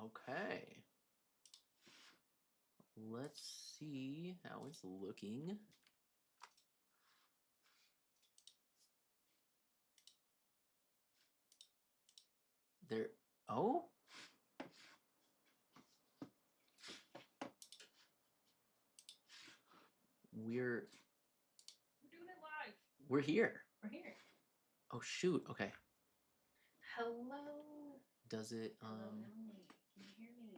Okay. Let's see how it's looking. There. Oh. We're doing it live. We're here. We're here. Oh shoot. Okay. Hello. Does it Hello, Emily. Can you hear me?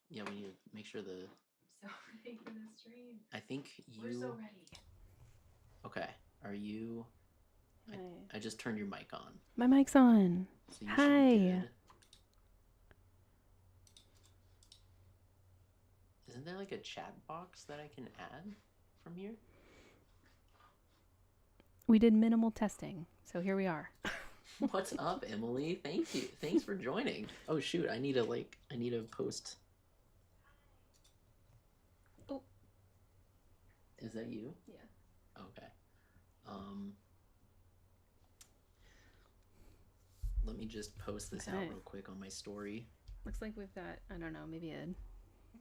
Yeah, we need to make sure the. I'm so ready for the stream. I think We're so ready. Okay. Are you? I just turned your mic on. My mic's on. So you Hi. should be good. Isn't there like a chat box that I can add from here? We did minimal testing, so here we are. What's up, Emily? Thank you. Thanks for joining. Oh shoot, I need to post. Oh. Is that you? Yeah. Okay. Let me just post this out real quick on my story. Looks like we've got, I don't know, maybe a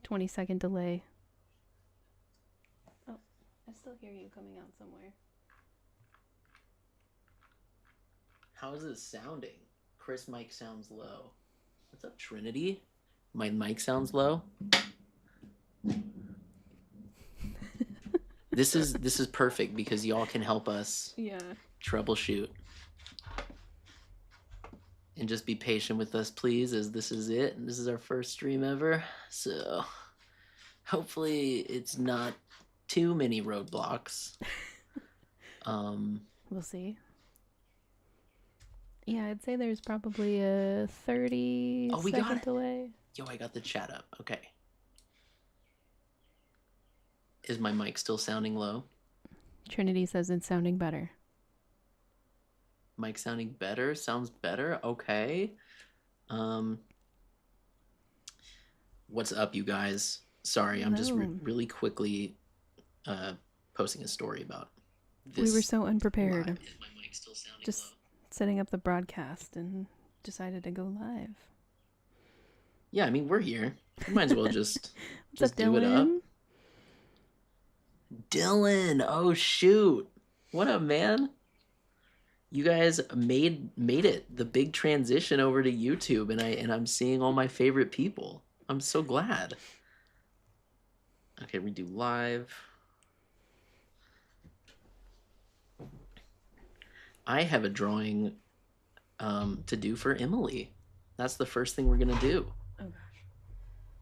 20-second delay. Oh, I still hear you coming out somewhere. How is it sounding? Chris mic sounds low. What's up, Trinity? My mic sounds low. This is perfect because y'all can help us troubleshoot. And just be patient with us, please, as this is it. And this is our first stream ever. So hopefully it's not too many roadblocks. We'll see. Yeah, I'd say there's probably a 30-second delay. Yo, I got the chat up. Okay. Is my mic still sounding low? Trinity says it's sounding better. Mic sounding better? Sounds better? Okay. What's up, you guys? Sorry, I'm just really quickly posting a story about this. We were so unprepared. Live. Is my mic still sounding just low? setting up the broadcast and decided to go live. Yeah, I mean, we're here. We might as well just What's up, do it up. Dylan, oh shoot. What up, man? You guys made it, the big transition over to YouTube, and I'm seeing all my favorite people. I'm so glad. Okay, we do live. I have a drawing to do for Emily. That's the first thing we're gonna do. Oh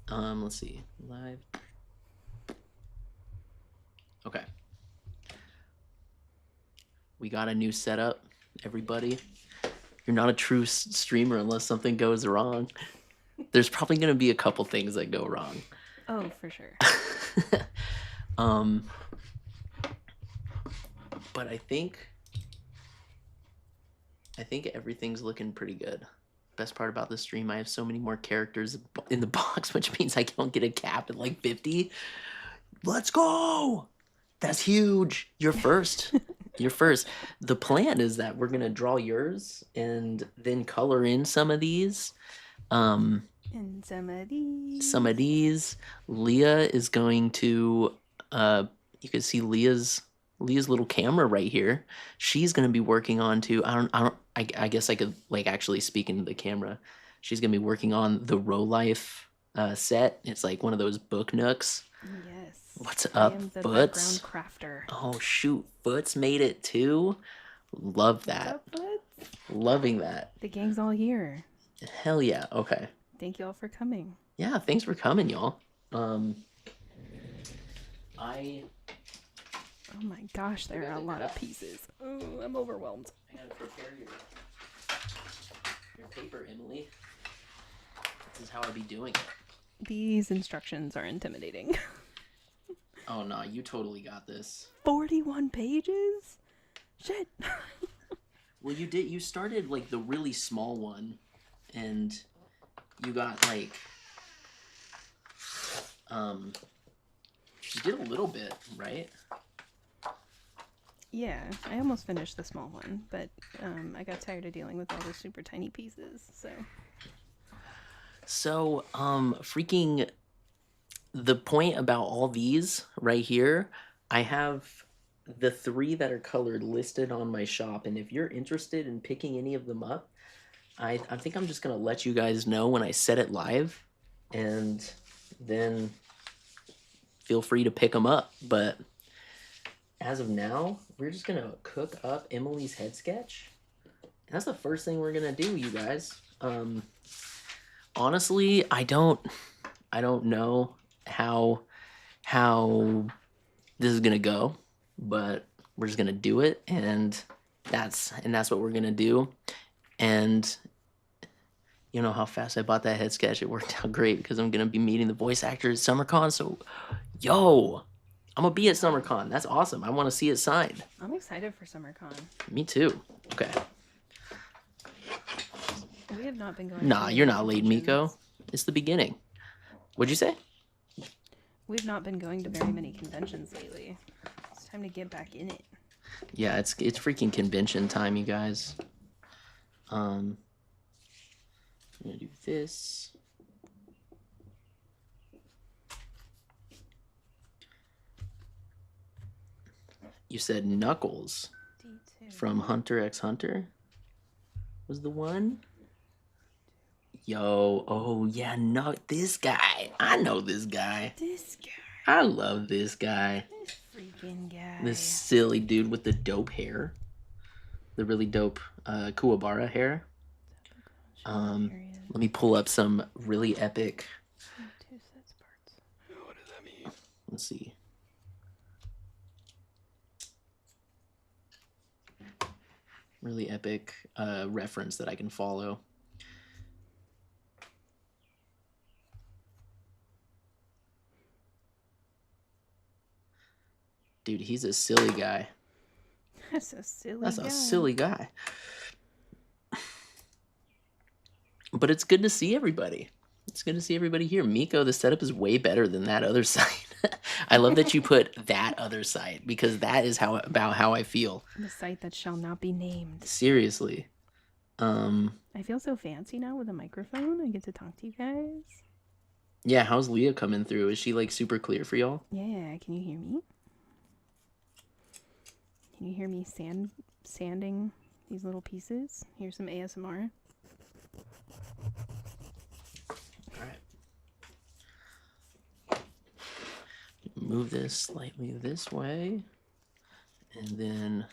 gosh. Let's see. Live. Okay. We got a new setup, everybody. You're not a true streamer unless something goes wrong. There's probably going to be a couple things that go wrong. Oh, for sure. But I think everything's looking pretty good. Best part about the stream, I have so many more characters in the box, which means I don't get a cap at like 50. Let's go! That's huge. You're first. You're first. The plan is that we're going to draw yours and then color in some of these. And some of these. Leah is going to, you can see Leah's little camera right here. She's going to be working on I guess I could like actually speak into the camera. She's going to be working on the Row Life set. It's like one of those book nooks. Yes. What's up, Foots? Crafter. Oh shoot, Foots made it too. Love that. What's up, Foots? Loving that. The gang's all here. Hell yeah. Okay. Thank y'all for coming. Yeah, thanks for coming, y'all. Oh my gosh, there are a lot of pieces. Oh, I'm overwhelmed. I gotta prepare your paper, Emily. This is how I be doing it. These instructions are intimidating. Oh no, you totally got this. 41 pages? Shit. Well, you started like the really small one, and you got like, you did a little bit, right? Yeah, I almost finished the small one, but I got tired of dealing with all the super tiny pieces, so. So, freaking the point about all these right here, I have the 3 that are colored listed on my shop, and if you're interested in picking any of them up, I think I'm just gonna let you guys know when I set it live, and then feel free to pick them up. But as of now, we're just gonna cook up Emily's head sketch. And that's the first thing we're gonna do, you guys. Honestly, I don't know how this is gonna go, but we're just gonna do it, and that's what we're gonna do. And you know how fast I bought that head sketch. It worked out great because I'm gonna be meeting the voice actors at SummerCon. So, yo, I'm gonna be at SummerCon. That's awesome. I want to see it signed. I'm excited for SummerCon. Me too. Okay. We have not been going. Nah, to you're many not late, conventions. Miko. It's the beginning. What'd you say? We've not been going to very many conventions lately. It's time to get back in it. Yeah, it's freaking convention time, you guys. I'm gonna do this. You said Knuckles D2. from Hunter x Hunter was the one? Yo, oh yeah, no, this guy. I know this guy. This guy. I love this guy. This freaking guy. This silly dude with the dope hair. The really dope Kuwabara hair. Let me pull up some really epic. Two sets parts. What does that mean? Let's see. Really epic reference that I can follow. Dude, he's a silly guy. That's a silly That's guy. a silly guy. But it's good to see everybody. It's good to see everybody here. Miko, the setup is way better than that other site. I love that you put that other site because that is about how I feel. The site that shall not be named. Seriously. I feel so fancy now with a microphone. I get to talk to you guys. Yeah, how's Leah coming through? Is she like super clear for y'all? Yeah, can you hear me? Can you hear me sanding these little pieces? Here's some ASMR. Alright. Move this slightly this way. And then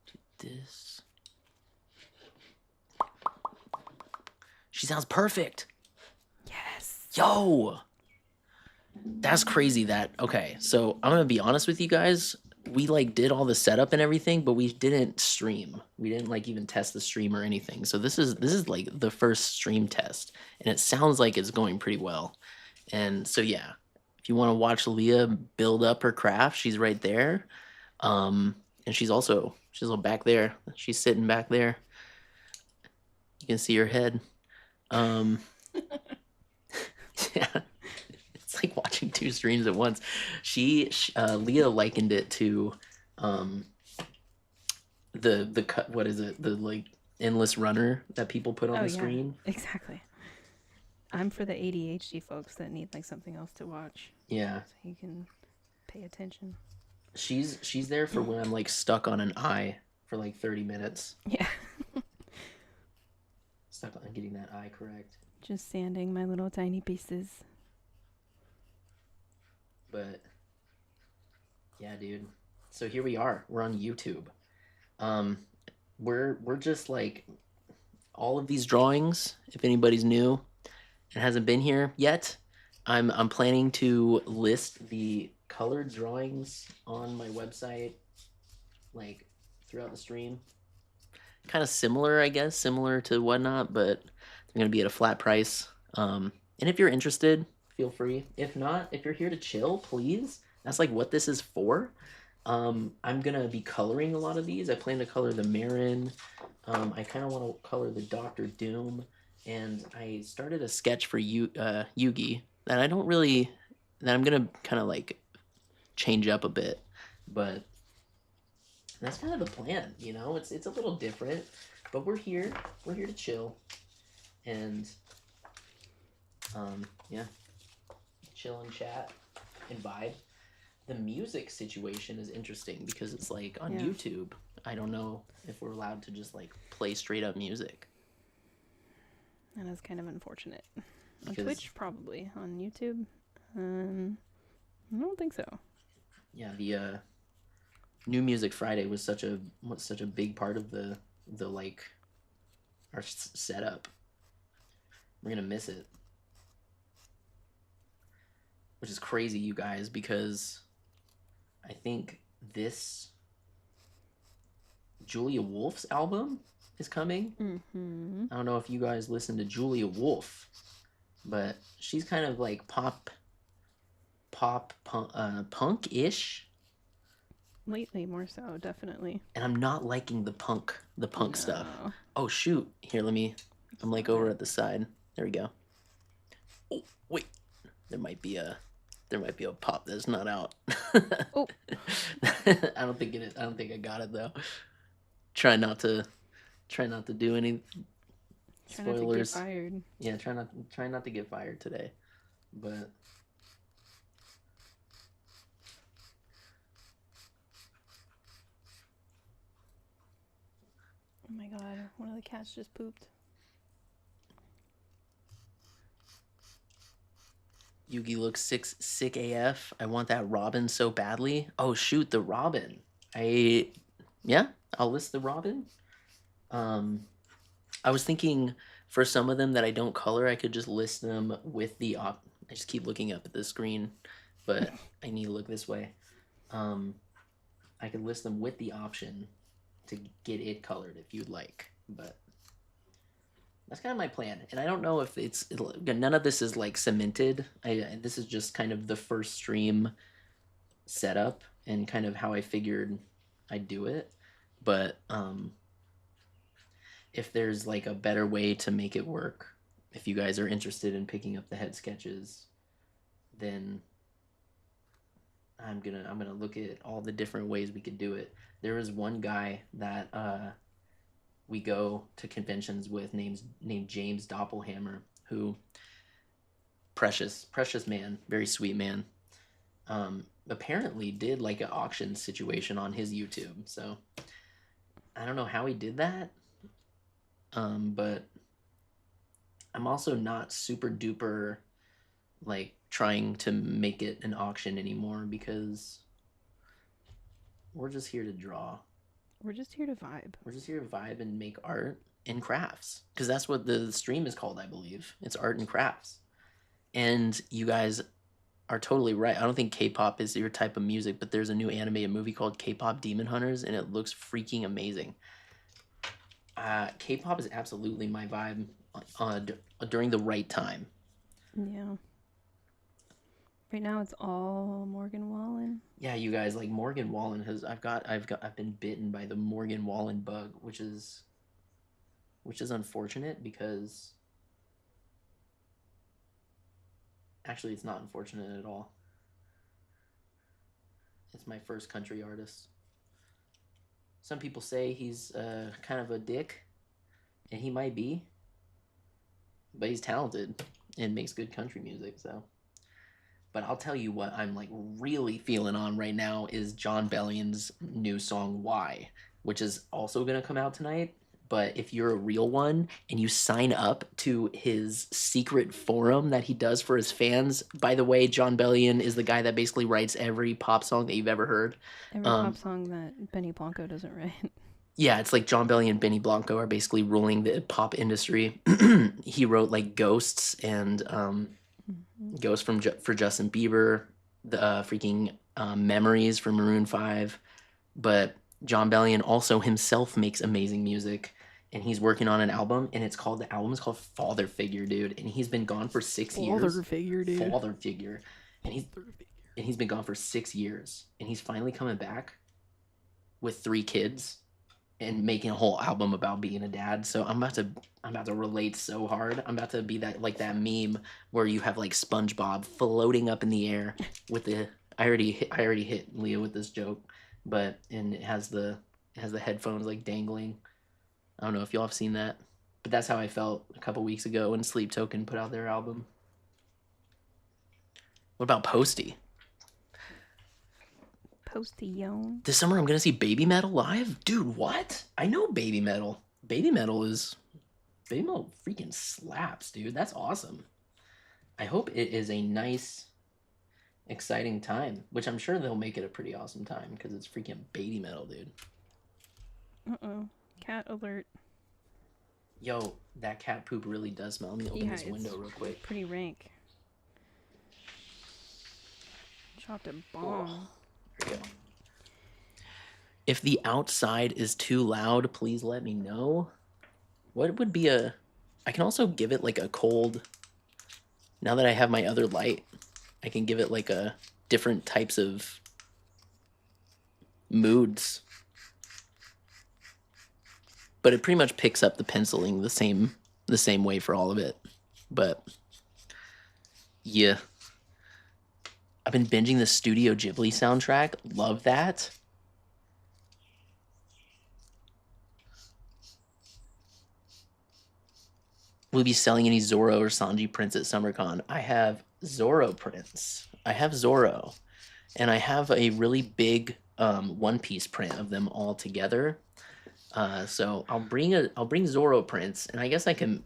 do this. She sounds perfect. Yes. Yo! That's crazy that, okay, so I'm gonna be honest with you guys. We like did all the setup and everything, but we didn't stream. We didn't like even test the stream or anything. So this is like the first stream test, and it sounds like it's going pretty well. And so yeah, if you want to watch Leah build up her craft, she's right there. And she's also back there. She's sitting back there. You can see her head. Yeah. It's like watching 2 streams at once. Leah likened it to the cut. What is it? The like endless runner that people put on the screen. Exactly. I'm for the ADHD folks that need like something else to watch. Yeah. So you can pay attention. She's there for when I'm like stuck on an eye for like 30 minutes. Yeah. Stuck on getting that eye correct. Just sanding my little tiny pieces. But yeah, dude. So here we are. We're on YouTube. We're just like all of these drawings. If anybody's new and hasn't been here yet, I'm planning to list the colored drawings on my website, like throughout the stream. Kind of similar, I guess, similar to Whatnot, but they're gonna be at a flat price. And if you're interested, feel free. If not, if you're here to chill, please. That's like what this is for. I'm gonna be coloring a lot of these. I plan to color the Marin. I kind of want to color the Doctor Doom, and I started a sketch for Yugi that I don't really, that I'm gonna kind of like change up a bit, but that's kind of the plan, you know. It's a little different, but we're here to chill and yeah, chill and chat and vibe. The music situation is interesting because it's like on Yeah. YouTube, I don't know if we're allowed to just like play straight up music. And that's kind of unfortunate. On Because Twitch, probably. On YouTube, I don't think so. yeah, the New Music Friday was such a big part of the like our setup. We're gonna miss it, which is crazy, you guys, because I think this Julia Wolf's album is coming. Mm-hmm. I don't know if you guys listen to Julia Wolf, but she's kind of like punk-ish, Lately, more so, definitely. and I'm not liking the punk stuff. No. Oh shoot! Here, let me. I'm like over at the side. There we go. Oh wait, there might be a pop that's not out. Oh. I don't think it is. I don't think I got it though. Try not to do any Try not to get spoilers. fired. Yeah, try not to get fired today. But Oh my god, one of the cats just pooped. Yugi looks sick AF. I want that Robin so badly. Oh shoot, the Robin. I'll list the Robin. I was thinking for some of them that I don't color, I could just list them with the I just keep looking up at the screen, but I need to look this way. I could list them with the option to get it colored if you'd like, but that's kind of my plan. And I don't know if none of this is like cemented. This is just kind of the first stream setup and kind of how I figured I'd do it. But if there's like a better way to make it work, if you guys are interested in picking up the head sketches, then I'm gonna look at all the different ways we could do it. There was one guy that we go to conventions with named James Doppelhammer, who precious man, very sweet man. Apparently did like an auction situation on his YouTube. So I don't know how he did that. But I'm also not super duper like trying to make it an auction anymore because we're just here to draw. We're just here to vibe. We're just here to vibe and make art and crafts because that's what the stream is called, I believe. It's art and crafts. And you guys are totally right. I don't think K-pop is your type of music, but there's a new animated movie called K-pop Demon Hunters, and it looks freaking amazing. K-pop is absolutely my vibe during the right time. Yeah. Right now it's all Morgan Wallen. Yeah, you guys, like Morgan Wallen has I've been bitten by the Morgan Wallen bug, which is unfortunate because actually it's not unfortunate at all. It's my first country artist. Some people say he's kind of a dick, and he might be, but he's talented and makes good country music, so. But I'll tell you what I'm like really feeling on right now is John Bellion's new song Why, which is also going to come out tonight. But if you're a real one and you sign up to his secret forum that he does for his fans, by the way, John Bellion is the guy that basically writes every pop song that you've ever heard. Every pop song that Benny Blanco doesn't write. Yeah, it's like John Bellion and Benny Blanco are basically ruling the pop industry. He wrote like Ghosts and Ghosts for Justin Bieber, the freaking Memories for Maroon 5. But John Bellion also himself makes amazing music, and he's working on an album, and the album is called Father Figure, dude. And he's been gone for 6 years. Father Figure, dude. Father Figure. And he's been gone for 6 years, and he's finally coming back with 3 kids, and making a whole album about being a dad. So I'm about to relate so hard. I'm about to be that meme where you have like SpongeBob floating up in the air with the I already hit Leah with this joke, but and it has the headphones like dangling. I don't know if y'all have seen that, but that's how I felt a couple weeks ago when Sleep Token put out their album. What about Posty? Postillon. This summer I'm gonna see Baby Metal live? Dude, what? I know Baby Metal. Baby Metal freaking slaps, dude. That's awesome. I hope it is a nice, exciting time, which I'm sure they'll make it a pretty awesome time because it's freaking Baby Metal, dude. Uh-oh. Cat alert. Yo, that cat poop really does smell. Let me open this window real quick. Pretty rank. Chopped a bomb. There we go. If the outside is too loud, please let me know. What would be I can also give it like a cold. Now that I have my other light, I can give it like a different types of moods. But it pretty much picks up the penciling the same way for all of it. But yeah. I've been binging the Studio Ghibli soundtrack. Love that. Will you be selling any Zoro or Sanji prints at SummerCon? I have Zoro prints. I have Zoro. And I have a really big One Piece print of them all together. So I'll bring Zoro prints, and I guess I can.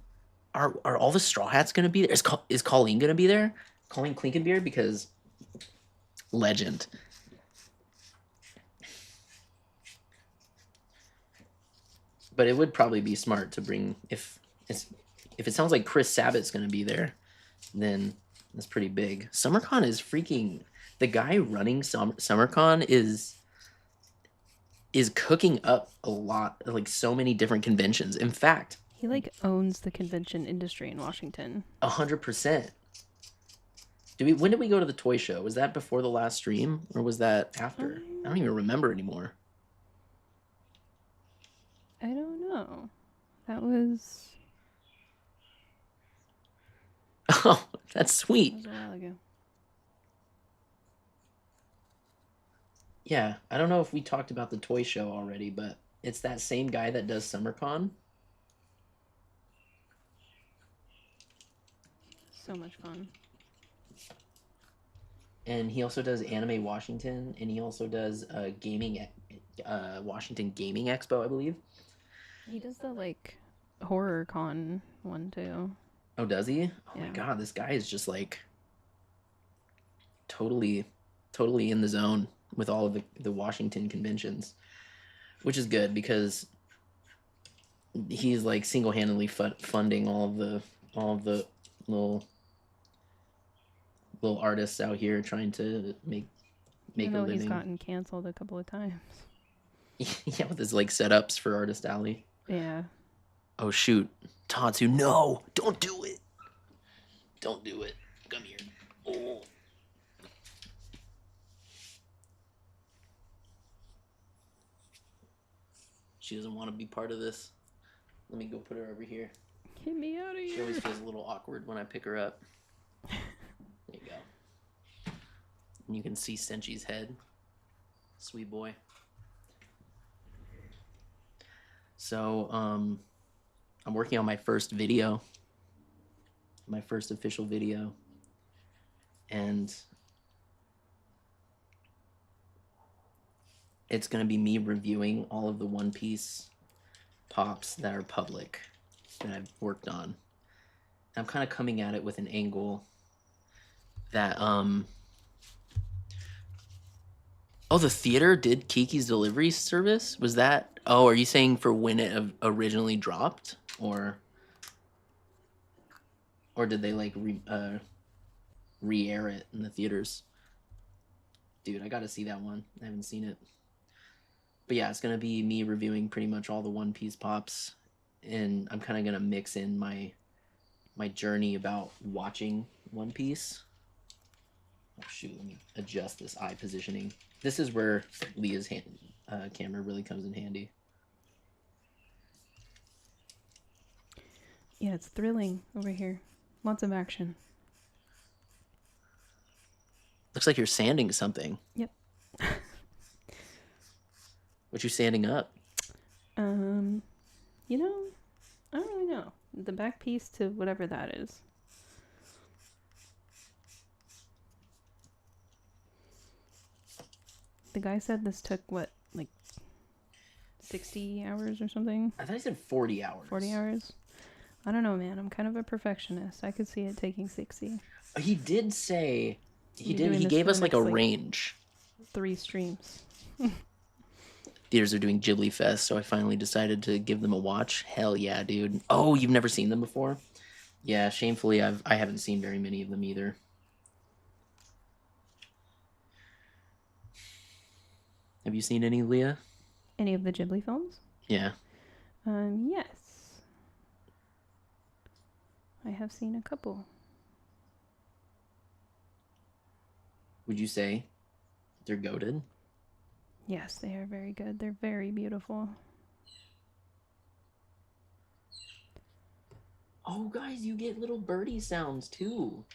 Are all the Straw Hats gonna be there? Is Colleen gonna be there? Colleen Klinkenbeard, because legend. But it would probably be smart to bring if it sounds like Chris Sabat's gonna be there, then that's pretty big. SummerCon is freaking. The guy running SummerCon is cooking up a lot, like so many different conventions. In fact, he like owns the convention industry in Washington. 100%. When did we go to the toy show? Was that before the last stream or was that after? I don't even remember anymore. I don't know. That was. Oh, that's sweet. That was a while ago. Yeah, I don't know if we talked about the toy show already, but it's that same guy that does SummerCon. So much fun. And he also does Anime Washington, and he also does Washington Gaming Expo, I believe. He does the like horror con one too. Oh, does he? Oh Yeah. my god, this guy is just like totally in the zone with all of the Washington conventions, which is good because he's like single-handedly funding all of the little artists out here trying to make a living. He's gotten canceled a couple of times. Yeah, with his like setups for Artist Alley. Yeah. Oh shoot, Tatsu, no! Don't do it! Don't do it. Come here. Oh. She doesn't want to be part of this. Let me go put her over here. Get me out of here. She always feels a little awkward when I pick her up. There you go. And you can see Senchi's head. Sweet boy. So, I'm working on my first video. My first official video. And it's going to be me reviewing all of the One Piece pops that are public that I've worked on. And I'm kind of coming at it with an angle that oh, the theater did Kiki's delivery service? Was that? Oh, are you saying for when it originally dropped, or did they like re-air it in the theaters? Dude, I gotta see that one. I haven't seen it. But yeah, it's gonna be me reviewing pretty much all the One Piece pops, and I'm kind of gonna mix in my journey about watching One Piece. Oh shoot, let me adjust this eye positioning. This is where Leah's camera really comes in handy. Yeah, it's thrilling over here. Lots of action. Looks like you're sanding something. Yep. What you sanding up? You know, I don't really know. The back piece to whatever that is. The guy said this took what, like 60 hours or something? I thought he said 40 hours. 40 hours? I don't know, man. I'm kind of a perfectionist. I could see it taking 60. He did say he Be did. doing He this gave for us the like a next, like, range. 3 streams. Theaters are doing Ghibli Fest, so I finally decided to give them a watch. Hell yeah, dude! Oh, you've never seen them before? Yeah, shamefully, I haven't seen very many of them either. Have you seen any, Leah? Any of the Ghibli films? Yeah. Yes. I have seen a couple. Would you say they're goated? Yes, they are very good. They're very beautiful. Oh, guys, you get little birdie sounds too.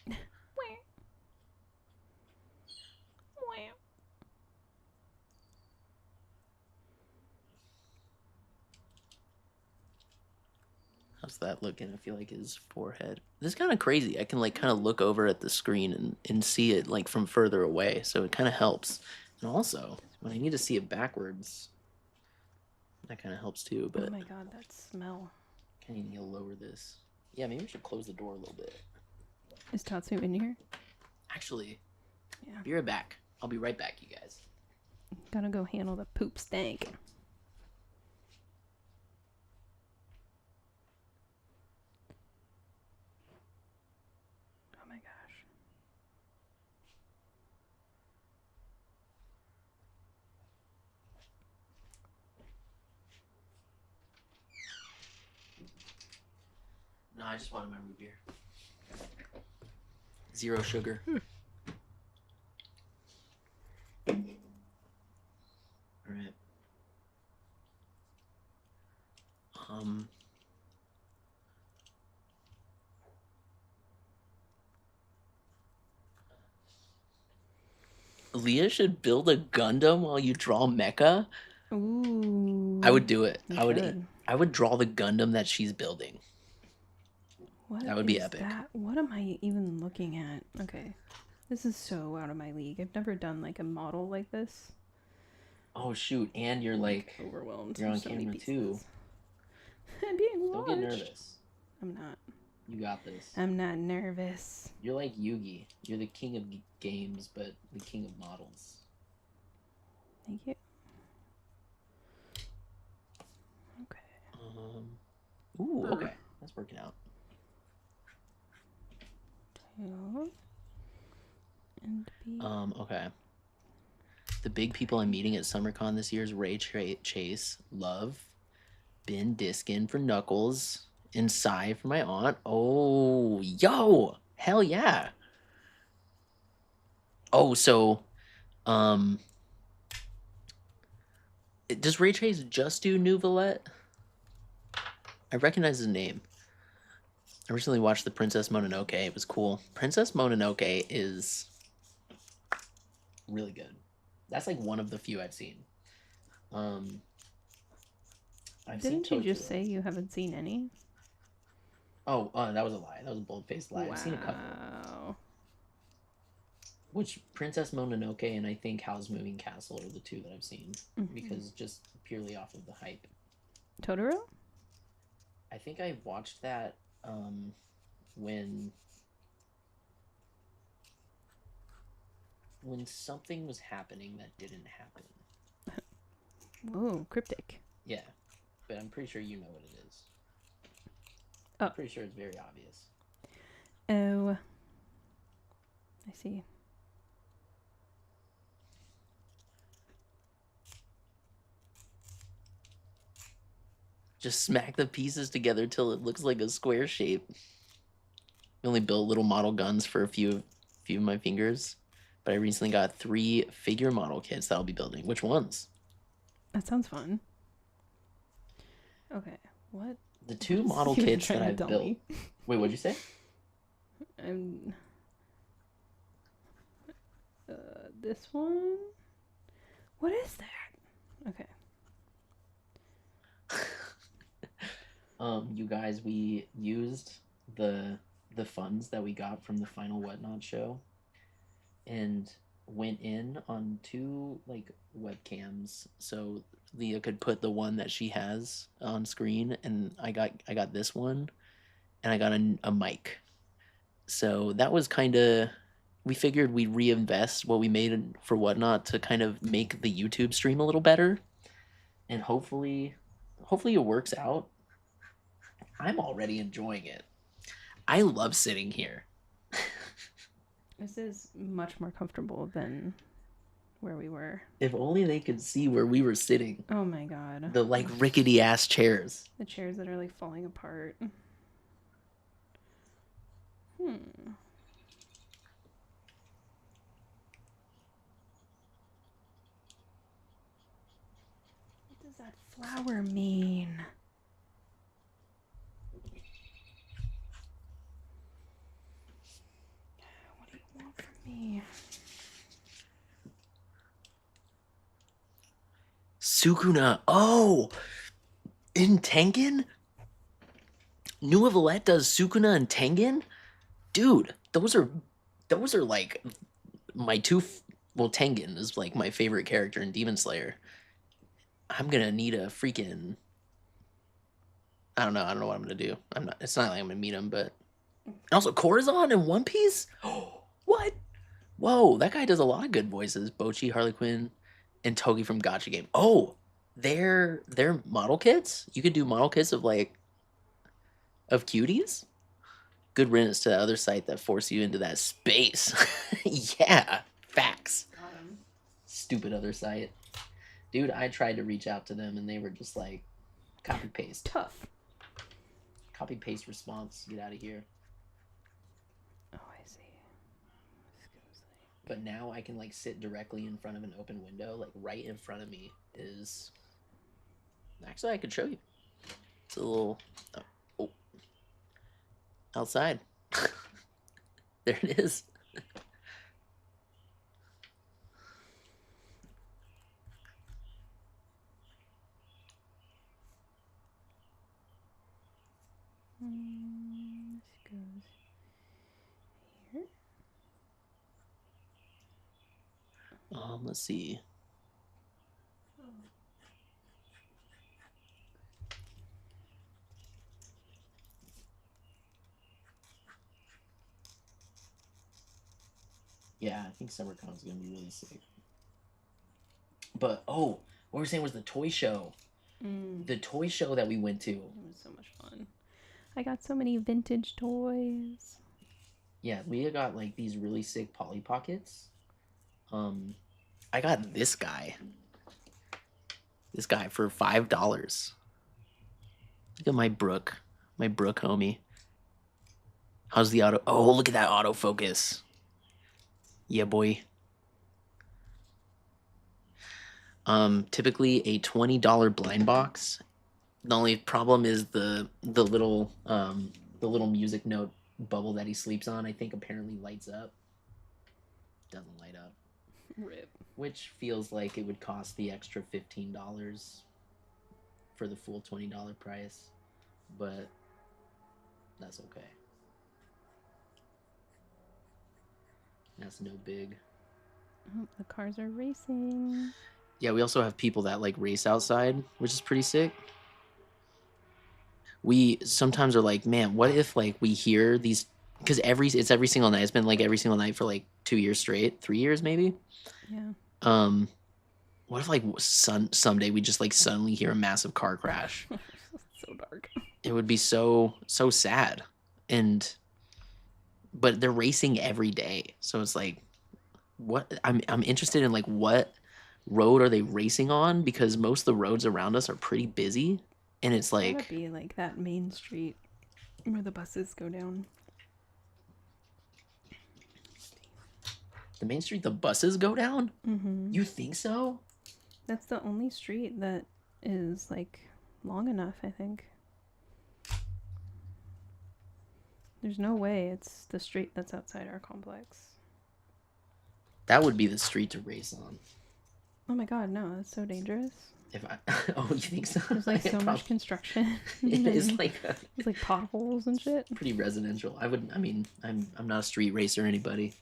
How's that looking? I feel like his forehead. This is kind of crazy. I can like kind of look over at the screen and see it like from further away, so it kind of helps. And also, when I need to see it backwards, that kind of helps too. But Oh my god, that smell. kind of need to lower this. Yeah, maybe we should close the door a little bit. Is Tatsu in here? Actually, Yeah. be right back. I'll be right back, you guys. Gotta go handle the poop stank. Oh my gosh. No, I just wanted my root beer. 0 sugar. All right. Leah should build a Gundam while you draw mecha. Ooh. I would do it. You I would. should. I would draw the Gundam that she's building. What That would be is epic. that? What am I even looking at? Okay. This is so out of my league. I've never done like a model like this. Oh shoot! And you're like, Overwhelmed. you're on There's so many camera too. pieces. I'm being Don't watched. get nervous. I'm not. You got this. I'm not nervous. You're like Yugi. You're the king of games, but the king of models. Thank you. Okay. Ooh, okay. That's working out. 2 and B. Okay. The big people I'm meeting at SummerCon this year is Ray Chase, Love, Ben Diskin for Knuckles, and Sai for my aunt. Oh, yo! Hell yeah! Oh, so, does Ray Chase just do New Valette? I recognize his name. I recently watched The Princess Mononoke. It was cool. Princess Mononoke is really good. That's like one of the few I've seen. Didn't you just Totoro. say you haven't seen any? Oh, that was a lie. That was a bold-faced lie. Wow. I've seen a couple. Which Princess Mononoke and I think Howl's Moving Castle are the 2 that I've seen. Because just purely off of the hype. Totoro? I think I watched that when something was happening that didn't happen. Whoa, cryptic. Yeah, but I'm pretty sure you know what it is. Oh. I'm pretty sure it's very obvious. Oh. I see. Just smack the pieces together till it looks like a square shape. I only built little model guns for a few of my fingers, but I recently got 3 figure model kits that I'll be building. Which ones? That sounds fun. Okay, what The two What is model he even kits that trying to I've tell built. me? Wait, what'd you say? I'm this one. What is that? Okay. You guys, we used the funds that we got from the final Whatnot show and went in on two like webcams so Leah could put the one that she has on screen, and I got this one, and I got a mic. So that was kind of, we figured we'd reinvest what we made for Whatnot to kind of make the YouTube stream a little better, and hopefully it works out. I'm already enjoying it. I love sitting here. This is much more comfortable than where we were. If only they could see where we were sitting. Oh my god. The like rickety ass chairs. The chairs that are like falling apart. Hmm. What does that flower mean? What do you want from me? Sukuna. Oh, in Tengen? New Evelette does Sukuna and Tengen? Dude, those are like my two. Well, Tengen is like my favorite character in Demon Slayer. I'm gonna need a freaking. I don't know. I don't know what I'm gonna do. I'm not. It's not like I'm gonna meet him, but and also Corazon in One Piece. What? Whoa, that guy does a lot of good voices. Bochi, Harley Quinn, and Togi from Gotcha Game. Oh, they're model kits. You could do model kits of like of cuties. Good riddance to that other site that force you into that space. Yeah, facts. Got him. Stupid other site. Dude, I tried to reach out to them and they were just like, copy paste. Tough. Copy paste response. Get out of here. Oh, I see. This goes like... But now I can like sit directly in front of an open window. Like right in front of me is. Actually, I could show you. It's a little. Oh. Outside. There it is. This goes here. Let's see. Yeah, I think SummerCon's gonna be really sick. But what we were saying was the toy show. The toy show that we went to. It was so much fun. I got so many vintage toys. Yeah, Leah got like these really sick Polly Pockets. I got this guy. This guy for $5. Look at my Brooke homie. How's the auto? Oh, look at that autofocus. Yeah, boy. Typically a $20 blind box. The only problem is the little music note bubble that he sleeps on, I think apparently lights up. Doesn't light up. Rip. Which feels like it would cost the extra $15 for the full $20 price. But that's okay. That's no big. Oh, the cars are racing. Yeah, we also have people that like race outside, which is pretty sick. We sometimes are like, man, what if like we hear these, because it's every single night. It's been like every single night for like 2 years straight, 3 years maybe. Yeah. What if like someday we just like suddenly hear a massive car crash? So dark. It would be so sad. But they're racing every day, so it's like, what I'm interested in like what road are they racing on, because most of the roads around us are pretty busy, and it's like That would be like that main street where the buses go down. the main street the buses go down. Mm-hmm. You think so? That's the only street that is like long enough, I think. There's no way it's the street that's outside our complex. That would be the street to race on. Oh my god, no, that's so dangerous. If I, oh, you think so? There's like so much construction. It is and like there's like potholes and shit. pretty residential. I mean, I'm not a street racer or anybody,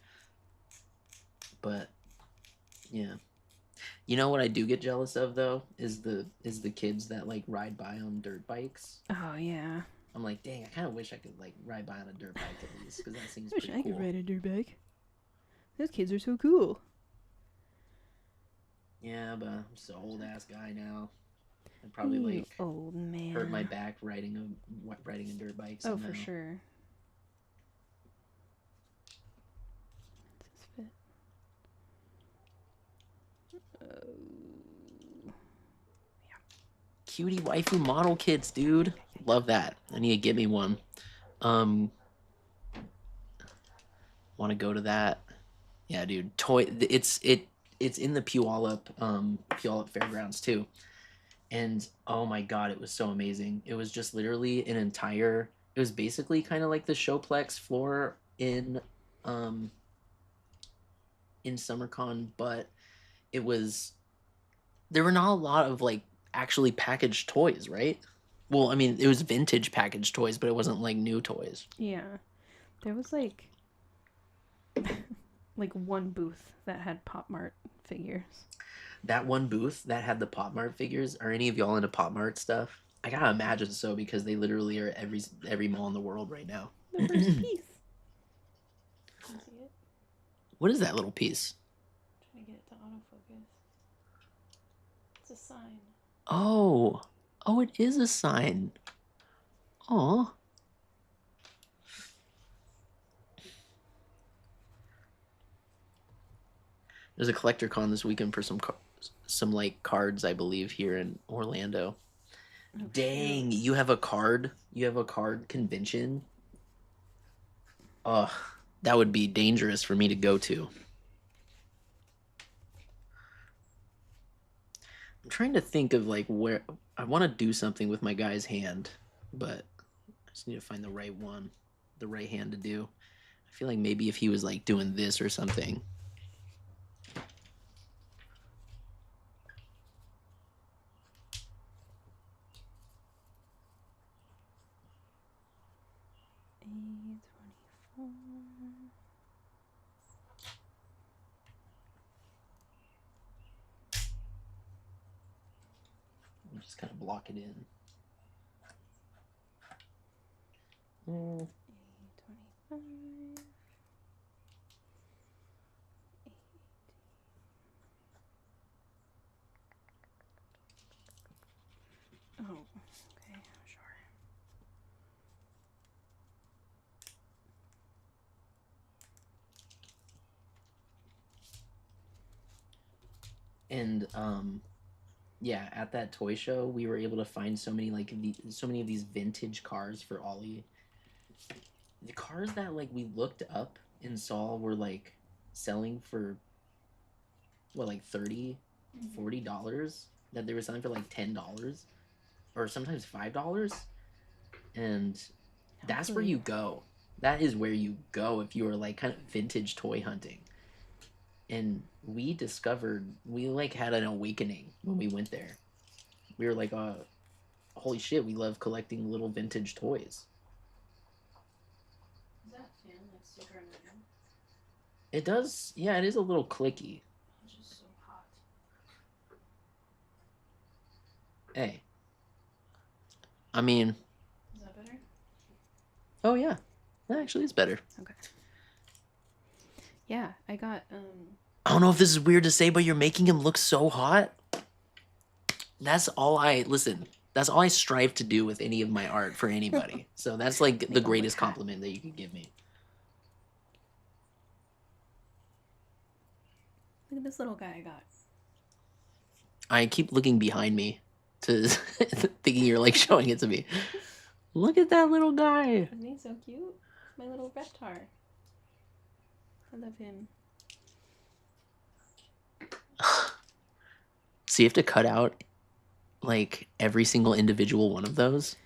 but yeah. You know what I do get jealous of though is the kids that like ride by on dirt bikes. Oh yeah. I'm like, dang, I kind of wish I could like ride by on a dirt bike at least because that seems I wish pretty I cool. could ride a dirt bike. Those kids are so cool. Yeah, but I'm just an old ass guy now. I'd probably You like old man. hurt my back riding a dirt bike. Oh, Somehow. for sure. Cutie waifu model kits, dude. Love that. I need to get me one. Want to go to that? Yeah, dude. It's in the Puyallup Fairgrounds too. And oh my god, it was so amazing. It was just literally an entire. It was basically kind of like the Showplex floor in SummerCon, but it was. There were not a lot of like actually packaged toys, right? Well, I mean, it was vintage packaged toys, but it wasn't like new toys. Yeah. There was like like one booth that had Pop Mart figures. That one booth that had the Pop Mart figures. Are any of y'all into Pop Mart stuff? I gotta imagine so because they literally are every mall in the world right now. The first piece. Can you see it? What is that little piece? I'm trying to get it to autofocus. It's a sign. Oh, it is a sign. Oh. There's a collector con this weekend for some like cards, I believe, here in Orlando. Oh, dang, you have a card? You have a card convention? Ugh, that would be dangerous for me to go to. I'm trying to think of like where I want to do something with my guy's hand, but I just need to find the right one, the right hand to do. I feel like maybe if he was like doing this or something. Just kind of block it in. A25. Oh, okay, sure. And yeah, at that toy show, we were able to find so many so many of these vintage cars for Ollie. The cars that like we looked up and saw were like selling for what, like $30-$40, that they were selling for like $10 or sometimes $5, and that's where you go. That is where you go if you are like kind of vintage toy hunting. And we like had an awakening when we went there. We were like, holy shit, we love collecting little vintage toys. Is that fan like super annoying? It does, yeah, it is a little clicky. It's just so hot. Hey. I mean. Is that better? Oh yeah, that actually is better. Okay. Yeah, I got I don't know if this is weird to say, but you're making him look so hot. That's all I strive to do with any of my art for anybody. So that's like the greatest compliment that you could give me. Look at this little guy I got. I keep looking behind me to thinking you're like showing it to me. Look at that little guy. Isn't he so cute? My little reptar. I love him. So you have to cut out like every single individual one of those?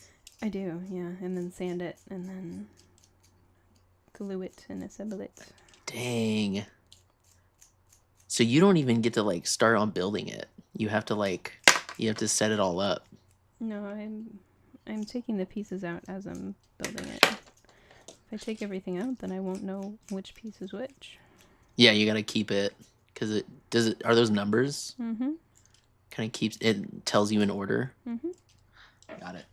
I do, yeah. And then sand it and then fluid and assemble it. Dang. So you don't even get to like start on building it. You have to set it all up. No, I'm taking the pieces out as I'm building it. If I take everything out, then I won't know which piece is which. Yeah, you got to keep it because are those numbers? Mm-hmm. Kind of keeps it, tells you in order. Mm-hmm. Got it.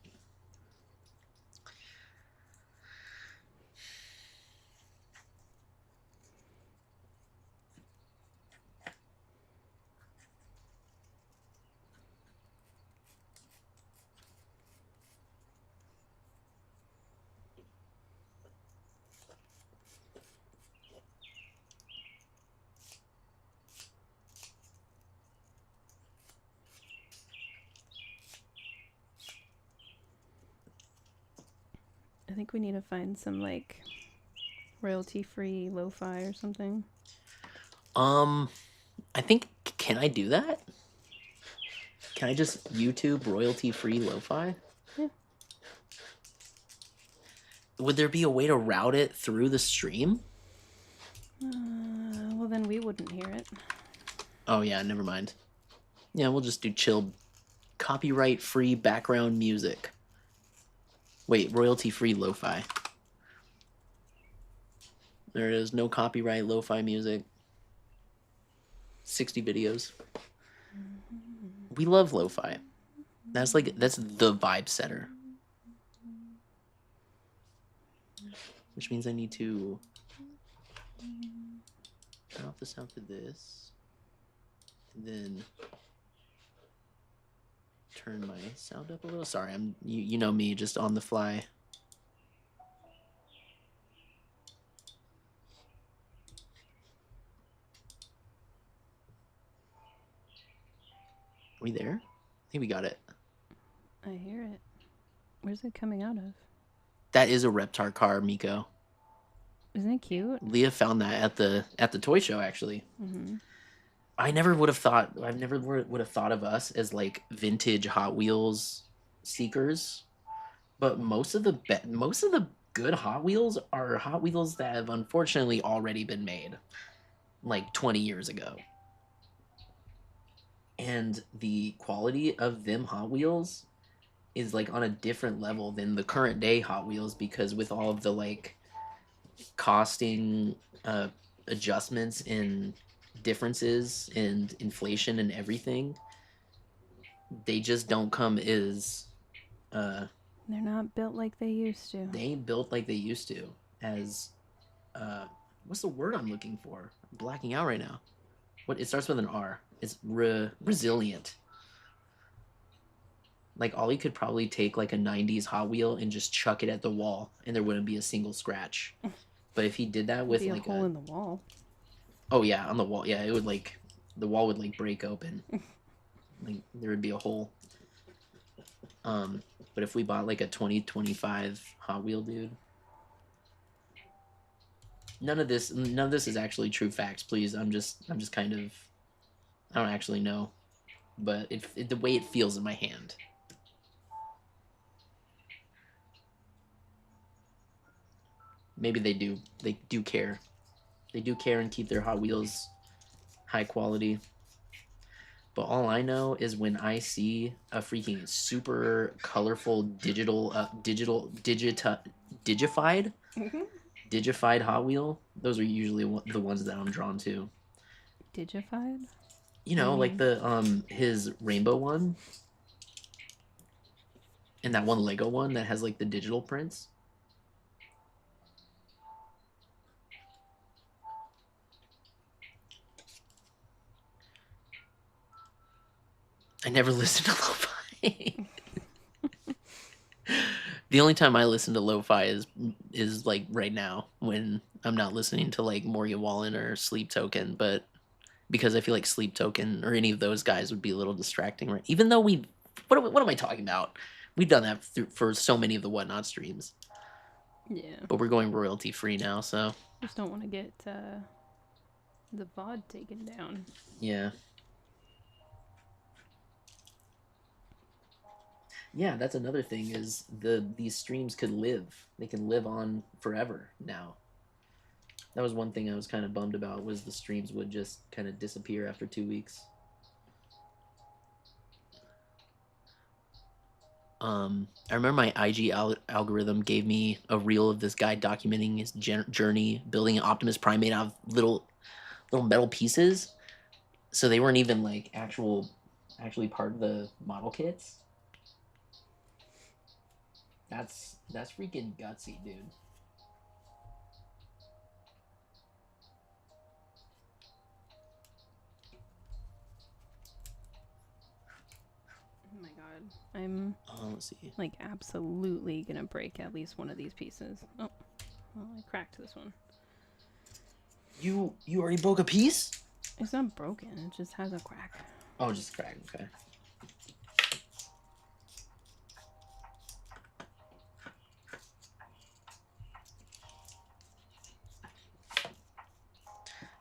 I think we need to find some like royalty-free lo-fi or something. I think, can I do that? Can I just YouTube royalty-free lo-fi? Yeah. Would there be a way to route it through the stream? Well, then we wouldn't hear it. Oh yeah, never mind. Yeah, we'll just do chill, copyright-free background music. Wait, royalty-free lo-fi. There it is. No copyright lo-fi music. 60 videos. We love lo-fi. That's the vibe setter. Which means I need to turn off the sound for this. And then turn my sound up a little. Sorry, you know me, just on the fly. Are we there? I think we got it. I hear it. Where's it coming out of? That is a Reptar car, Miko. Isn't it cute? Leah found that at the toy show, actually. Mm-hmm. I never would have thought. I've never would have thought of us as like vintage Hot Wheels seekers, but most of the good Hot Wheels are Hot Wheels that have unfortunately already been made, like 20 years ago. And the quality of them Hot Wheels is like on a different level than the current day Hot Wheels, because with all of the like costing adjustments and differences and inflation and everything, they just don't come as They're not built like they used to. they ain't built like they used to. As what's the word I'm looking for? I'm blacking out right now. What, it starts with an R. It's resilient. Like Ollie could probably take like a 90s Hot Wheel and just chuck it at the wall and there wouldn't be a single scratch. But if he did that with Be like a hole in the wall. Oh yeah, on the wall. Yeah, it would like the wall would like break open. Like there would be a hole. But if we bought like a 2025 Hot Wheel, dude. None of this is actually true facts, please. I'm just kind of, I don't actually know, but the way it feels in my hand. Maybe they do care. They do care and keep their Hot Wheels high quality. But all I know is when I see a freaking super colorful digified Hot Wheel, those are usually the ones that I'm drawn to. Digified? You know, like the his rainbow one, and that one Lego one that has like the digital prints. I never listened to lo-fi. The only time I listen to lo-fi is like right now when I'm not listening to like Morgan Wallen or Sleep Token, but because I feel like Sleep Token or any of those guys would be a little distracting, right? Even though what am I talking about? We've done that for so many of the Whatnot streams. Yeah. But we're going royalty free now, so. Just don't want to get the VOD taken down. Yeah. Yeah, that's another thing is these streams could live. They can live on forever now. That was one thing I was kind of bummed about, was the streams would just kind of disappear after 2 weeks. I remember my IG algorithm gave me a reel of this guy documenting his journey building an Optimus Primate out of little metal pieces. So they weren't even like actually part of the model kits. That's freaking gutsy, dude. Oh my god. I'm Let's see. like absolutely gonna break at least one of these pieces. Oh, well, I cracked this one. You already broke a piece? It's not broken, it just has a crack. Oh, just cracked, okay.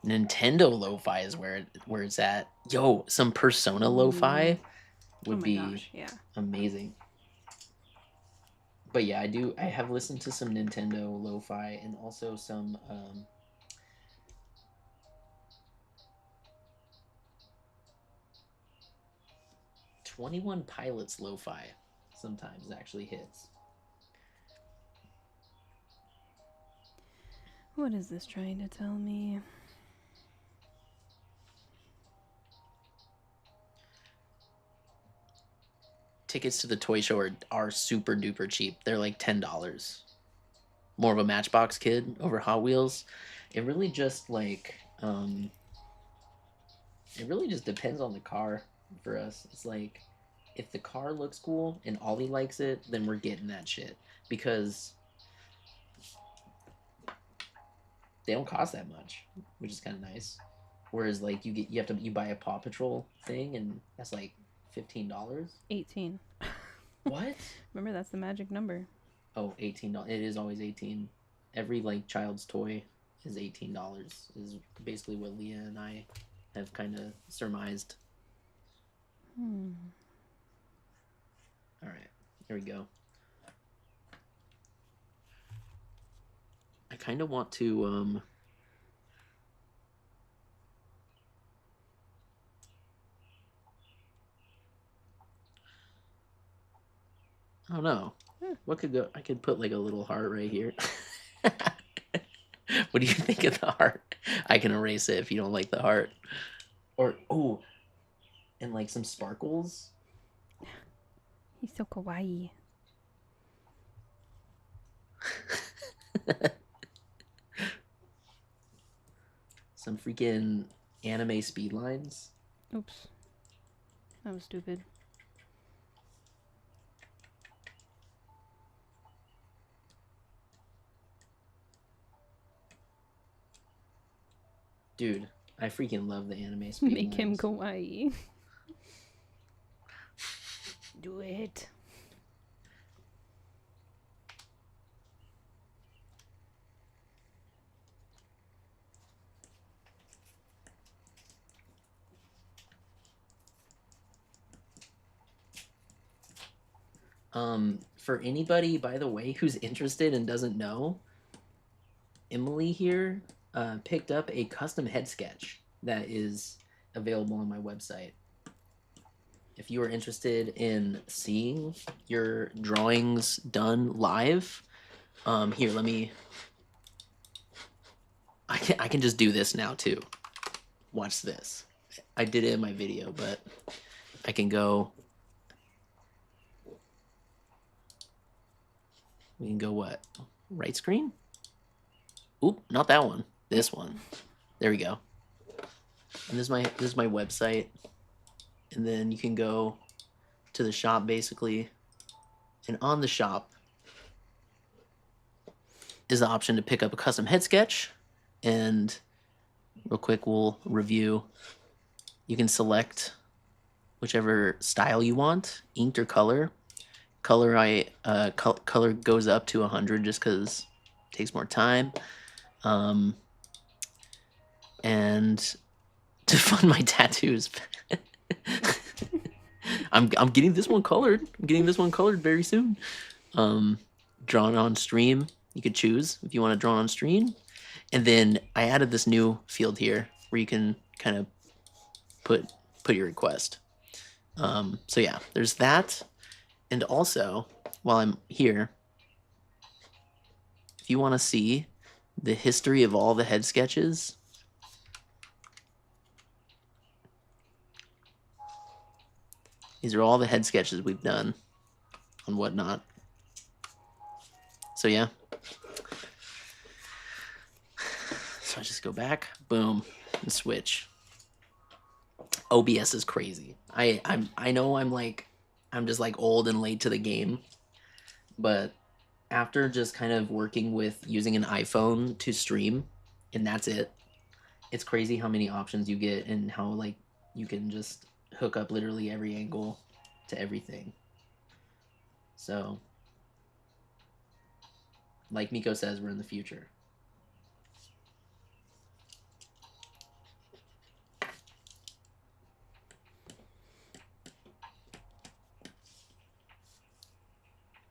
Nintendo lo-fi is where it's at. Yo, some Persona lo-fi would be gosh, yeah. amazing. But yeah, I have listened to some Nintendo lo-fi and also some 21 Pilots lo-fi sometimes actually hits. What is this trying to tell me? Tickets to the toy show are super duper cheap. They're like $10. More of a Matchbox Kid over Hot Wheels. It really just like it really just depends on the car for us. It's like if the car looks cool and Ollie likes it, then we're getting that shit, because they don't cost that much, which is kind of nice. Whereas like you buy a Paw Patrol thing and that's like $15. 18. What? Remember, that's the magic number. Oh, $18. It is always 18. Every like child's toy is $18. Is basically what Leah and I have kind of surmised. All right, here we go. I kind of want to I don't know. What could go? I could put like a little heart right here. What do you think of the heart? I can erase it if you don't like the heart. Or oh, and like some sparkles. He's so kawaii. Some freaking anime speed lines. Oops. That was stupid. Dude, I freaking love the anime speed Make lines. him kawaii. Do it. For anybody, by the way, who's interested and doesn't know, Emily here picked up a custom head sketch that is available on my website. If you are interested in seeing your drawings done live, here, let me. I can just do this now too. Watch this. I did it in my video, but I can go. We can go what? Right screen? Oop, not that one. This one. There we go. And this is my website. And then you can go to the shop basically. And on the shop is the option to pick up a custom head sketch. And real quick, we'll review. You can select whichever style you want, inked or color. Color color goes up to 100 just because it takes more time. And to fund my tattoos, I'm getting this one colored. I'm getting this one colored very soon. Drawn on stream. You could choose if you want to draw on stream. And then I added this new field here where you can kind of put your request. So yeah, there's that. And also, while I'm here, if you want to see the history of all the head sketches, these are all the head sketches we've done on Whatnot. So yeah. So I just go back, boom, and switch. OBS is crazy. I know I'm just like old and late to the game, but after just kind of working with using an iPhone to stream, and that's it. It's crazy how many options you get and how like you can just hook up literally every angle to everything. So, like Miko says, we're in the future.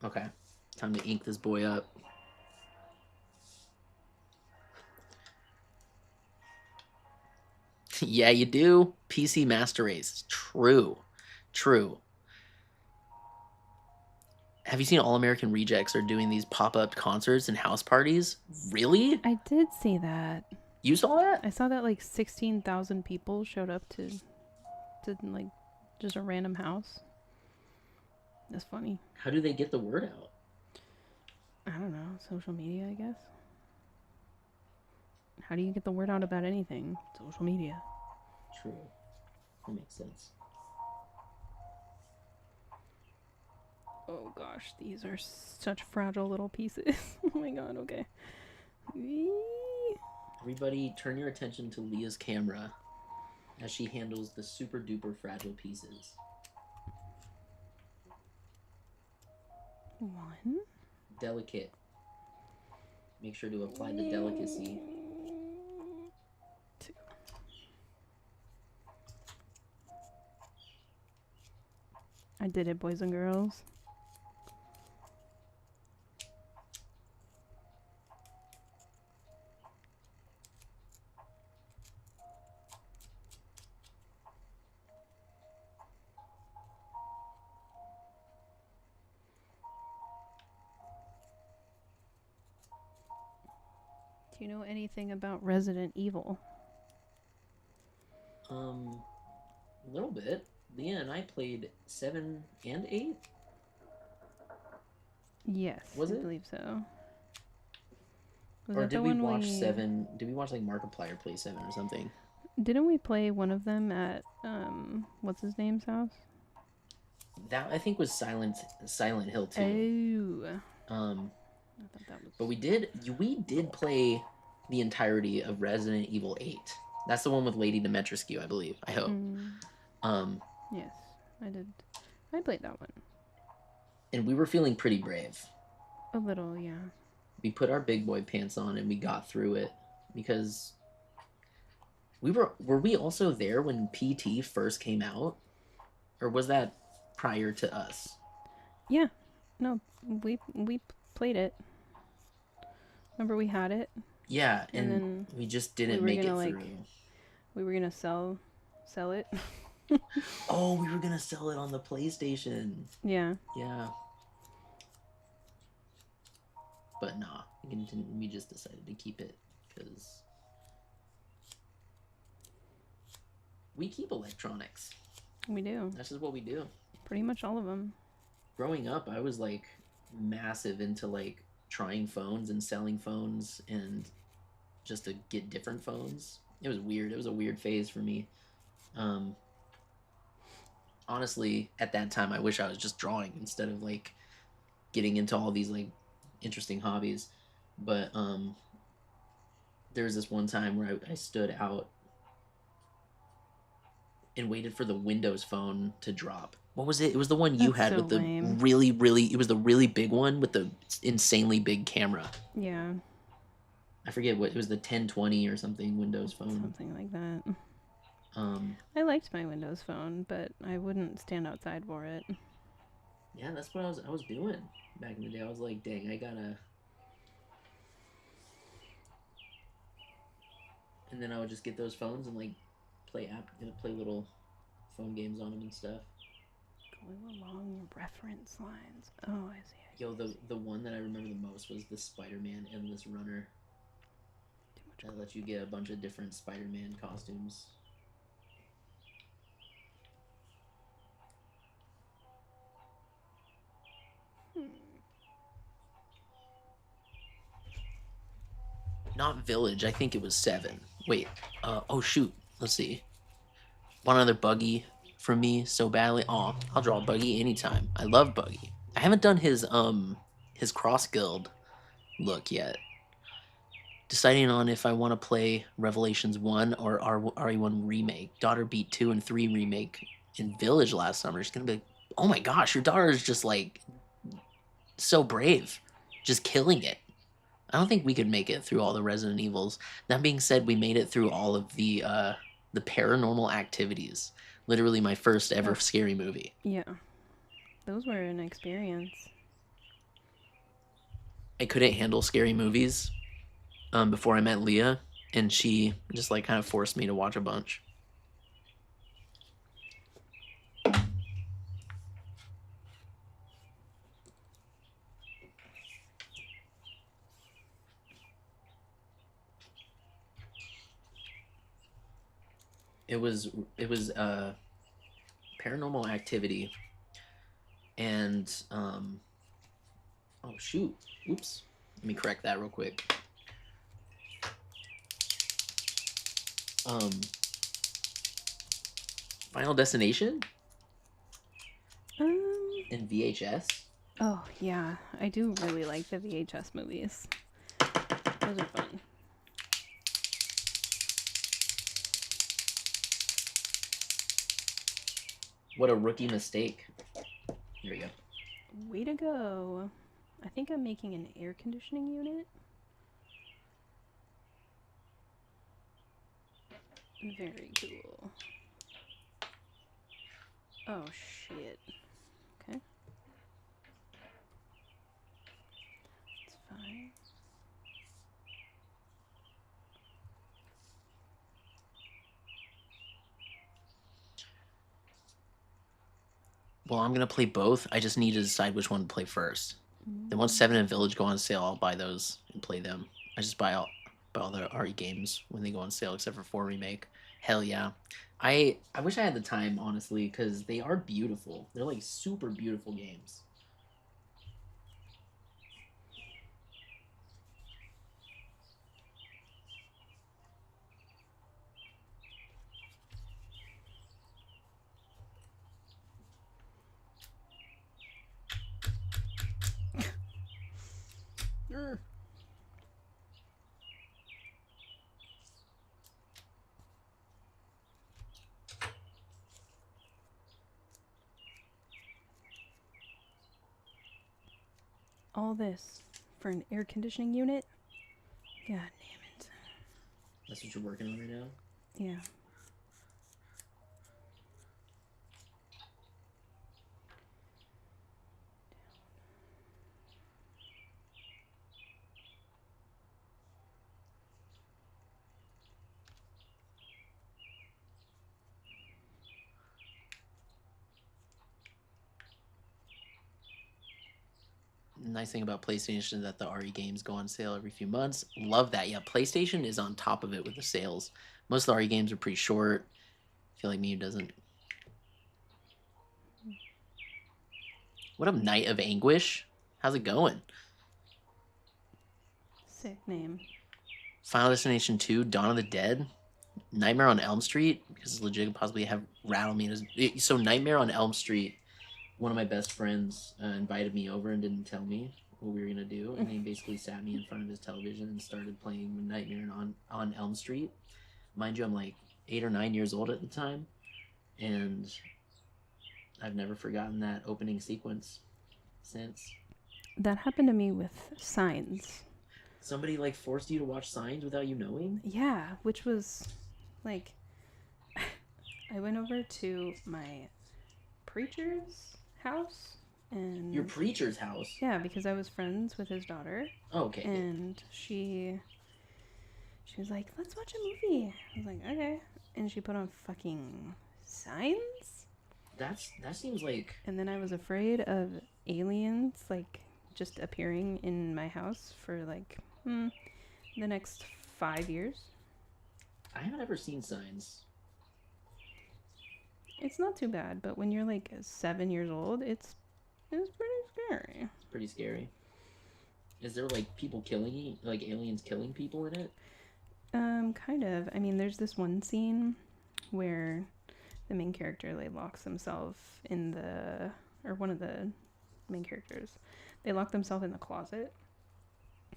Okay, time to ink this boy up. Yeah, you do. PC Master Race. True. True. Have you seen All American Rejects are doing these pop-up concerts and house parties? Really? I did see that. You saw that? I saw that like 16,000 people showed up to like just a random house. That's funny. How do they get the word out? I don't know. Social media, I guess. How do you get the word out about anything? Social media. True. That makes sense. Oh gosh, these are such fragile little pieces. Oh my god, okay. Everybody turn your attention to Leah's camera as she handles the super duper fragile pieces. One. Delicate. Make sure to apply the delicacy. Two. I did it, boys and girls. Do you know anything about Resident Evil? A little bit. Leah and I played 7 and 8. Yes, Was I it? believe so. Was Or that did the we one watch 7? Did we watch like Markiplier play 7 or something? Didn't we play one of them at what's his name's house? That I think was Silent Hill 2. Oh. I thought that was. But we did play the entirety of Resident Evil 8. That's the one with Lady Dimitrescu, I believe. I hope. Yes, I did. I played that one. And we were feeling pretty brave. A little, yeah. We put our big boy pants on and we got through it because were we also there when PT first came out? Or was that prior to us? Yeah. No, we played it. Remember we had it? Yeah, and then we just didn't we were make it gonna, through. We were gonna sell it. Oh, we were gonna sell it on the PlayStation. Yeah. Yeah. But nah, we just decided to keep it because we keep electronics. We do. That's just what we do. Pretty much all of them. Growing up, I was like massive into like trying phones and selling phones and just to get different phones. It was weird. It was a weird phase for me. Honestly, at that time, I wish I was just drawing instead of like getting into all these like interesting hobbies. But there was this one time where I stood out and waited for the Windows phone to drop. What was it? It was the one you had so with the lame. it was the really big one with the insanely big camera. Yeah. I forget what it was, the 1020 or something Windows phone. Something like that. I liked my Windows phone, but I wouldn't stand outside for it. Yeah, that's what I was doing back in the day. I was like, dang, I gotta and then I would just get those phones and like play little phone games on them and stuff. Going along reference lines. Oh, I see. Yo, the one that I remember the most was the Spider-Man Endless Runner. That lets you get a bunch of different Spider-Man costumes. Not Village. I think it was 7. Wait. Oh shoot. Let's see. One other Buggy from me so badly. Oh, I'll draw Buggy anytime. I love Buggy. I haven't done his cross guild look yet. Deciding on if I want to play Revelations 1 or RE1 remake. Daughter beat 2 and 3 remake in Village last summer. She's gonna be like, oh my gosh, your daughter is just like so brave, just killing it. I don't think we could make it through all the Resident Evils. That being said, we made it through all of the Paranormal Activities. Literally my first ever scary movie. Yeah. Those were an experience. I couldn't handle scary movies before I met Leah, and she just like kind of forced me to watch a bunch. It was Paranormal Activity, and oh shoot, oops, let me correct that real quick. Final Destination in VHS. Oh yeah, I do really like the VHS movies. Those are fun. What a rookie mistake. Here we go. Way to go. I think I'm making an air conditioning unit. Very cool. Oh shit. Okay. It's fine. Well, I'm gonna play both. I just need to decide which one to play first. Then once 7 and Village go on sale, I'll buy those and play them. I just buy all the RE games when they go on sale, except for 4 Remake. Hell yeah. I wish I had the time, honestly, because they are beautiful. They're like super beautiful games. All this for an air conditioning unit? God damn it. That's what you're working on right now? Yeah. Nice thing about PlayStation is that the RE games go on sale every few months. Love that. Yeah, PlayStation is on top of it with the sales. Most of the RE games are pretty short. I feel like Mew doesn't. What up, Night of Anguish? How's it going? Sick name. Final Destination 2, Dawn of the Dead, Nightmare on Elm Street, because it's legit possibly have Rattle Me. So Nightmare on Elm Street, one of my best friends invited me over and didn't tell me what we were going to do, and he basically sat me in front of his television and started playing Nightmare on Elm Street. Mind you, I'm like 8 or 9 years old at the time, and I've never forgotten that opening sequence since. That happened to me with Signs. Somebody like forced you to watch Signs without you knowing? Yeah, which was like I went over to my preacher's house and Your preacher's house? yeah, because I was friends with his daughter. Oh, okay. And she She was like, let's watch a movie. I was like, okay. And she put on fucking Signs. That seems like... And then I was afraid of aliens, like, just appearing in my house for, like, the next 5 years. I haven't ever seen Signs. It's not too bad, but when you're, like, 7 years old, it's pretty scary. It's pretty scary. Is there, like, people killing... Like, aliens killing people in it? Kind of. I mean, there's this one scene where the main character, like, locks himself in the... Or one of the main characters. They lock themselves in the closet.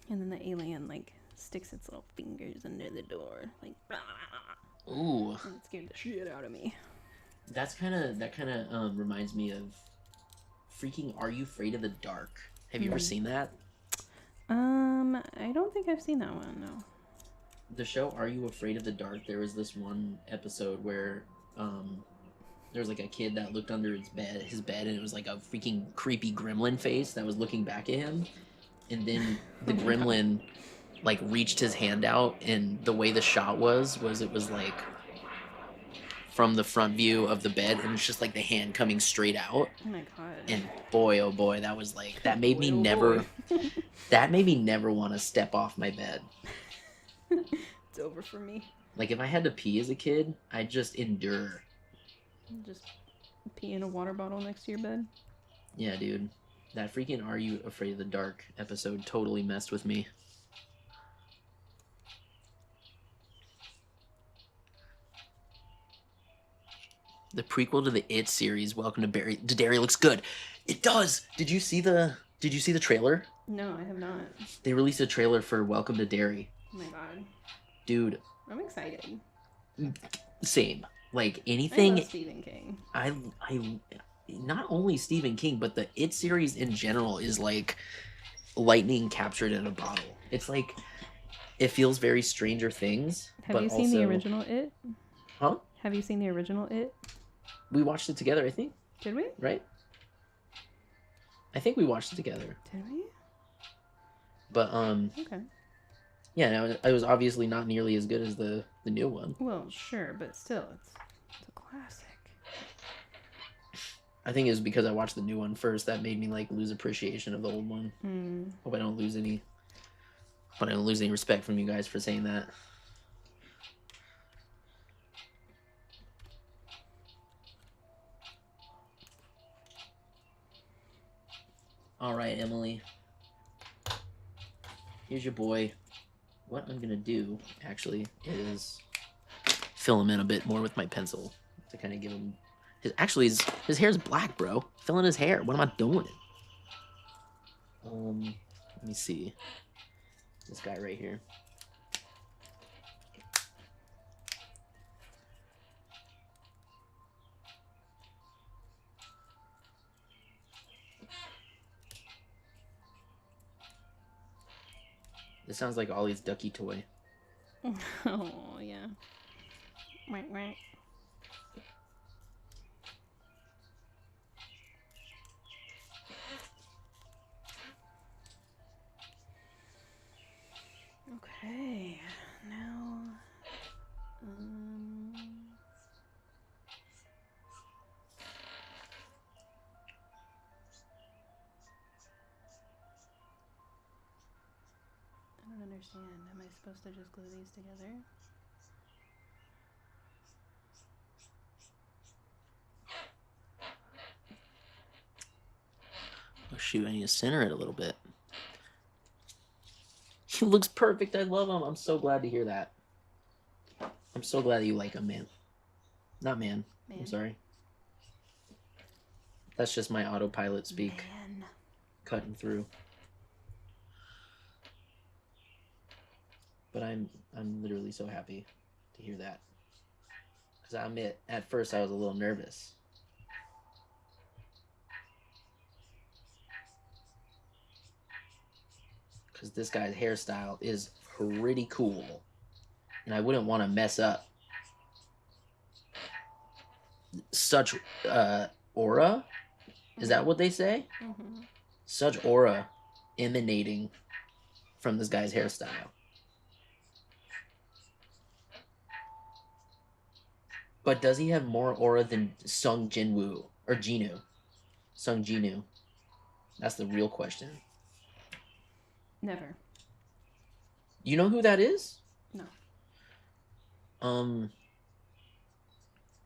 And then the alien, like, sticks its little fingers under the door. Like, blah. Ooh. And it scared the shit out of me. That kind of reminds me of freaking Are You Afraid of the Dark? Have you ever seen that? I don't think I've seen that one, no. The show Are You Afraid of the Dark, there was this one episode where there was like a kid that looked under his bed and it was like a freaking creepy gremlin face that was looking back at him. And then the gremlin like reached his hand out, and the way the shot was it was like from the front view of the bed, and it's just like the hand coming straight out. Oh my god. And boy, oh boy, that was like, that made me never want to step off my bed. It's over for me. Like, if I had to pee as a kid, I'd just endure. Just pee in a water bottle next to your bed. Yeah, dude. That freaking Are You Afraid of the Dark episode totally messed with me. The prequel to the It series, Welcome to Derry, looks good. It does. Did you see the trailer? No, I have not. They released a trailer for Welcome to Derry. Oh my god. Dude. I'm excited. Same. Like, anything... I love Stephen King. I not only Stephen King, but the It series in general is like lightning captured in a bottle. It's like, it feels very Stranger Things. Have you seen the original It? Huh? Have you seen the original It? We watched it together, I think. Did we? Right? I think we watched it together. Did we? But, Okay. yeah, no, it was obviously not nearly as good as the new one. Well, sure, but still, it's a classic. I think it was because I watched the new one first that made me, like, lose appreciation of the old one. Hope I don't lose any respect from you guys for saying that. All right, Emily. Here's your boy. What I'm gonna do, actually, is fill him in a bit more with my pencil to kind of give him... His hair's black, bro. Fill in his hair. What am I doing? Let me see. This guy right here. This sounds like Ollie's ducky toy. Oh, yeah. Right, right. Okay, now, I don't understand. Am I supposed to just glue these together? Oh shoot, I need to center it a little bit. He looks perfect. I love him. I'm so glad to hear that. I'm so glad that you like him, man. Not man. I'm sorry. That's just my autopilot speak. Man. Cutting through. But I'm literally so happy to hear that. Because I admit, at first I was a little nervous. Because this guy's hairstyle is pretty cool. And I wouldn't want to mess up such aura. Is that what they say? Mm-hmm. Such aura emanating from this guy's hairstyle. But does he have more aura than Sung Jinwoo or Jinu? Sung Jinu. That's the real question. Never. You know who that is? No.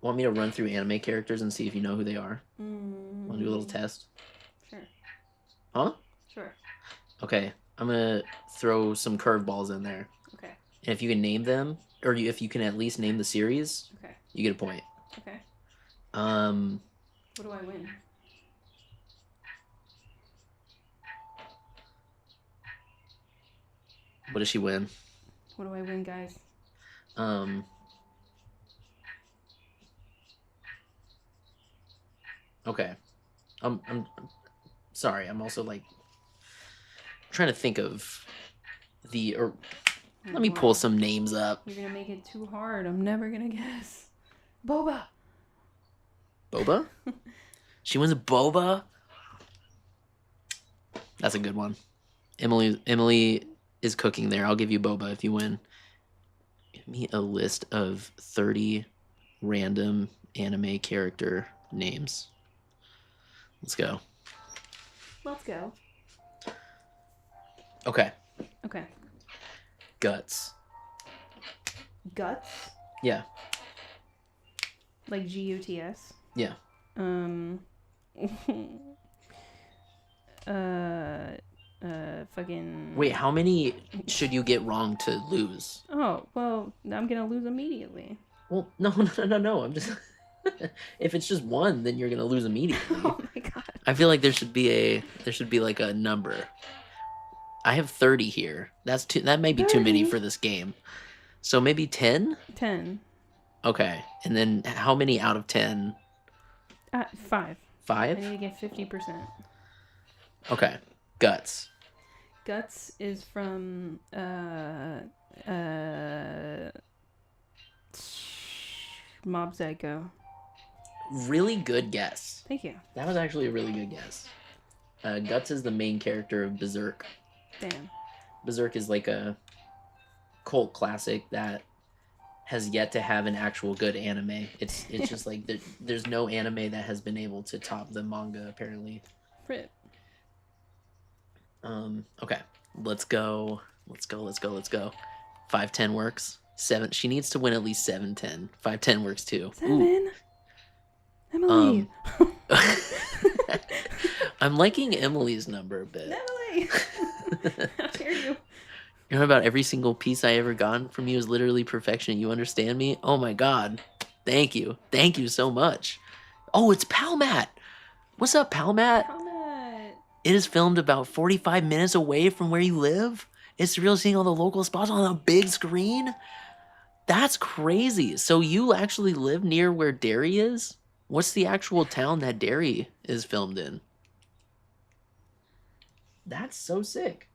Want me to run through anime characters and see if you know who they are? Want to do a little test? Sure. Huh? Sure. Okay. I'm gonna throw some curveballs in there. Okay. And if you can name them, or if you can at least name the series, Okay. you get a point. Okay. Um, What do I win? what does she win? What do I win, guys? Okay. I'm sorry. I'm also like trying to think of the. Or let me pull some names up. You're gonna make it too hard. I'm never gonna guess. Boba. Boba? She wins a boba? That's a good one. Emily is cooking there. I'll give you boba if you win. Give me a list of 30 random anime character names. Let's go. Let's go. Okay. Okay. Guts. Guts? Yeah. Like Guts? Yeah. Fucking. Wait, how many should you get wrong to lose? Oh, well, I'm gonna lose immediately. Well, no. I'm just. If it's just one, then you're gonna lose immediately. Oh my god. I feel like there should be like a number. I have 30 here. That's too. That may be too many 30? for this game. So maybe 10. 10. Okay, and then how many out of 10? 5. 5. I need to get 50%. Okay, Guts. Guts is from Mob Psycho. Really good guess. Thank you. That was actually a really good guess. Guts is the main character of Berserk. Damn. Berserk is like a cult classic that has yet to have an actual good anime. It's just like there's no anime that has been able to top the manga apparently. Rip. Okay. Let's go. 5-10 works. 7. She needs to win at least 7-10. 5-10 works too. 7. Ooh. Emily. I'm liking Emily's number a bit. Emily. How dare you? You know about every single piece I ever gotten from you is literally perfection. You understand me? Oh my god. Thank you. Thank you so much. Oh, it's Palmat. What's up, Palmat? Comment. It is filmed about 45 minutes away from where you live. It's real seeing all the local spots on a big screen. That's crazy. So you actually live near where Derry is? What's the actual town that Derry is filmed in? That's so sick.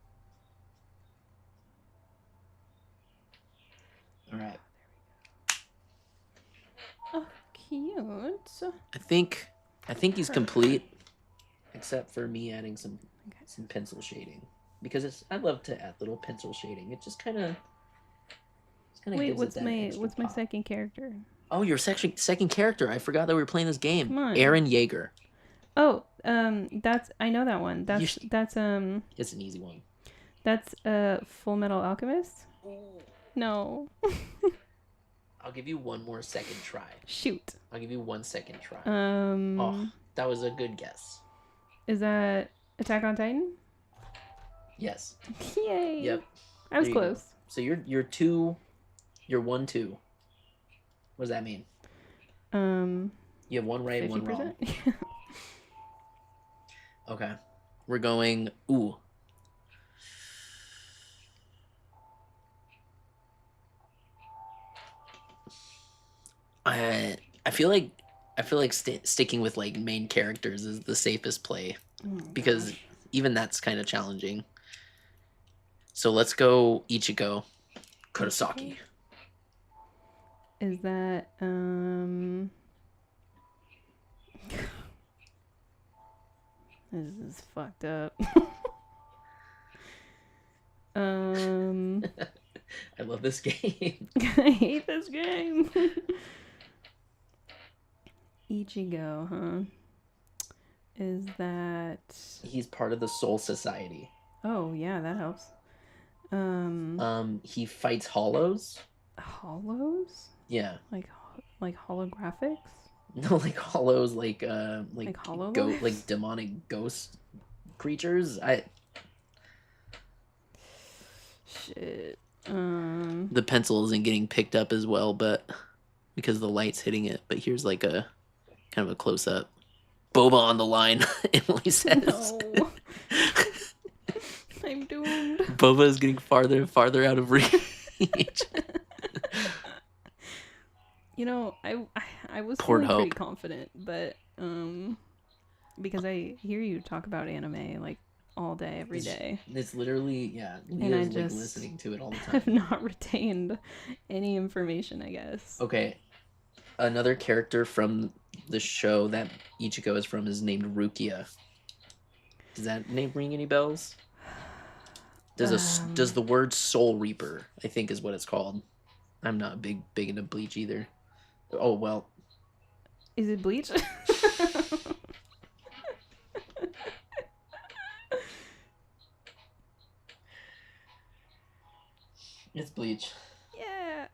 All right. Oh, cute. I think he's complete, except for me adding some pencil shading because I love to add little pencil shading. It just kind of Wait, what's my second character? Oh, your second character. I forgot that we were playing this game. Come on. Eren Yeager. Oh, I know that one. That's It's an easy one. That's Full Metal Alchemist. No. I'll give you one more second try. Shoot. I'll give you 1 second try. Oh, that was a good guess. is that Attack on Titan? Yes. Yay. Yep. I was There you close. go. So you're 2. You're 1-2. What does that mean? You have 1 right and 1 wrong. 50%. Okay. We're going. Ooh. I feel like sticking with like main characters is the safest play because even that's kind of challenging. So let's go Ichigo Kurosaki. Is that This is fucked up. I love this game. I hate this game. Ichigo, huh? Is that... He's part of the Soul Society. Oh, yeah, that helps. He fights hollows. Hollows? Yeah. Like holographics? No, like hollows, like Hololives? like demonic ghost creatures. Shit. The pencil isn't getting picked up as well, but because the light's hitting it. But here's like a kind of a close up. Boba on the line, Emily says. No. I'm doomed. Boba is getting farther and farther out of reach. You know, I was Port feeling pretty Hope. confident, but because I hear you talk about anime like all day, every day. It's literally, yeah. And I Leah's like just listening to it all the have time. not retained any information, I guess. Okay. Another character from the show that Ichigo is from is named Rukia. Does that name ring any bells? Does the word Soul Reaper, I think is what it's called. I'm not big into Bleach either. Oh well. Is it Bleach? It's Bleach. Yeah.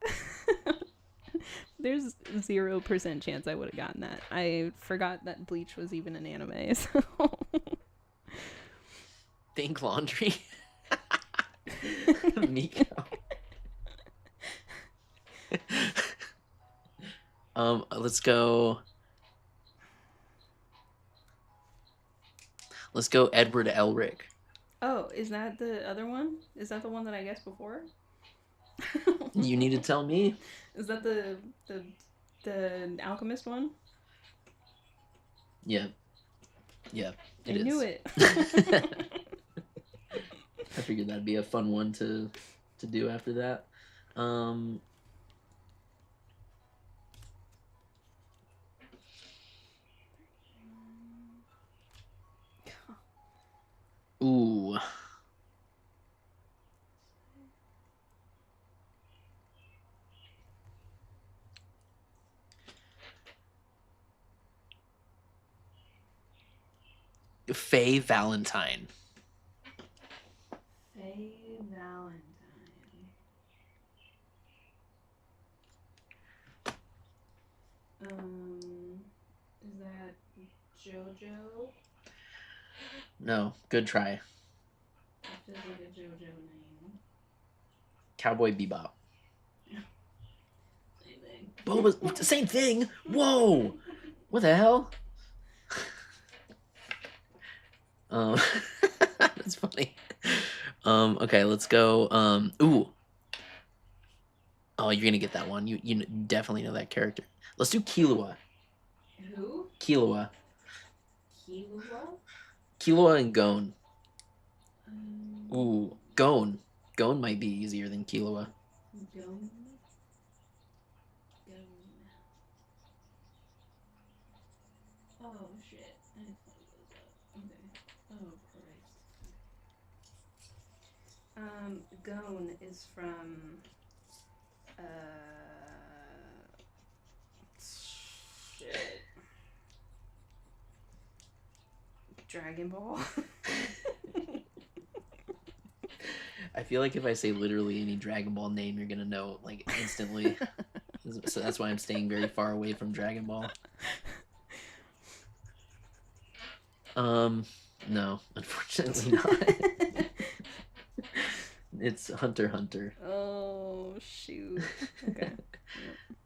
There's 0% chance I would have gotten that. I forgot that Bleach was even an anime, so... Think laundry. Miko. Let's go. Let's go Edward Elric. Oh, is that the other one? Is that the one that I guessed before? You need to tell me. Is that the alchemist one? Yeah. Yeah. I knew it. I figured that'd be a fun one to do after that. Ooh. Faye Valentine. Faye Valentine. Is that JoJo? No, good try. That feels like a JoJo name. Cowboy Bebop. Same thing. Boba, same thing. Whoa, what the hell? That's funny. Okay, let's go. Ooh. Oh, you're gonna get that one. You definitely know that character. Let's do Killua. Who? Killua. Killua? Killua and Gon. Ooh, Gon. Gon might be easier than Killua. Gon. Oh shit! I didn't fuck those up. Okay. Oh Christ. Gon is from. Shit. Dragon Ball. I feel like if I say literally any Dragon Ball name, you're gonna know like instantly. So that's why I'm staying very far away from Dragon Ball. No, unfortunately not. It's Hunter x Hunter. Oh shoot. Okay.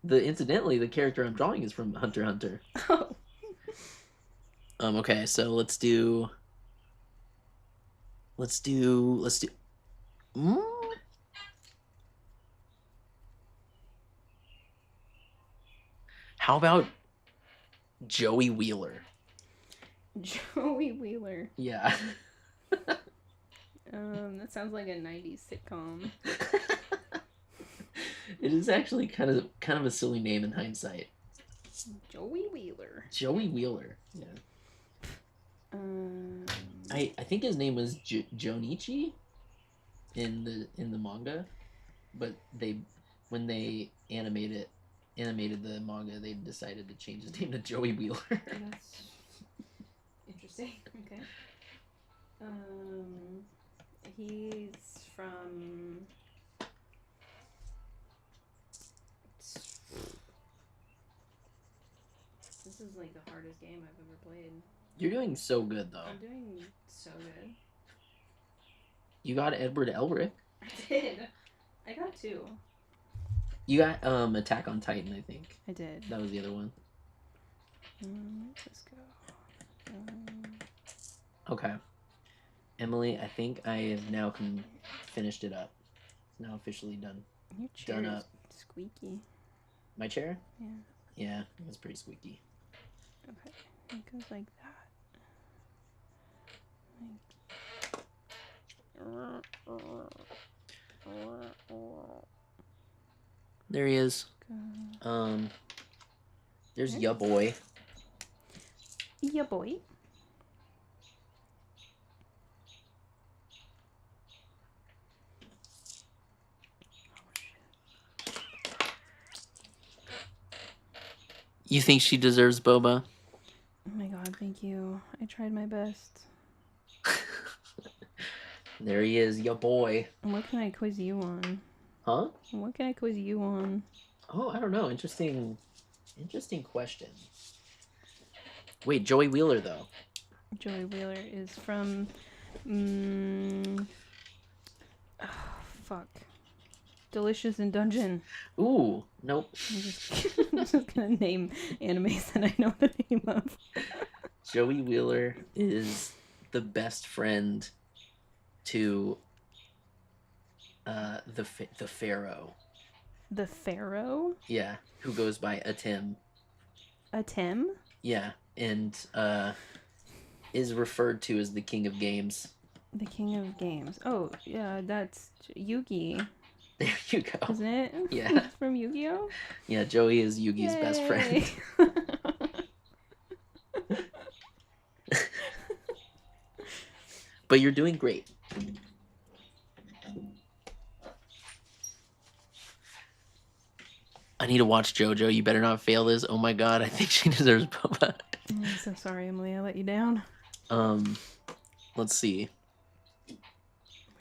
Incidentally, the character I'm drawing is from Hunter x Hunter. Oh. Okay, so let's do. Mm? How about Joey Wheeler? Joey Wheeler. Yeah. That sounds like a 90s sitcom. It is actually kind of a silly name in hindsight. Joey Wheeler. Joey Wheeler. Yeah. I think his name was Jonichi in the manga, but when they animate it animated the manga, they decided to change his name to Joey Wheeler. That's interesting. Okay. He's from. This is like the hardest game I've ever played. You're doing so good though. I'm doing so good. You got Edward Elric. I did. I got 2. You got Attack on Titan, I think. I did. That was the other one. Let's go. Okay. Emily, I think I have now finished it up. It's now officially done. Your chair Done is up. squeaky. My chair? Yeah. Yeah, it's pretty squeaky. Okay. It goes like that. There he is. There's ya boy. Yeah, boy. You think she deserves boba? Oh my god, thank you. I tried my best. There he is, ya boy. What can I quiz you on? Huh? What can I quiz you on? Oh, I don't know. Interesting question. Wait, Joey Wheeler though. Joey Wheeler is from. Oh, fuck. Delicious in Dungeon. Ooh, nope. I'm just gonna name animes that I know the name of. Joey Wheeler is the best friend to the Pharaoh. The Pharaoh? Yeah, who goes by Atim. Atem? Yeah, and is referred to as the King of Games. The King of Games. Oh, yeah, that's Yugi. There you go. Isn't it? Yeah. It's from Yu-Gi-Oh? Yeah, Joey is Yugi's best friend. But you're doing great. I need to watch JoJo. You better not fail this. Oh my god, I think she deserves boba. I'm so sorry, Emily. I let you down. Let's see.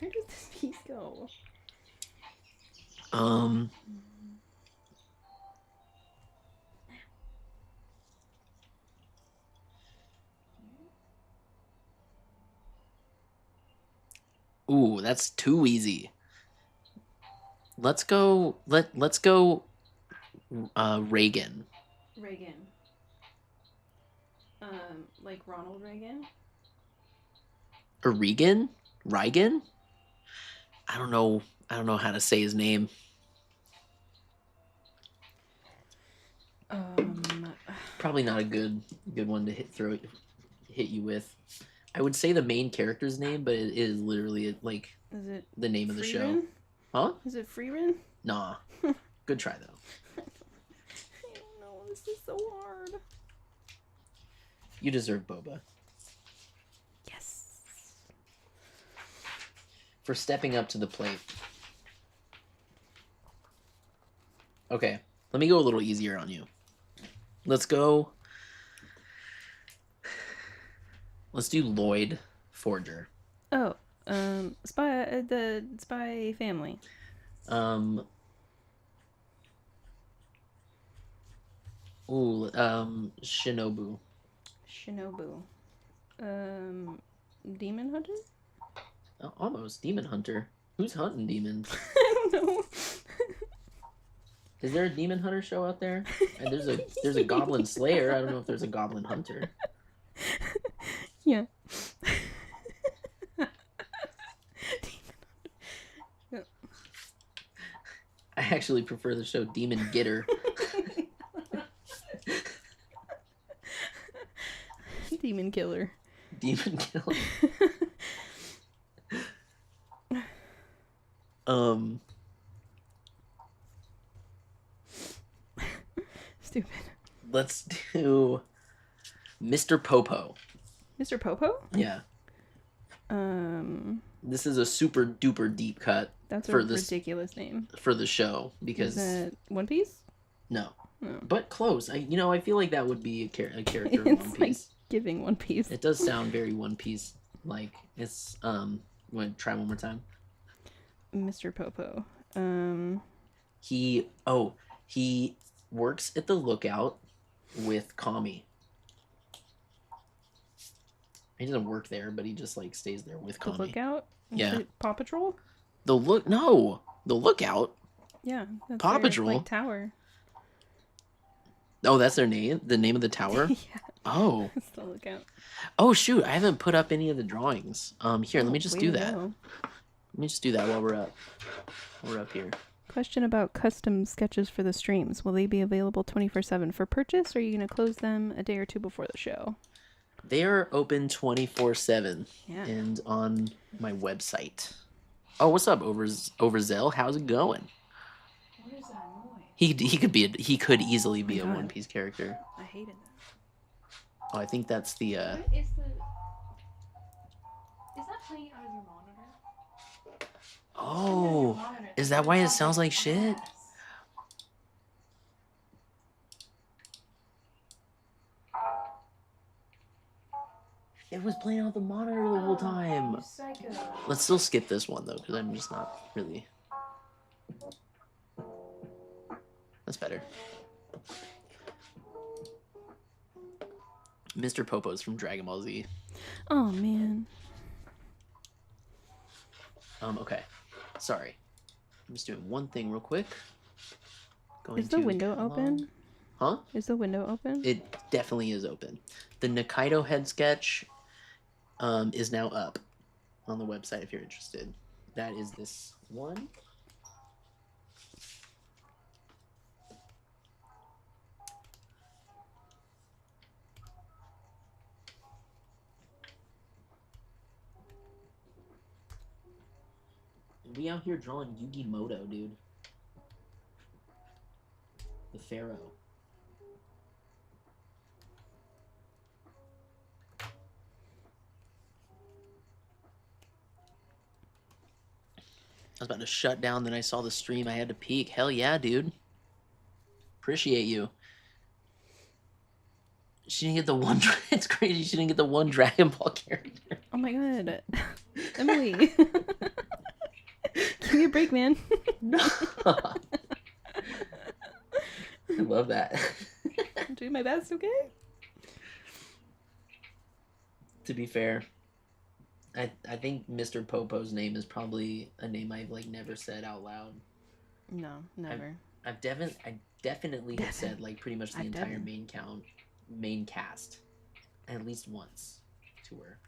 Where does this piece go? Ooh, that's too easy. Let's go. Let's go. Reagan. Reagan. Like Ronald Reagan? Or Regan? Reagan? I don't know how to say his name. Probably not a good one to hit you with. I would say the main character's name, but it is literally like Is it the name of the show. Freerin? Huh? Is it Freerin? Nah. Good try though. I don't know. This is so hard. You deserve boba Yes. for stepping up to the plate. Okay, let me go a little easier on you. Let's go. Let's do Lloyd Forger. Oh, the Spy Family. Shinobu. Shinobu. Demon Hunter? Oh, almost Demon Hunter. Who's hunting demons? I don't know. Is there a Demon Hunter show out there? And there's a Goblin Slayer. I don't know if there's a Goblin Hunter. Yeah. I actually prefer the show Demon Getter. Demon Killer. Demon Killer. Stupid. Let's do Mr. Popo. Mr. Popo? Yeah. This is a super duper deep cut That's a for this ridiculous name. for the show because Is it One Piece? no, No. But close. I feel like that would be a character in One It's like Piece. giving One Piece. It does sound very One Piece like. It's Want to try one more time? Mr. Popo. He works at the lookout with Kami. He doesn't work there, but he just like stays there with The Kami. Lookout? Is Yeah. it Paw Patrol? The lookout. Yeah. That's Paw their, Patrol? like, tower. Oh, that's their name? The name of the tower? Yeah. Oh. It's the Lookout. Oh shoot, I haven't put up any of the drawings. Here, let me just Way do to that. go. Let me just do that while we're up. We're up here. Question about custom sketches for the streams. Will they be available 24/7 for purchase, or are you going to close them a day or two before the show? They are open 24/7 Yeah. and on my website. Oh, what's up, Overzell? How's it going? What is that noise? He could easily be Oh a my God. One Piece character. I hated that. Oh, I think that's the What is the? Is that playing out of your monitor? Oh, is that why it sounds like shit? Yes. It was playing out the monitor the whole time. You psycho. Let's still skip this one though, because I'm just not really. That's better. Mr. Popo's from Dragon Ball Z. Oh, man. Okay. Sorry. I'm just doing one thing real quick. Going Is the to window catalog. open? Huh? Is the window open? It definitely is open. The Nikaido head sketch is now up on the website if you're interested. That is this one. We out here drawing Yugi Moto, dude. The Pharaoh. I was about to shut down, then I saw the stream. I had to peek. Hell yeah, dude. Appreciate you. She didn't get the one. It's crazy. She didn't get the one Dragon Ball character. Oh my god. Emily. Give me a break, man. No. I love that. I'm doing my best, okay? To be fair, I think Mr. Popo's name is probably a name I've like never said out loud. No, never. I definitely have said like pretty much the entire main cast at least once to her.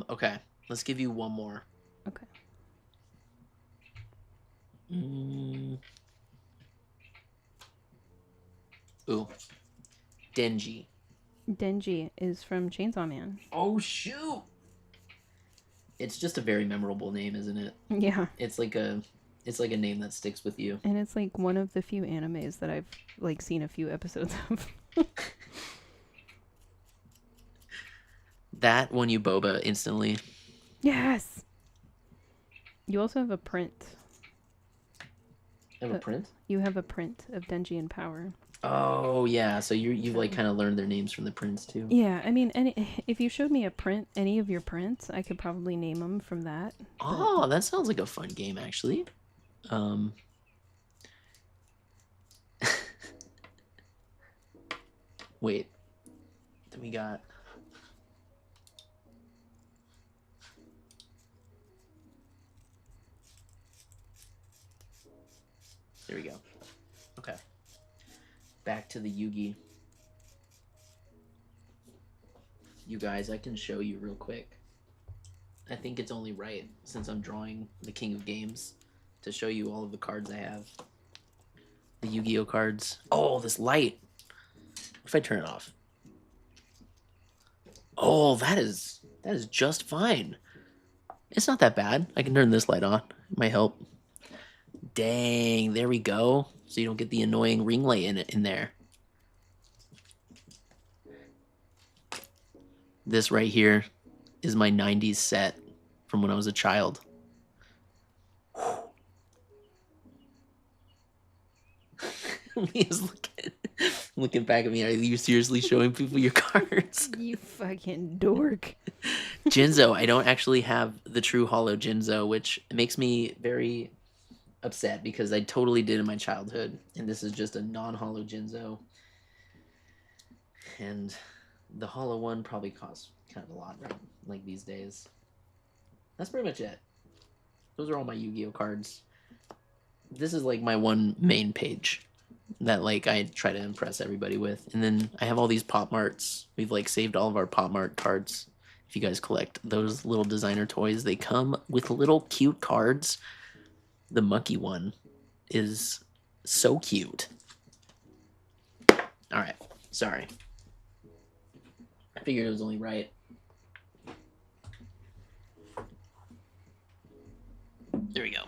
Okay, let's give you one more. Okay. Ooh, Denji. Denji is from Chainsaw Man. Oh shoot! It's just a very memorable name, isn't it? Yeah. It's like a name that sticks with you. And it's like one of the few animes that I've like seen a few episodes of. That won you boba instantly. Yes. You also have a print. Have a print? You have a print of Denji and Power. Oh yeah, so you've like kind of learned their names from the prints too. Yeah, I mean, if you showed me a print, any of your prints, I could probably name them from that. Oh, that sounds like a fun game actually. Wait. Then we got. There we go. Okay. Back to the Yugi. You guys, I can show you real quick. I think it's only right, since I'm drawing the King of Games, to show you all of the cards I have. The Yu-Gi-Oh cards. Oh, this light. What if I turn it off? Oh, that is just fine. It's not that bad. I can turn this light on. It might help. Dang, there we go. So you don't get the annoying ring light in there. This right here is my 90s set from when I was a child. Leah's looking back at me. Are you seriously showing people your cards? You fucking dork. Jinzo, I don't actually have the true hollow Jinzo, which makes me very upset because I totally did in my childhood, and this is just a non-hollow Jinzo. And the hollow one probably costs kind of a lot, right? Like these days. That's pretty much it. Those are all my Yu-Gi-Oh cards. This is like my one main page that like I try to impress everybody with. And then I have all these Pop Marts. We've like saved all of our Pop Mart cards. If you guys collect those little designer toys, they come with little cute cards. The monkey one is so cute. All right, sorry. I figured it was only right. There we go.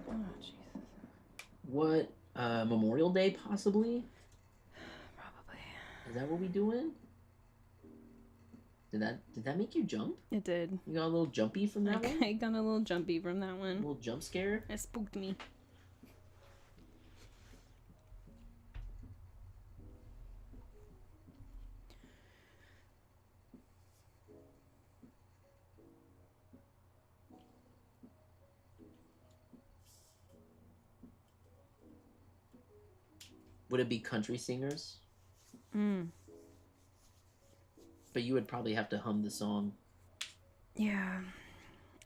Oh, Jesus. What? Memorial Day, possibly? Probably. Is that what we doing? Did that make you jump? It did. You got a little jumpy from that one? I got a little jumpy from that A one. little jump scare? It spooked me. Would it be country singers? Mm. But you would probably have to hum the song. Yeah.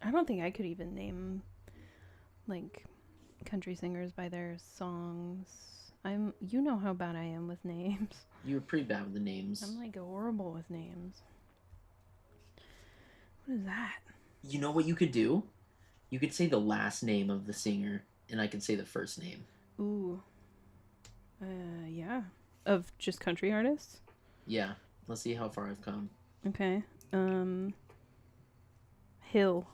I don't think I could even name, like, country singers by their songs. You know how bad I am with names. You were pretty bad with the names. I'm, like, horrible with names. What is that? You know what you could do? You could say the last name of the singer, and I could say the first name. Ooh. Yeah. Of just country artists? Yeah. Let's see how far I've come. Okay. Hill.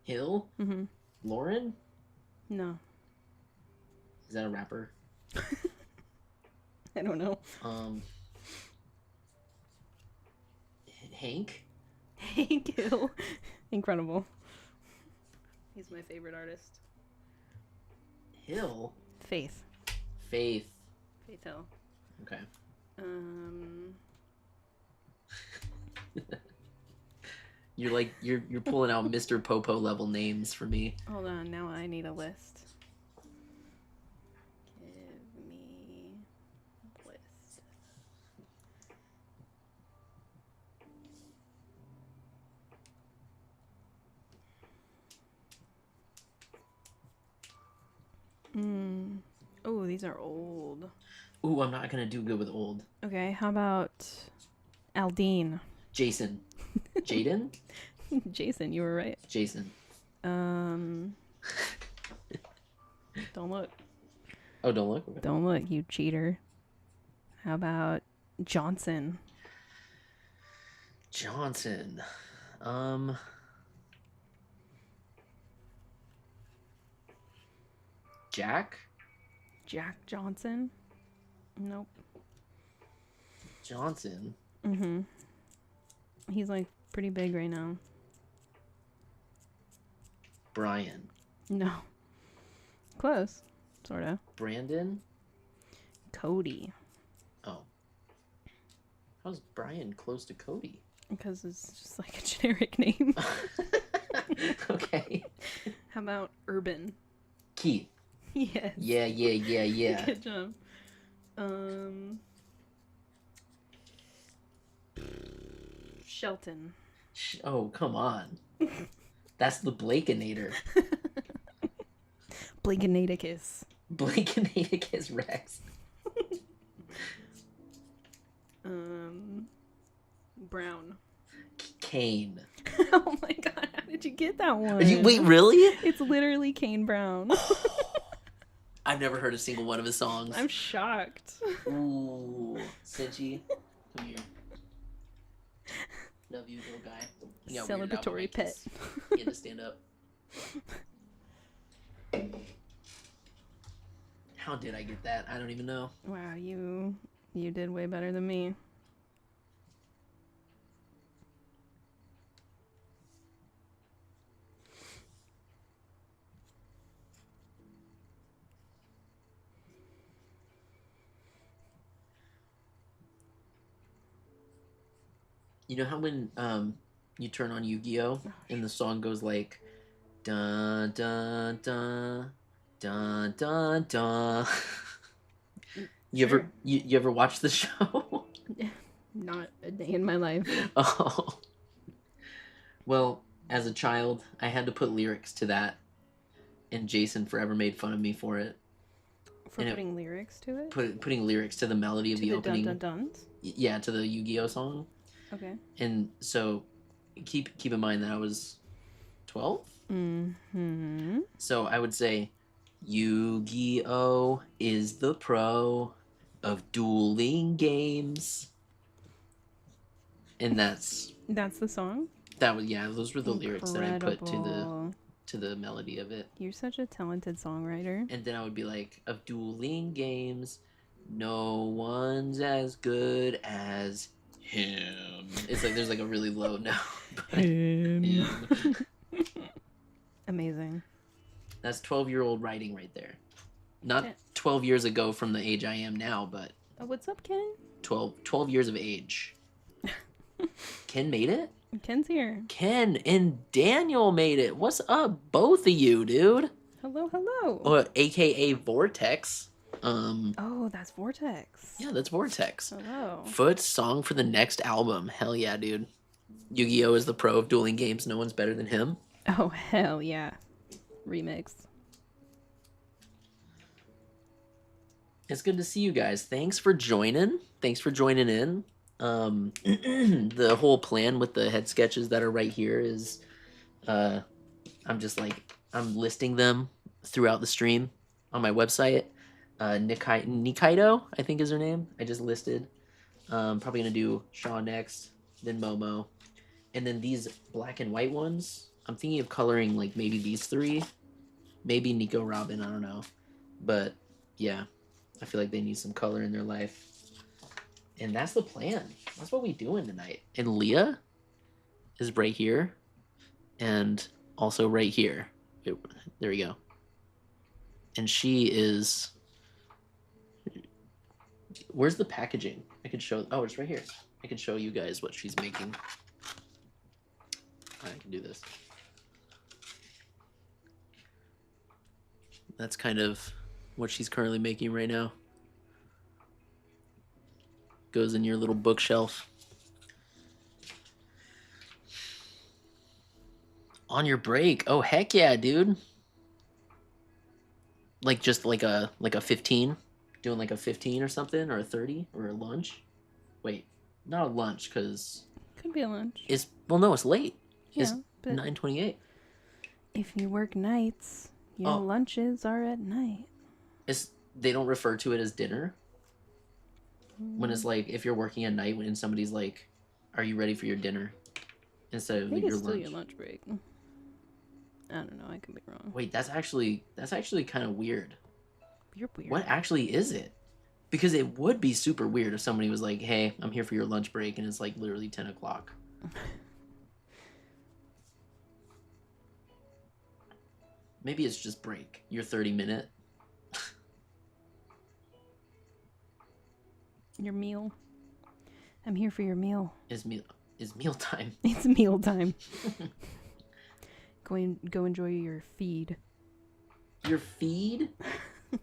Hill? Mm-hmm. Lauren? No. Is that a rapper? I don't know. Hank? Hank Hill. Incredible. He's my favorite artist. Hill? Faith. Faith. Faith Hill. Okay. You're pulling out Mr. Popo level names for me. Hold on, now I need a list. Give me a list. Oh, these are old. Ooh, I'm not gonna do good with old. Okay, how about Aldine? Jason. Jaden? Jason, you were right. Jason. Don't look. Oh, don't look. Okay. Don't look, you cheater. How about Johnson? Johnson. Jack? Jack Johnson? Nope. Johnson? Mm-hmm. He's like pretty big right now. Brian? No. Close. Sorta. Brandon? Cody. Oh. How's Brian close to Cody? Because it's just like a generic name. Okay. How about Urban? Keith. Yes. Yeah. Good job. Shelton. Oh, come on. That's the Blakeinator. Blankenaticus. Brown. Kane. Oh my god, how did you get that one? Wait, really? It's literally Kane Brown. I've never heard a single one of his songs. I'm shocked. Ooh, Cinchi, come here. Love you, little guy. You got weirded out by my Celebratory pet. kiss. You had to stand up. How did I get that? I don't even know. Wow, you did way better than me. You know how when you turn on Yu-Gi-Oh and the song goes like dun dun dun dun dun dun. You Sure. ever you ever watch the show? Not a day in my life. Oh. Well, as a child, I had to put lyrics to that, and Jason forever made fun of me for it. For And putting lyrics to it? Putting lyrics to the melody of To the the opening. dun dun duns? Yeah, to the Yu-Gi-Oh song. Okay. And so keep in mind that I was 12. Mm-hmm. So I would say Yu-Gi-Oh is the pro of dueling games. And that's That's the song? those were the lyrics that I put Incredible. to the melody of it. You're such a talented songwriter. And then I would be like, of dueling games, no one's as good as him. It's like there's like a really low note. But him. Amazing. That's 12-year-old writing right there. Not Yeah. 12 years ago from the age I am now, but Oh, what's up, Ken? 12 years of age. Ken made it? Ken's here. Ken and Daniel made it. What's up, both of you, dude? Hello, hello. Or AKA Vortex. Oh, that's Vortex. Yeah, that's Vortex. Hello. Foot's song for the next album. Hell yeah, dude. Yu-Gi-Oh is the pro of dueling games. No one's better than him. Oh, hell yeah. Remix. It's good to see you guys. Thanks for joining. Thanks for joining in. The whole plan with the head sketches that are right here is I'm listing them throughout the stream on my website. Nikaido, I think is her name. I just listed. Probably gonna do Shaw next, then Momo. And then these black and white ones, I'm thinking of coloring like maybe these three. Maybe Nico Robin, I don't know. But yeah, I feel like they need some color in their life. And that's the plan. That's what we doing tonight. And Leah is right here. And also right here. There we go. And she is... Where's the packaging? I could show... Oh, it's right here. I could show you guys what she's making. I can do this. That's kind of what she's currently making right now. Goes in your little bookshelf. On your break. Oh, heck yeah, dude. Like just like a 15? Doing like a 15 or something, or a 30, or a lunch? Wait, not a lunch, because... Could be a lunch. Well, no, it's late. Yeah, It's but 9:28. if you work nights, your lunches are at night. They don't refer to it as dinner? When it's like, if you're working at night and somebody's like, are you ready for your dinner? Instead of I think your it's still lunch. your lunch break. I don't know, I could be wrong. Wait, that's actually kind of weird. You're weird. What actually is it? Because it would be super weird if somebody was like, hey, I'm here for your lunch break, and it's like literally 10 o'clock. Maybe it's just break. Your 30-minute. Your meal. I'm here for your meal. Is meal time. It's meal time. Go enjoy your feed. Your feed? Where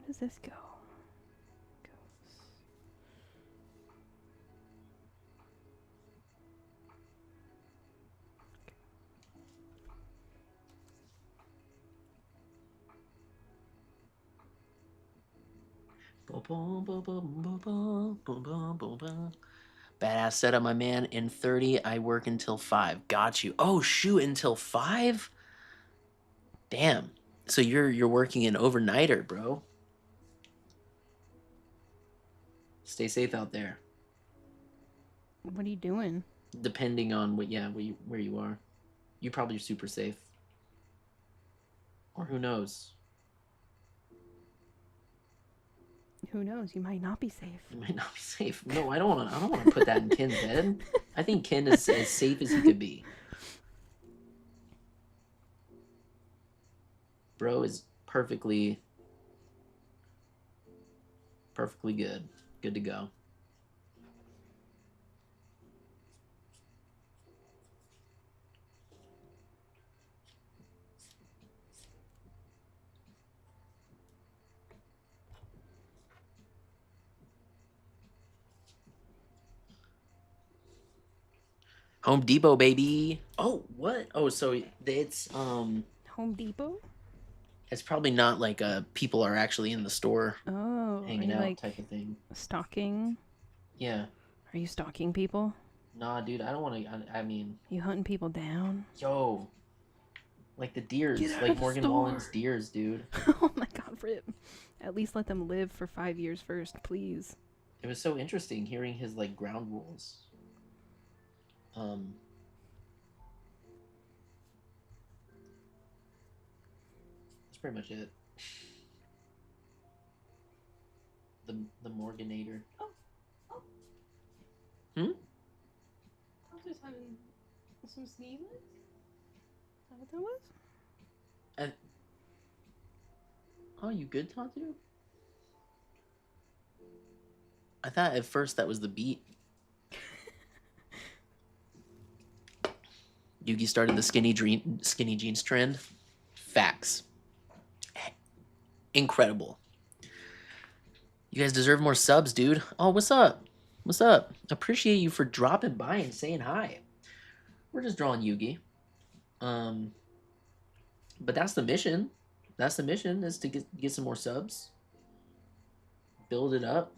does this go? Badass setup, my man. In 30, I work until 5. Got you. Oh shoot, until 5? Damn. So you're working an overnighter, bro. Stay safe out there. What are you doing? Depending on where you are. You probably are super safe. Or who knows? Who knows? You might not be safe. You might not be safe. No, I don't want to put that in Ken's head. I think Ken is as safe as he could be. Bro is perfectly good. Good to go. Home Depot, baby. Oh, what? Oh, so it's Home Depot? it's probably not like people are actually in the store Oh, hanging are you out like type of thing. stalking? Yeah. Are you stalking people? Nah, dude, I don't want to. I mean, You hunting people down? yo, like the deers, Get out like of the Morgan store. Wallen's deers, dude. Oh my god, Rip. At least let them live for 5 years first, please. It was so interesting hearing his like ground rules. That's pretty much it. The Morganator. Oh. Hmm? I'm just having some sneezes. Is that what that was? Oh, you good, Tatu? I thought at first that was the beat. Yugi started the skinny jeans trend. Facts. Incredible. You guys deserve more subs, dude. Oh, what's up? What's up? Appreciate you for dropping by and saying hi. We're just drawing Yugi. But that's the mission. That's the mission, is to get some more subs. Build it up.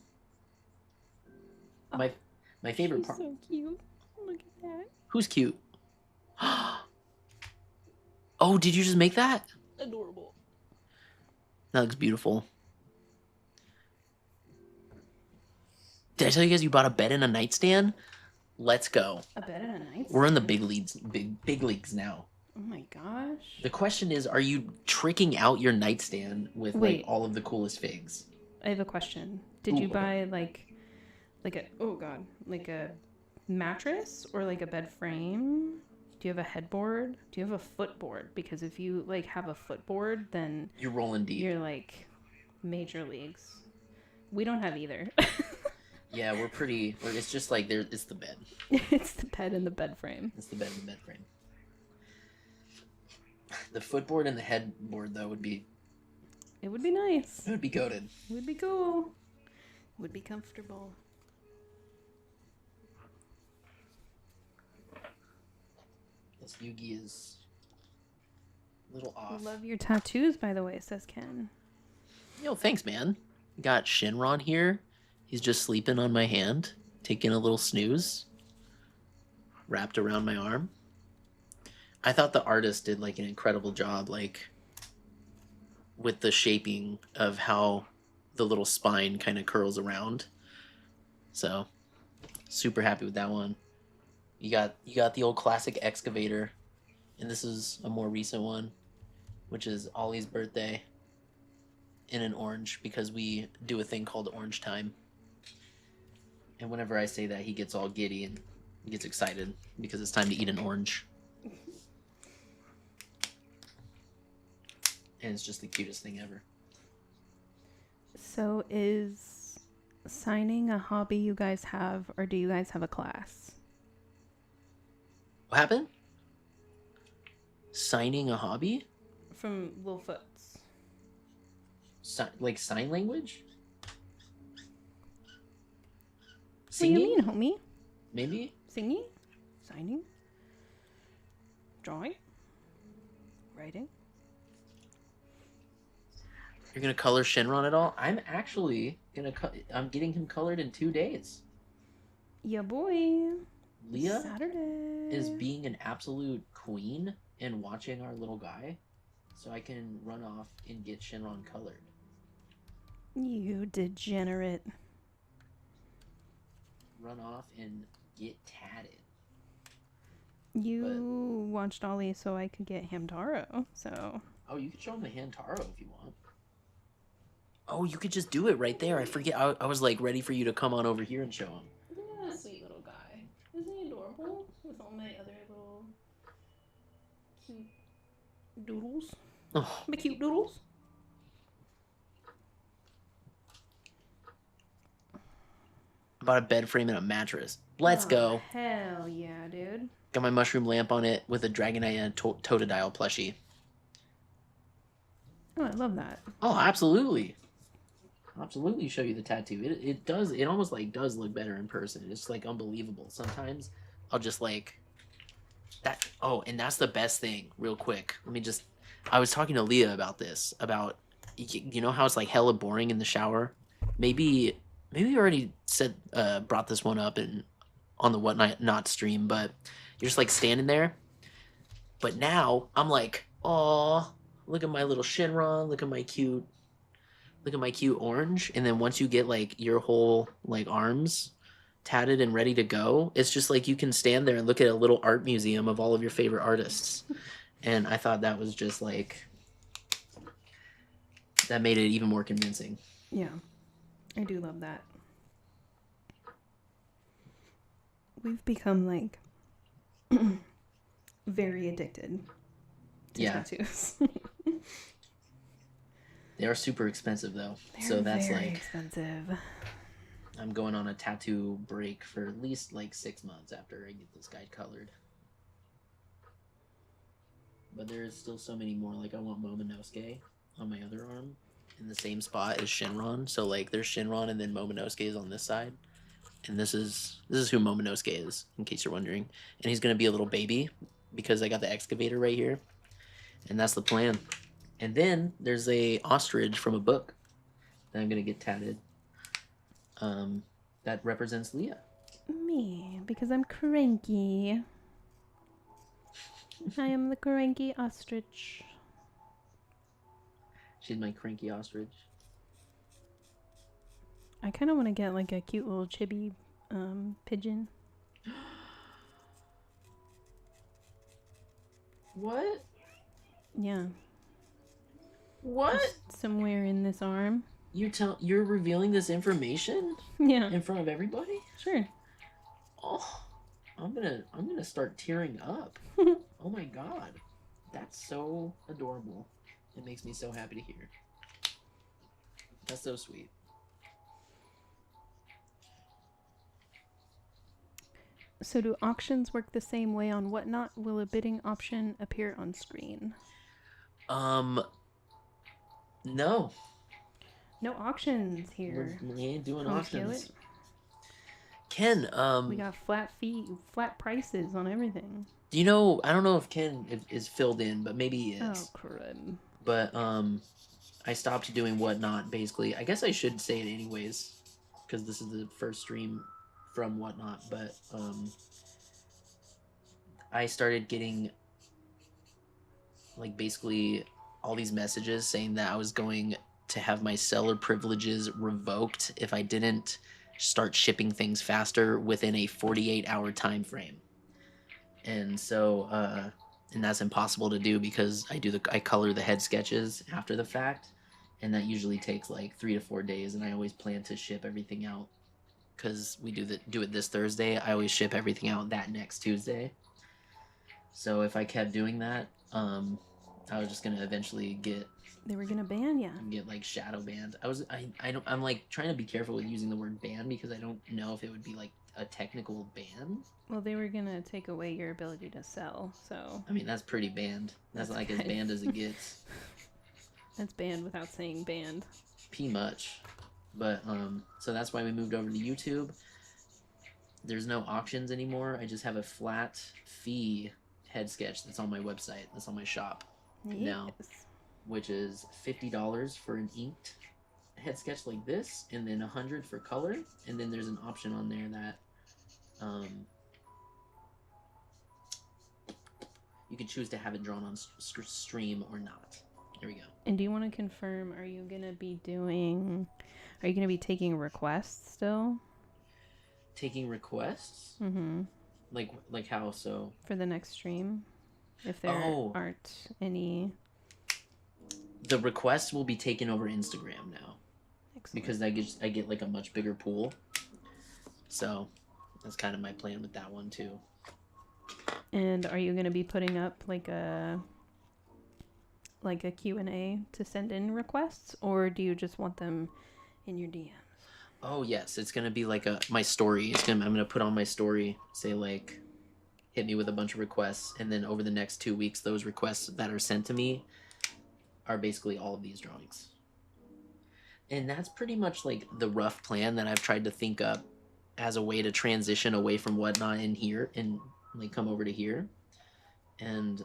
My favorite part. So cute. Look at that. Who's cute? Oh, did you just make that? Adorable. That looks beautiful. Did I tell you guys you bought a bed and a nightstand? Let's go. A bed and a nightstand? We're in the big leagues now. Oh my gosh. The question is, are you tricking out your nightstand with like all of the coolest figs? I have a question. Did you buy like a mattress or like a bed frame? Do you have a headboard? Do you have a footboard? Because if you like have a footboard, then You're rolling deep. you're like major leagues. We don't have either. Yeah, it's just like it's the bed. It's the bed and the bed frame. It's the bed and the bed frame. The footboard and the headboard though would be nice. it would be goated. It would be cool. It would be comfortable. This Yugi is a little off. Love your tattoos, by the way, says Ken. Yo, thanks, man. Got Shinron here. He's just sleeping on my hand, taking a little snooze, wrapped around my arm. I thought the artist did like an incredible job, like with the shaping of how the little spine kind of curls around. So, super happy with that one. You got the old classic excavator, and this is a more recent one, which is Ollie's birthday in an orange, because we do a thing called orange time. And whenever I say that, he gets all giddy and gets excited because it's time to eat an orange. And it's just the cutest thing ever. So is signing a hobby you guys have, or do you guys have a class? What happened? Signing a hobby? From Littlefoot's. Like sign language? What do you mean, homie? Maybe? Singing? Signing? Drawing? Writing? You're gonna color Shinron at all? I'm actually I'm getting him colored in 2 days. Yeah, boy. Lea Saturday is being an absolute queen and watching our little guy, so I can run off and get Shinron colored. You degenerate. Run off and get tatted. You watched Ollie so I could get Hamtaro, so... Oh, you could show him the Hamtaro if you want. Oh, you could just do it right there. I forget. I was like ready for you to come on over here and show him. Isn't that a sweet little guy? Isn't he adorable? With all my other little cute doodles. Oh, My cute doodles. bought a bed frame and a mattress. Let's go. Hell yeah, dude. Got my mushroom lamp on it with a Dragonite and a Totodile plushie. Oh, I love that. Oh, absolutely. Absolutely show you the tattoo. It does, it almost like does look better in person. It's like unbelievable. Sometimes I'll just like that. Oh, and that's the best thing, real quick. I was talking to Lea about this, about, you know how it's like hella boring in the shower? Maybe we already brought this one up on the Whatnot Not stream, but you're just like standing there. But now I'm like, oh, look at my little Shinron, look at my cute orange. And then once you get like your whole like arms tatted and ready to go, it's just like you can stand there and look at a little art museum of all of your favorite artists. And I thought that was just like, that made it even more convincing. Yeah, I do love that. We've become like very addicted to tattoos. They are super expensive though. They're so that's very like expensive. I'm going on a tattoo break for at least like 6 months after I get this guy colored. But there's still so many more. Like I want Momonosuke on my other arm in the same spot as Shinron. So like there's Shinron and then Momonosuke is on this side. And this is who Momonosuke is, in case you're wondering. And he's gonna be a little baby because I got the excavator right here. And that's the plan. And then there's a ostrich from a book that I'm gonna get tatted. That represents Lea. Me, because I'm cranky. I am the cranky ostrich. She's my cranky ostrich. I kind of want to get like a cute little chibi pigeon. What? Yeah. What? Just somewhere in this arm. You're revealing this information Yeah. in front of everybody? Sure. Oh, I'm gonna start tearing up. Oh my god, that's so adorable. It makes me so happy to hear. That's so sweet. So do auctions work the same way on Whatnot? Will a bidding option appear on screen? No. No auctions here. We ain't doing Come feel auctions. it. Ken, We got flat prices on everything. do you know, I don't know if Ken is filled in, but maybe he is. Oh, crud. But I stopped doing Whatnot basically. I guess I should say it anyways, because this is the first stream from Whatnot. But I started getting like basically all these messages saying that I was going to have my seller privileges revoked if I didn't start shipping things faster within a 48-hour time frame. And so and that's impossible to do because I color the head sketches after the fact, and that usually takes like 3 to 4 days, and I always plan to ship everything out because we do it this Thursday. I always ship everything out that next Tuesday. So if I kept doing that, I was just gonna eventually get They were gonna ban ya. like shadow banned. I'm like trying to be careful with using the word ban because I don't know if it would be like a technical ban. Well, they were gonna take away your ability to sell, so... I mean, that's pretty banned. That's like as banned as it gets. That's banned without saying banned. P much. But so that's why we moved over to YouTube. There's no auctions anymore. I just have a flat fee head sketch that's on my website. That's on my shop now, which is $50 for an inked head sketch like this, and then 100 for color, and then there's an option on there that you can choose to have it drawn on stream or not. There we go. And do you want to confirm, are you going to be taking requests still? Taking requests? Mm-hmm. Like how so? For the next stream? If there aren't any... The requests will be taken over Instagram now. Excellent. Because I get like a much bigger pool. So that's kind of my plan with that one too. And are you going to be putting up like a Q&A to send in requests, or do you just want them in your DMs? Oh yes, it's going to be like my story. I'm going to put on my story, say like, hit me with a bunch of requests, and then over the next 2 weeks, those requests that are sent to me are basically all of these drawings. And that's pretty much like the rough plan that I've tried to think up as a way to transition away from Whatnot in here and like come over to here. And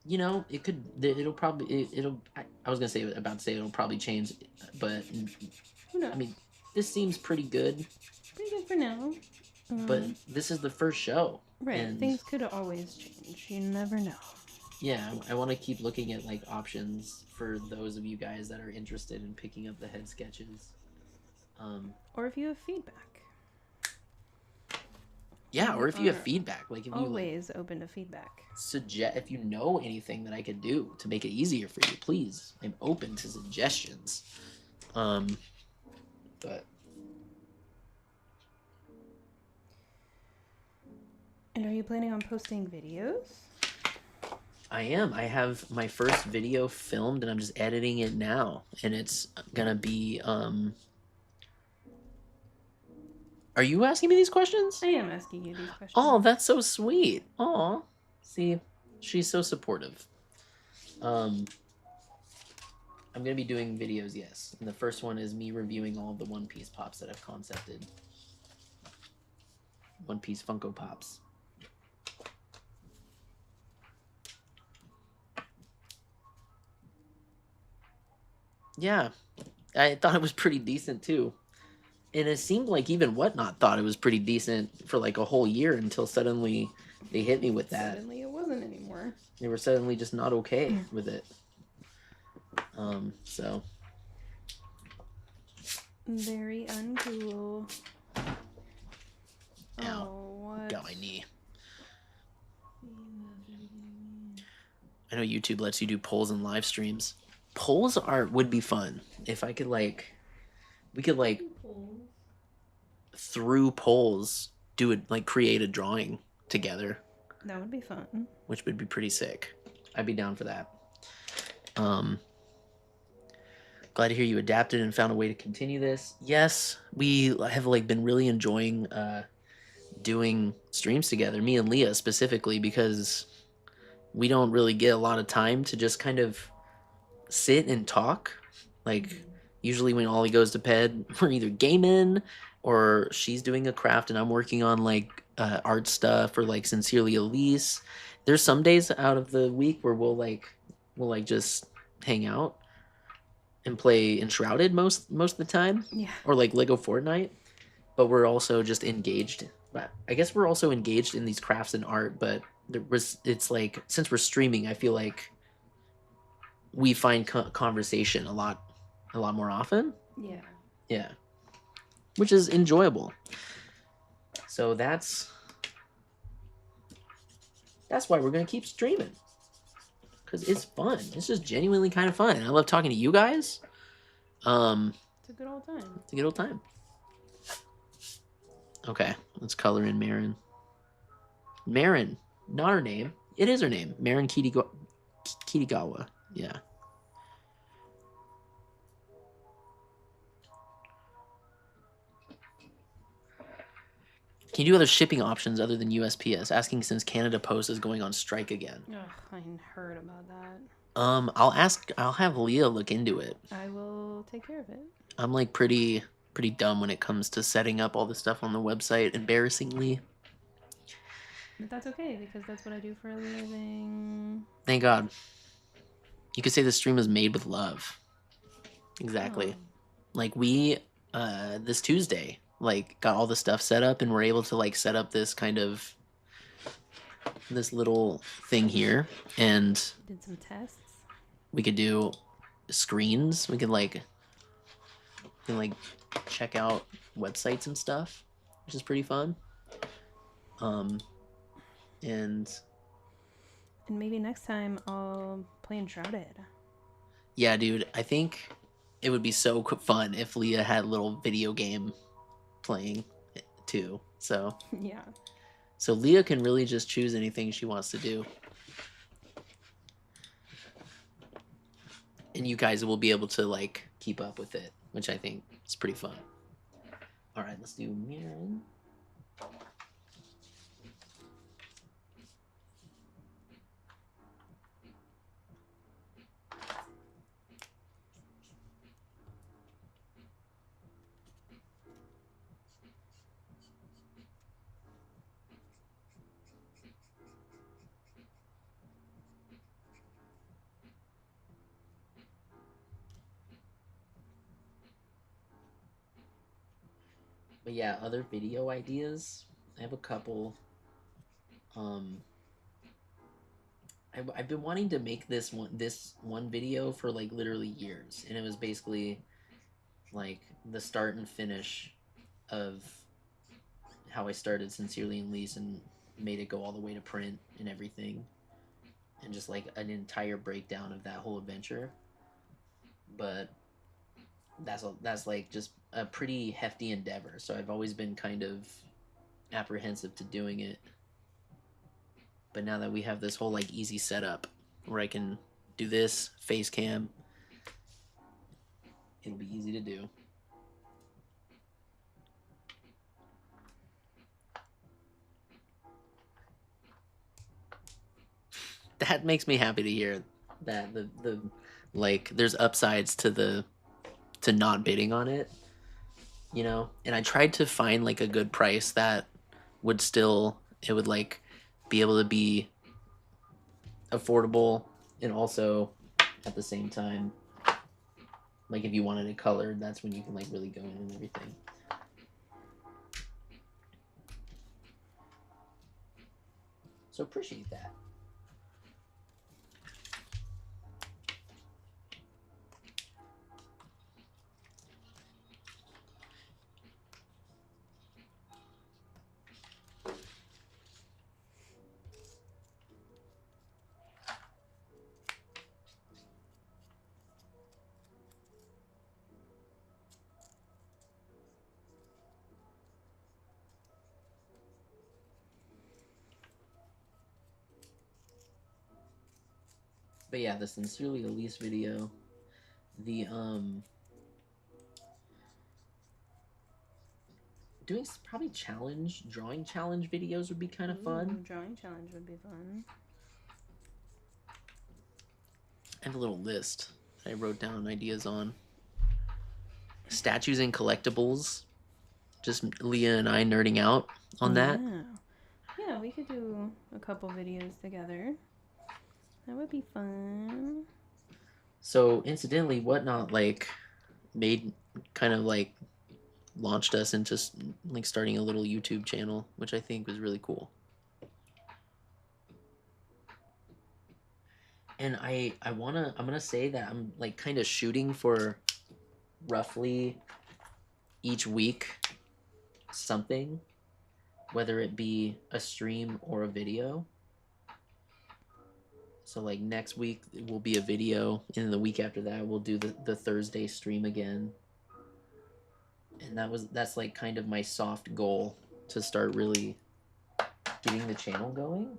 you know, it'll probably I was gonna say it'll probably change, but I mean, this seems pretty good for now. But this is the first show, right? And things could always change. You never know. Yeah, I want to keep looking at like options for those of you guys that are interested in picking up the head sketches. Or if you have feedback. Yeah, or if you have feedback, like if you always open to feedback. Suggest if you know anything that I could do to make it easier for you, please. I'm open to suggestions. But. And are you planning on posting videos? I am. I have my first video filmed and I'm just editing it now. And it's gonna be, Are you asking me these questions? I am asking you these questions. Oh, that's so sweet. Aw. See, she's so supportive. I'm gonna be doing videos, yes. And the first one is me reviewing all of the One Piece pops that I've concepted. One Piece Funko Pops. Yeah, I thought it was pretty decent too. And it seemed like even Whatnot thought it was pretty decent for like a whole year until suddenly they hit me with that. Suddenly it wasn't anymore. They were suddenly just not okay with it. So. Very uncool. Ow. Oh, what? Got my knee. I know YouTube lets you do polls and live streams. Polls would be fun if I could we could through polls do it, like create a drawing together. That would be fun. Which would be pretty sick. I'd be down for that. Glad to hear you adapted and found a way to continue this. Yes, we have been really enjoying doing streams together, me and Leah specifically, because we don't really get a lot of time to just kind of sit and talk. Usually when Ollie goes to bed, we're either gaming or she's doing a craft and I'm working on art stuff or Sincerely Elise. There's some days out of the week where we'll just hang out and play Enshrouded most of the time. Yeah. Or Lego Fortnite. But we're also just engaged. But I guess we're also engaged in these crafts and art, but it's since we're streaming, I feel like we find conversation a lot more often. Yeah. Yeah. Which is enjoyable. So that's why we're going to keep streaming. Because it's fun. It's just genuinely kind of fun. I love talking to you guys. It's a good old time. It's a good old time. Okay, let's color in Marin. Marin, not her name. It is her name. Marin Kitigawa. Yeah. Can you do other shipping options other than USPS? Asking since Canada Post is going on strike again. Ugh, I heard about that. I'll have Leah look into it. I will take care of it. I'm pretty dumb when it comes to setting up all the stuff on the website, embarrassingly. But that's okay, because that's what I do for a living. Thank God. You could say the stream is made with love. Exactly. like we this Tuesday like got all the stuff set up and we're able to like set up this kind of this little thing here, and Did some tests. we could do screens. We could like check out websites and stuff, which is pretty fun. Um, and And maybe next time I'll play Enshrouded. yeah, dude, I think it would be so fun if Leah had a little video game playing too. Yeah. So Leah can really just choose anything she wants to do. And you guys will be able to like keep up with it, which I think is pretty fun. All right, let's do mirroring. But yeah, other video ideas. I have a couple. Um, I've been wanting to make this one video for like literally years, and it was basically like the start and finish of how I started Sincerely and Lease and made it go all the way to print and everything, and just like an entire breakdown of that whole adventure. But that's like just a pretty hefty endeavor, so I've always been kind of apprehensive to doing it. But now that we have this whole like easy setup where I can do this face cam, it'll be easy to do. That makes me happy to hear that the like there's upsides to not bidding on it, you know. And I tried to find like a good price that would still it would like be able to be affordable, and also at the same time, like if you wanted it colored, that's when you can like really go in and everything. So appreciate that. But yeah, the Sincerely Elise video, the doing probably drawing challenge videos would be kind of fun. Drawing challenge would be fun. I have a little list I wrote down ideas on. Statues and collectibles. Just Leah and I nerding out on that. Yeah, we could do a couple videos together. That would be fun. So incidentally, Whatnot like made kind of like launched us into like starting a little YouTube channel, which I think was really cool. And I'm gonna say that I'm like kind of shooting for roughly each week something, whether it be a stream or a video. So like next week will be a video, and the week after that we'll do the Thursday stream again. And that's like kind of my soft goal to start really getting the channel going.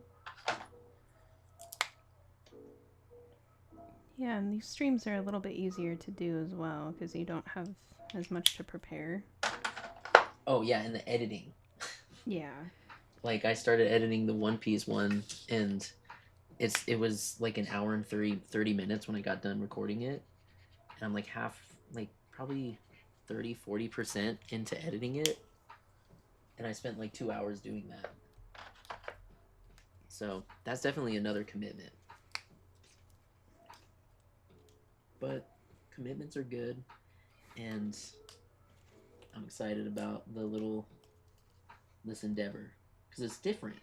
Yeah, and these streams are a little bit easier to do as well because you don't have as much to prepare. Oh yeah, and the editing. Yeah. Like I started editing the One Piece one, and it was like an hour and 30 minutes when I got done recording it. And I'm like probably 30-40% into editing it. And I spent like 2 hours doing that. So that's definitely another commitment. But commitments are good. And I'm excited about this endeavor because it's different.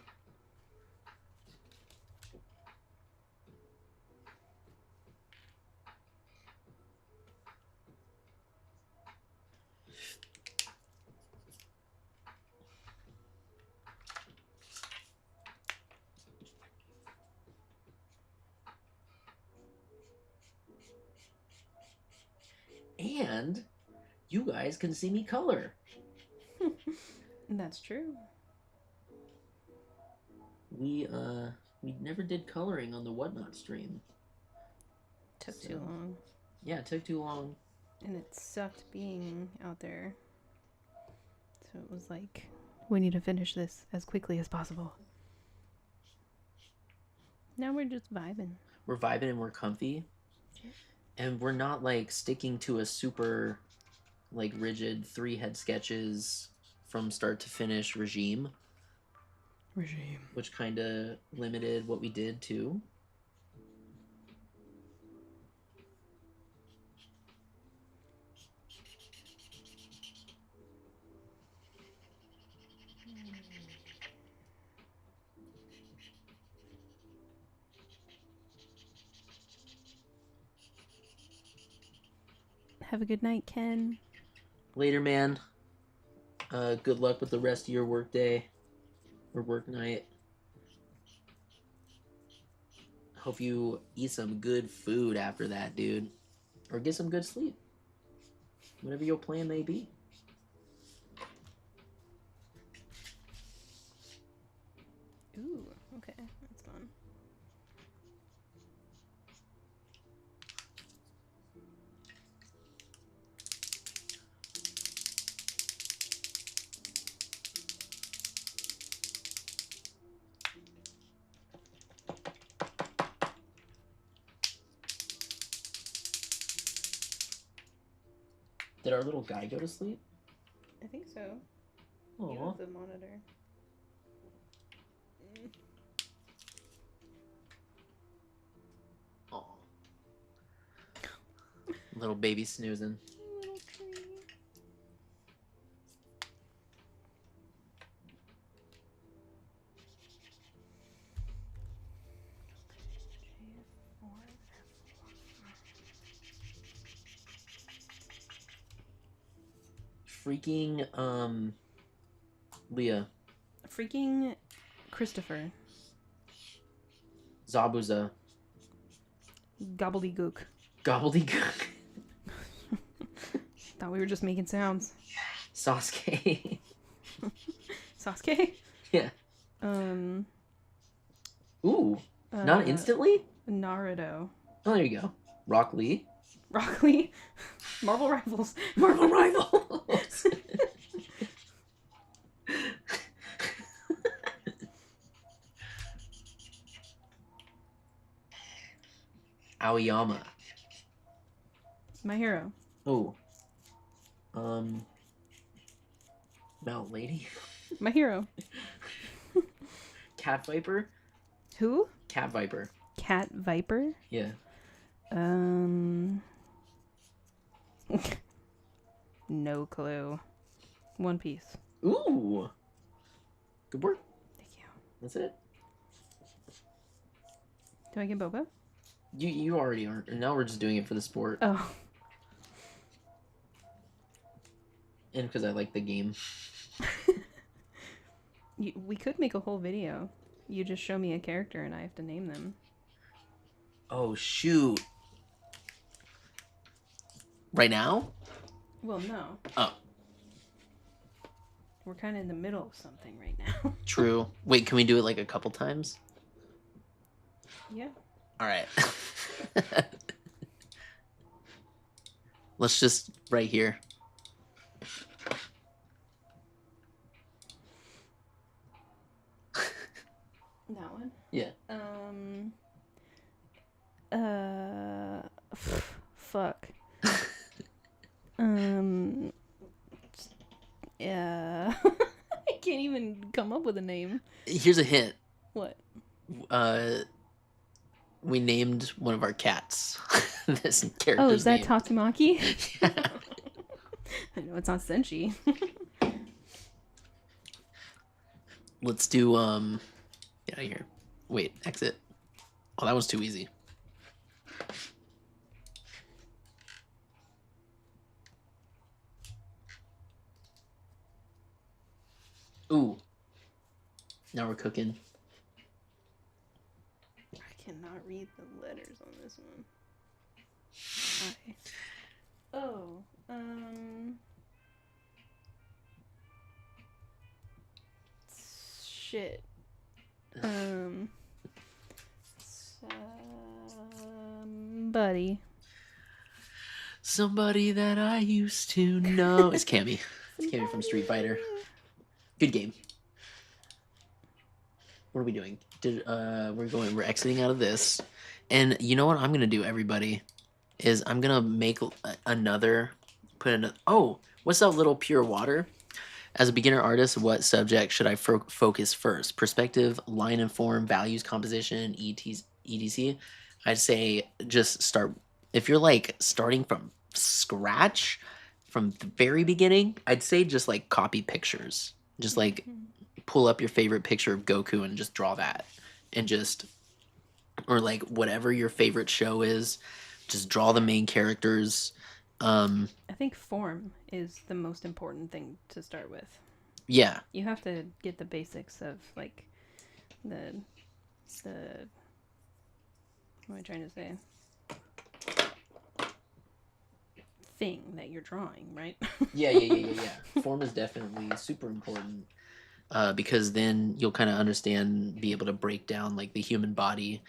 And you guys can see me color. That's true. We never did coloring on the Whatnot stream. Took too long. Yeah, it took too long. And it sucked being out there. So it was like, we need to finish this as quickly as possible. Now we're just vibing. We're vibing and we're comfy. And we're not like sticking to a super like rigid 3 head sketches from start to finish regime. Which kind of limited what we did too. Have a good night, Ken. Later, man. Good luck with the rest of your work day or work night. Hope you eat some good food after that, dude. Or get some good sleep. Whatever your plan may be. Ooh, okay. That's fun. Did our little guy go to sleep? I think so. Aww. You have the monitor. Aww. Little baby snoozing. Little tree. Freaking Leah. Freaking Christopher. Zabuza. Gobbledygook. Gobbledygook. Thought we were just making sounds. Sasuke. Sasuke? Yeah. Ooh. Not instantly? Naruto. Oh, there you go. Rock Lee. Rock Lee. Marvel Rivals. Marvel Rivals. Aoyama. My hero. Oh. Mount Lady. My hero. Cat Viper. Who? Cat Viper. Cat Viper? Yeah. No clue. One Piece. Ooh. Good work. Thank you. That's it. Do I get Boba? You already aren't. And now we're just doing it for the sport. Oh. And because I like the game. We could make a whole video. You just show me a character and I have to name them. Oh, shoot. Right now? Well, no. Oh. We're kind of in the middle of something right now. True. Wait, can we do it like a couple times? Yeah. All right. Let's just right here. That one? Yeah. Fuck. Yeah. I can't even come up with a name. Here's a hint. What? We named one of our cats. This character's Oh, is that name. Tatsumaki? Yeah. I know it's not Senshi. Let's do get out of here. Wait, exit. Oh, that was too easy. Ooh. Now we're cooking. I cannot read the letters on this one. Oh, shit. Somebody that I used to know. It's Cammy. It's Cammy from Street Fighter. Good game. What are we doing? We're exiting out of this. And you know what I'm gonna do, everybody? Is I'm gonna make another oh, what's that little pure water? As a beginner artist, what subject should I focus first? Perspective, line and form, values, composition, etc. I'd say just start. If you're like starting from scratch, from the very beginning, I'd say just like copy pictures. Just like pull up your favorite picture of Goku and just draw that. And just, or like whatever your favorite show is, just draw the main characters. I think form is the most important thing to start with. Yeah. You have to get the basics of like the what am I trying to say? Thing that you're drawing, right? Yeah. Form is definitely super important because then you'll kind of understand, be able to break down like the human body,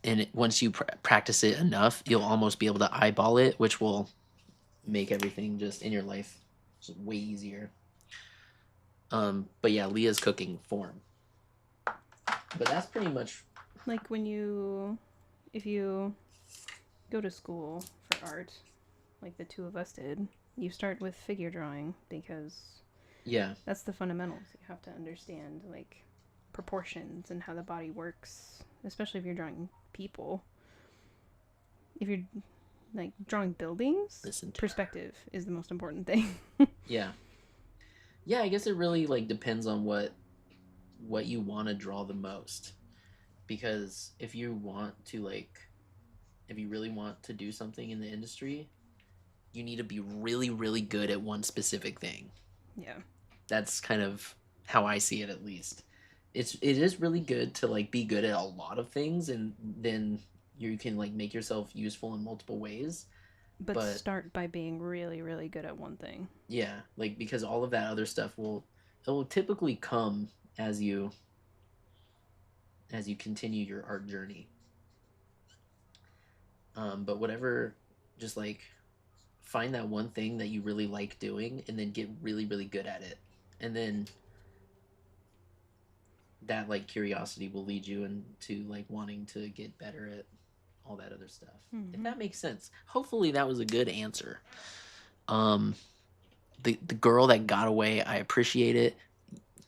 and once you practice it enough, you'll almost be able to eyeball it, which will make everything just in your life just way easier. But yeah, Leah's cooking form. But that's pretty much like if you go to school for art, like the two of us did, you start with figure drawing because that's the fundamentals. You have to understand like proportions and how the body works, especially if you're drawing people. If you're like drawing buildings, perspective is the most important thing. Yeah, I guess it really like depends on what you want to draw the most, because if you really want to do something in the industry, you need to be really, really good at one specific thing. Yeah. That's kind of how I see it, at least. It is really good to like be good at a lot of things, and then you can like make yourself useful in multiple ways. But start by being really, really good at one thing. Yeah, like because all of that other stuff will typically come as you continue your art journey. But whatever, just like find that one thing that you really like doing and then get really, really good at it. And then that like curiosity will lead you into like wanting to get better at all that other stuff. Mm-hmm. If that makes sense. Hopefully that was a good answer. The girl that got away, I appreciate it.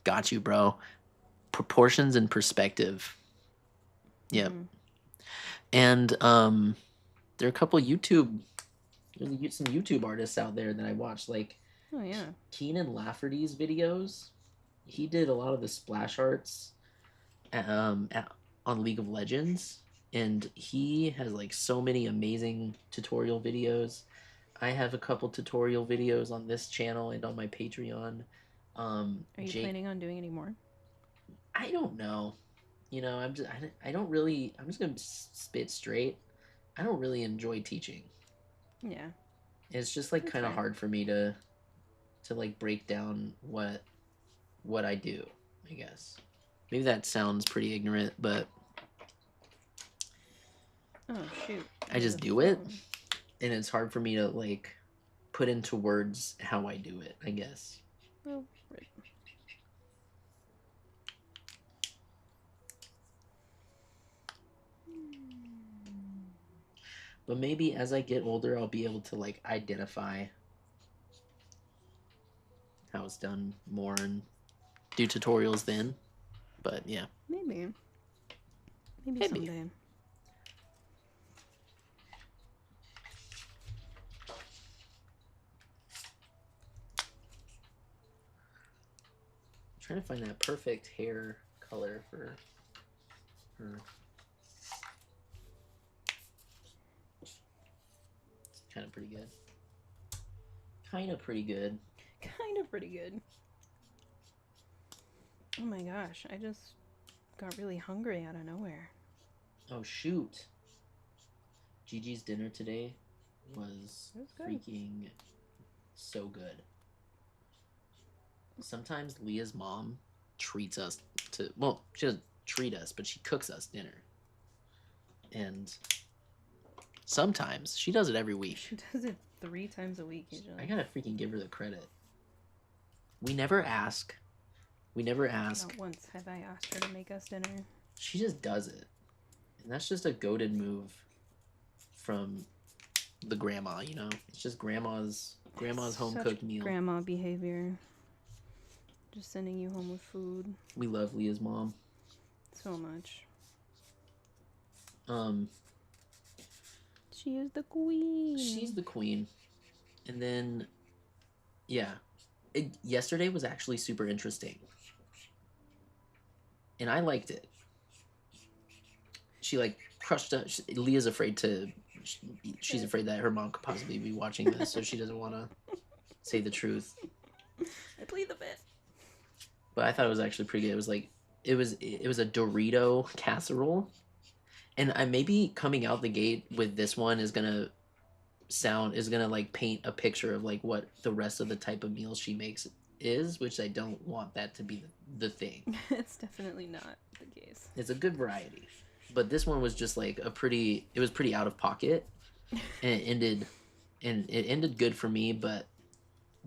Got you, bro. Proportions and perspective. Yep. Mm-hmm. And there are a couple some YouTube artists out there that I watched, like Keenan Lafferty's videos. He did a lot of the splash arts on League of Legends, and he has like so many amazing tutorial videos. I have a couple tutorial videos on this channel and on my Patreon. Are you planning on doing any more? I don't know. You know, I'm just gonna spit straight. I don't really enjoy teaching. Yeah. It's just like kind of hard for me to like break down what I do, I guess. Maybe that sounds pretty ignorant, but oh shoot. I just do it, and it's hard for me to like put into words how I do it, I guess. Well, right. But maybe as I get older, I'll be able to like identify how it's done more and do tutorials then. But yeah. Maybe someday. trying to find that perfect hair color for her. It's kind of pretty good. Kind of pretty good. Kind of pretty good. Oh my gosh, I just got really hungry out of nowhere. Oh shoot. Gigi's dinner today was It was good. freaking so good. Sometimes Leah's mom treats us to, well, she doesn't treat us, but she cooks us dinner. And sometimes she does it every week. She does it 3 times a week usually. I gotta freaking give her the credit. We never ask. Not once have I asked her to make us dinner. She just does it. And that's just a goated move from the grandma, you know? It's just grandma's home cooked meal. Grandma behavior. Just sending you home with food. We love Leah's mom. So much. Um She is the queen. She's the queen. And then yeah. Yesterday was actually super interesting. And I liked it. She like crushed up. Leah's afraid to. She's afraid that her mom could possibly be watching this, so she doesn't want to say the truth. I plead the fifth. But I thought it was actually pretty good. It was like it was a Dorito casserole, and I maybe coming out the gate with this one is gonna like paint a picture of like what the rest of the type of meals she makes is, which I don't want that to be the thing. It's definitely not the case. It's a good variety, but this one was just like it was pretty out of pocket, and it ended good for me. But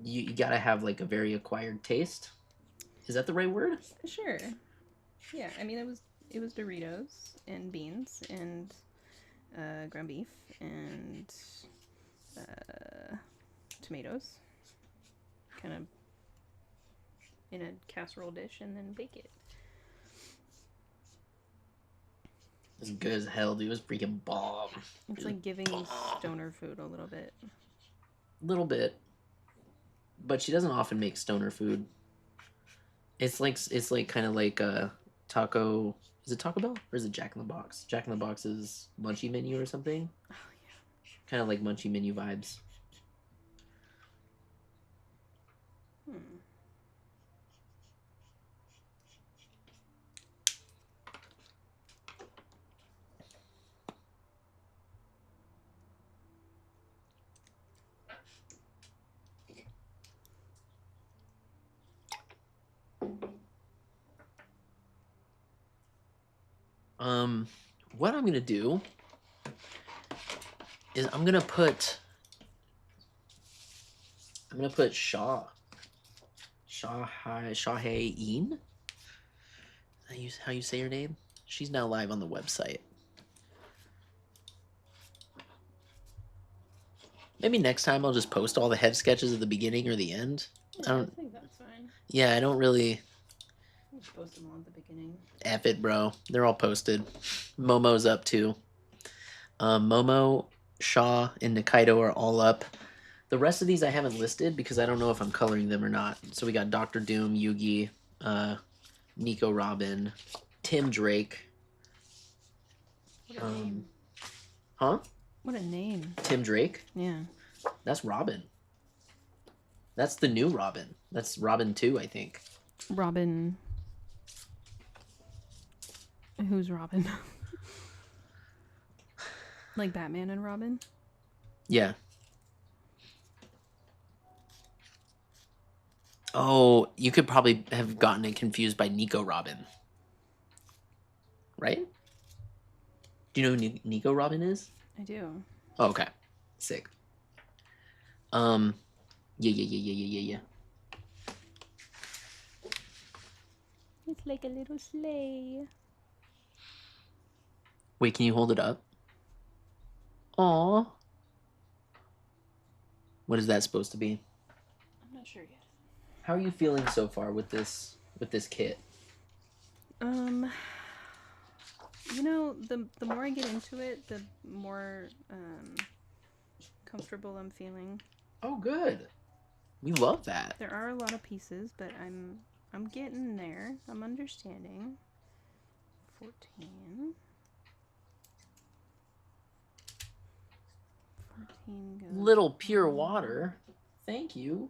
you gotta have like a very acquired taste. Is that the right word? Sure. Yeah, I mean it was Doritos and beans and ground beef and tomatoes, kind of in a casserole dish, and then bake it. It's good as hell, dude. It was freaking bomb. It's like giving me stoner food a little bit. Little bit, but she doesn't often make stoner food. It's like kind of like taco. Is it Taco Bell or is it Jack in the Box? Jack in the Box's Munchie Menu or something. Oh yeah. Kind of like Munchie Menu vibes. What I'm gonna do is I'm gonna put Shaheen. How you say her name? She's now live on the website. Maybe next time I'll just post all the head sketches at the beginning or the end. Yeah, I think that's fine. Yeah, I don't really. Just post them all at the beginning. F it, bro. They're all posted. Momo's up too. Momo, Shaw, and Nikaido are all up. The rest of these I haven't listed because I don't know if I'm coloring them or not. So we got Dr. Doom, Yugi, Nico Robin, Tim Drake. What a name. Huh? What a name. Tim Drake? Yeah. That's Robin. That's the new Robin. That's Robin 2, I think. Robin. Who's Robin? Like Batman and Robin? Yeah. Oh, you could probably have gotten it confused by Nico Robin. Right? Do you know who Nico Robin is? I do. Oh, okay. Sick. Yeah. It's like a little sleigh. Wait, can you hold it up? Aw. What is that supposed to be? I'm not sure yet. How are you feeling so far with this kit? You know, the more I get into it, the more comfortable I'm feeling. Oh, good. We love that. There are a lot of pieces, but I'm getting there. I'm understanding. 14. 14 goes. Little pure water. Thank you.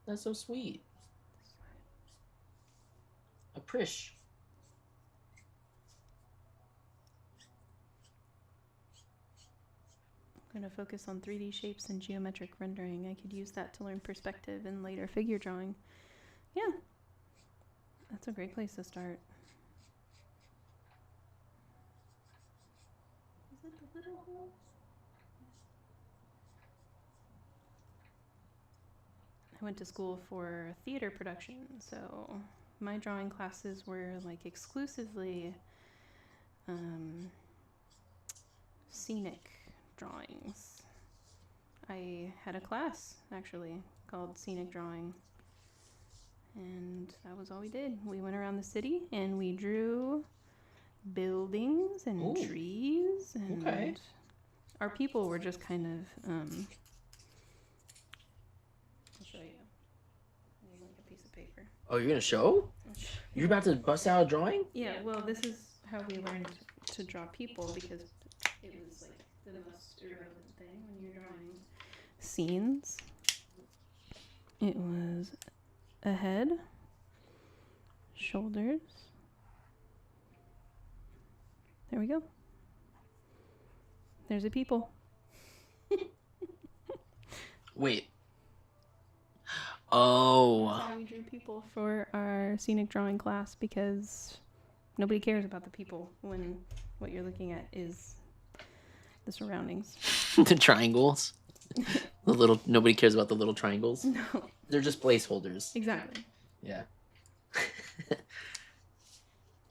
That's so sweet. Appreciate. I'm going to focus on 3D shapes and geometric rendering. I could use that to learn perspective and later figure drawing. Yeah. That's a great place to start. Is it the little hole? I went to school for theater production, so my drawing classes were like exclusively scenic drawings. I had a class actually called scenic drawing, and that was all we did. We went around the city and we drew buildings and Ooh. trees, and Okay. our people were just kind of I'll show you. I need like a piece of paper. Oh, you're gonna show? You're about to bust out a drawing? Yeah, well, this is how we learned to draw people, because it was like the most irrelevant thing when you're drawing scenes. It was a head, shoulders. There we go. There's a people. Wait. Oh. That's how we drew people for our scenic drawing class, because nobody cares about the people when what you're looking at is the surroundings. The triangles. The little. Nobody cares about the little triangles. No, They're just placeholders. exactly. Yeah.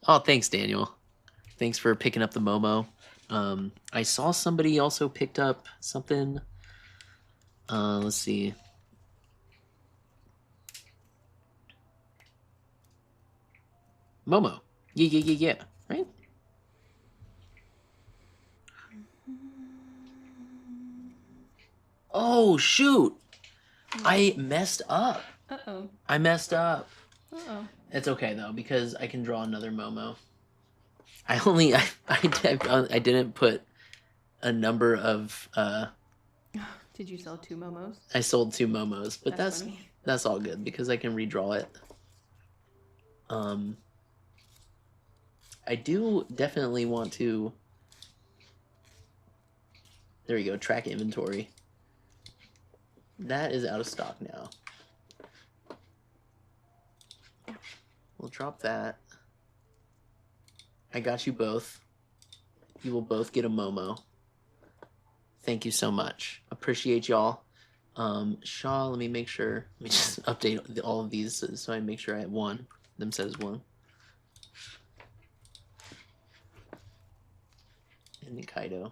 Oh, thanks, Daniel. Thanks for picking up the Momo. I saw somebody also picked up something. Let's see. Momo. Yeah. Right? Oh, shoot. I messed up. Uh-oh. I messed up. Uh-oh. It's okay, though, because I can draw another Momo. I didn't put a number of, Did you sell 2 momos? I sold 2 Momos, but That's funny. that's all good because I can redraw it. I do definitely want to. There we go. Track inventory. That is out of stock now. We'll drop that. I got you both. You will both get a Momo. Thank you so much. Appreciate y'all. Shaw, let me make sure. Let me just update all of these so I make sure I have one. Them says one. And Nikaido.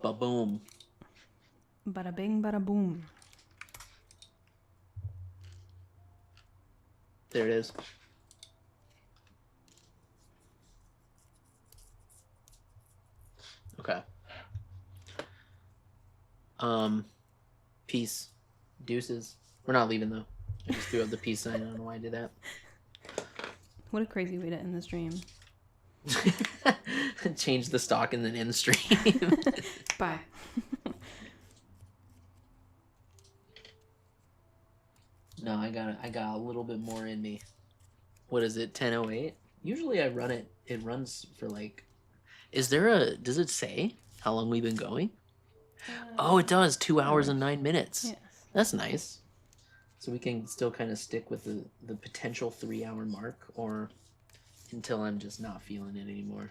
Ba-boom. Bada bing, bada boom. There it is. Okay. Peace. Deuces. We're not leaving though. I just threw up the peace sign. I don't know why I did that. What a crazy way to end the stream. Change the stock and then end the stream. Bye. No, I got a little bit more in me. What is it? 10:08? Usually I run it. It runs for like. Does it say how long we've been going? Oh, it does. 2 hours and 9 minutes. Yes. That's nice. So we can still kind of stick with the potential 3-hour mark, or until I'm just not feeling it anymore.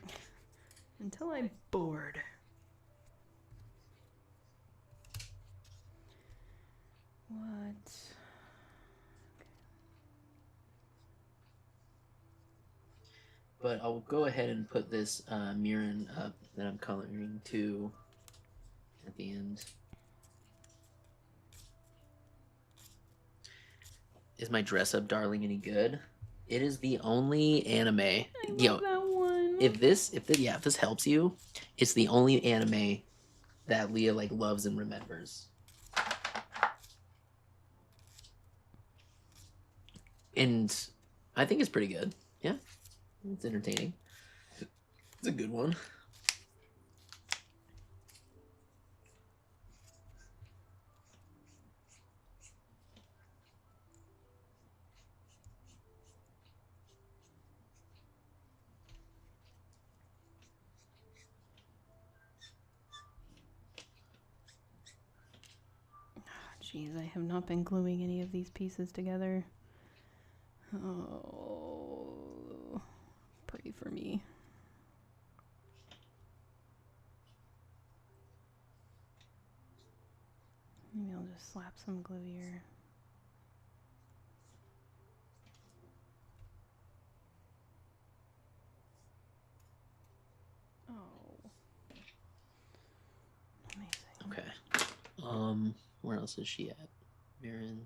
Until I'm bored. What? But I'll go ahead and put this Mirren up that I'm coloring to at the end. Is my dress up darling any good? It is the only anime. I love that one. If this helps you, it's the only anime that Leah like loves and remembers. And I think it's pretty good. Yeah, it's entertaining. It's a good one. Jeez, I have not been gluing any of these pieces together. Oh, pray for me. Maybe I'll just slap some glue here. Oh. Amazing. Okay. Where else is she at? Mirren.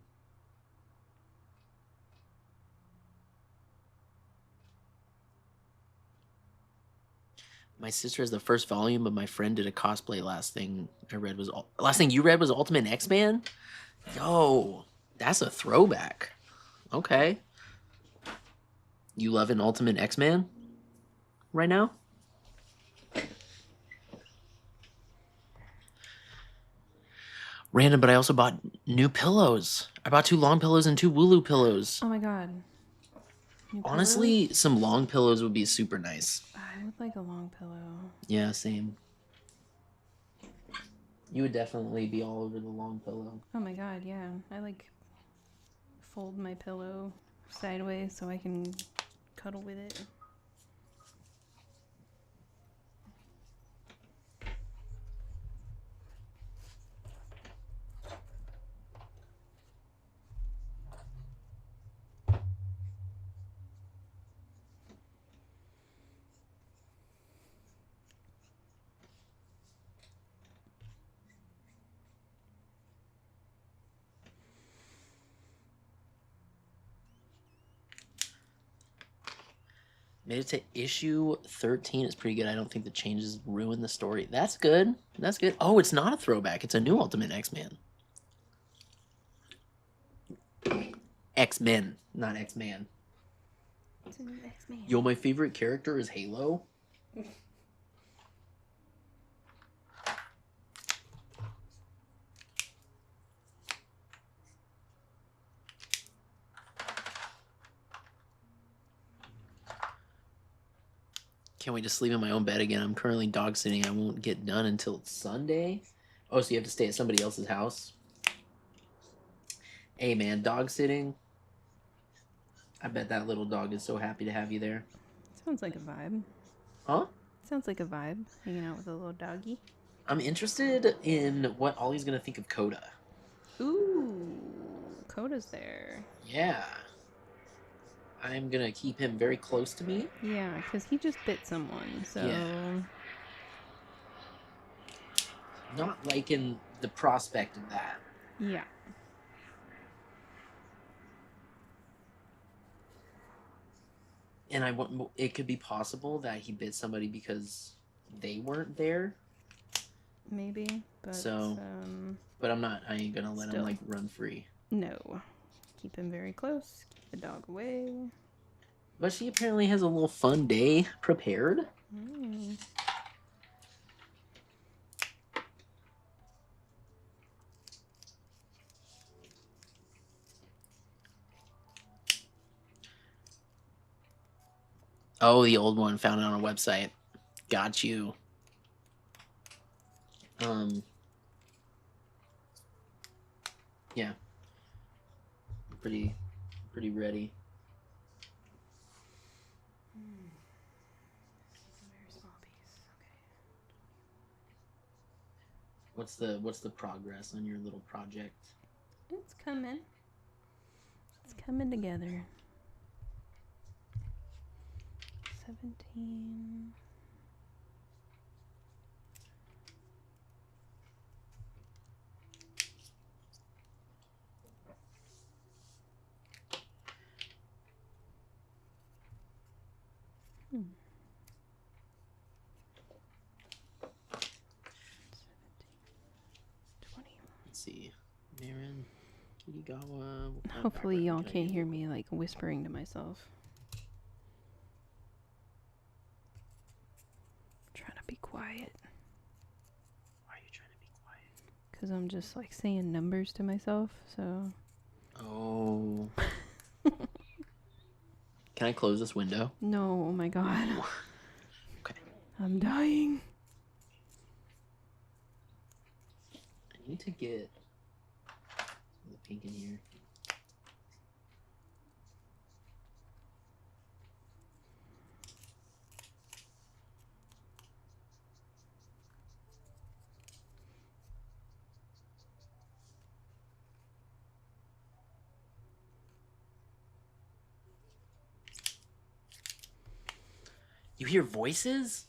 My sister has the first volume, but my friend did a cosplay. Last thing you read was Ultimate X-Man? Yo, that's a throwback. Okay. You love an Ultimate X-Man right now? Random, but I also bought new pillows. I bought 2 long pillows and 2 Wooloo pillows. Oh my god. New Honestly, pillows? some long pillows would be super nice. I would like a long pillow. Yeah, same. You would definitely be all over the long pillow. Oh my god, yeah. I like fold my pillow sideways so I can cuddle with it. Made it to issue 13. It's pretty good. I don't think the changes ruin the story. That's good. That's good. Oh, it's not a throwback. It's a new Ultimate X-Man. X-Men, not X-Man. It's a new X-Man. Yo, my favorite character is Halo. Can't wait to sleep in my own bed again. I'm currently dog sitting. I won't get done until Sunday. Oh, so you have to stay at somebody else's house? Hey, man, dog sitting. I bet that little dog is so happy to have you there. Sounds like a vibe. Huh? Sounds like a vibe, hanging out with a little doggy. I'm interested in what Ollie's going to think of Coda. Ooh, Coda's there. Yeah. I'm going to keep him very close to me. Yeah, because he just bit someone, so... Yeah. Not liking the prospect of that. Yeah. And it could be possible that he bit somebody because they weren't there. Maybe, but... So, but I ain't gonna let him, like, run free. No. Keep him very close. Keep the dog away. But she apparently has a little fun day prepared. Mm. Oh, the old one, found it on a website. Got you. Yeah. Pretty ready. It's a very small piece. Okay. What's the progress on your little project? It's coming. It's coming together. 17. Hmm. 17. 20. Let's see. Marin. Kitagawa. We'll find Hopefully background y'all Kitagawa. can't hear me like whispering to myself. I'm trying to be quiet. Why are you trying to be quiet? Because I'm just like saying numbers to myself, so. Oh. Can I close this window? No, oh my god. Okay. I'm dying. I need to get the pink in here. You hear voices?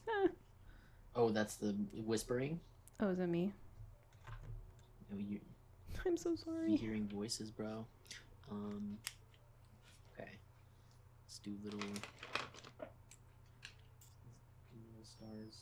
Oh, that's the whispering? Oh, is that me? No, you I'm so be sorry. hearing voices, bro. Okay. Let's do little stars.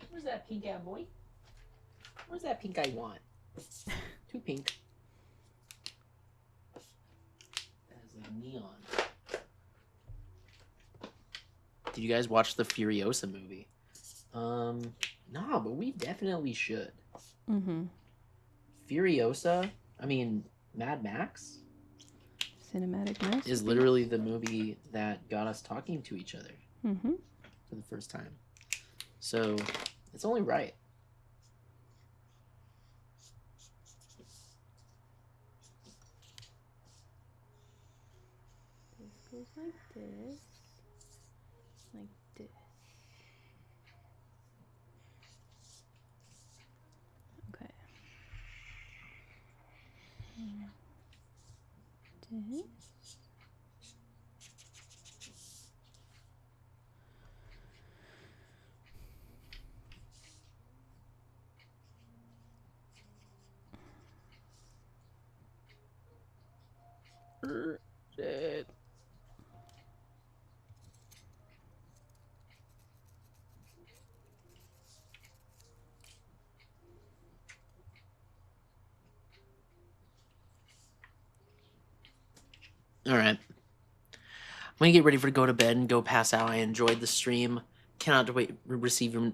Where's that pink at, boy? Where's that pink I want? Too pink. That is like neon. Did you guys watch the Furiosa movie? Nah, but we definitely should. Mm-hmm. Furiosa, I mean, Mad Max Cinematic masterpiece. is literally the movie that got us talking to each other Mm-hmm. for the first time. So, it's only right. This goes like this. Like this. Okay. This. Shit. All right. I'm gonna get ready for to go to bed and go pass out. I enjoyed the stream. Cannot wait receive your.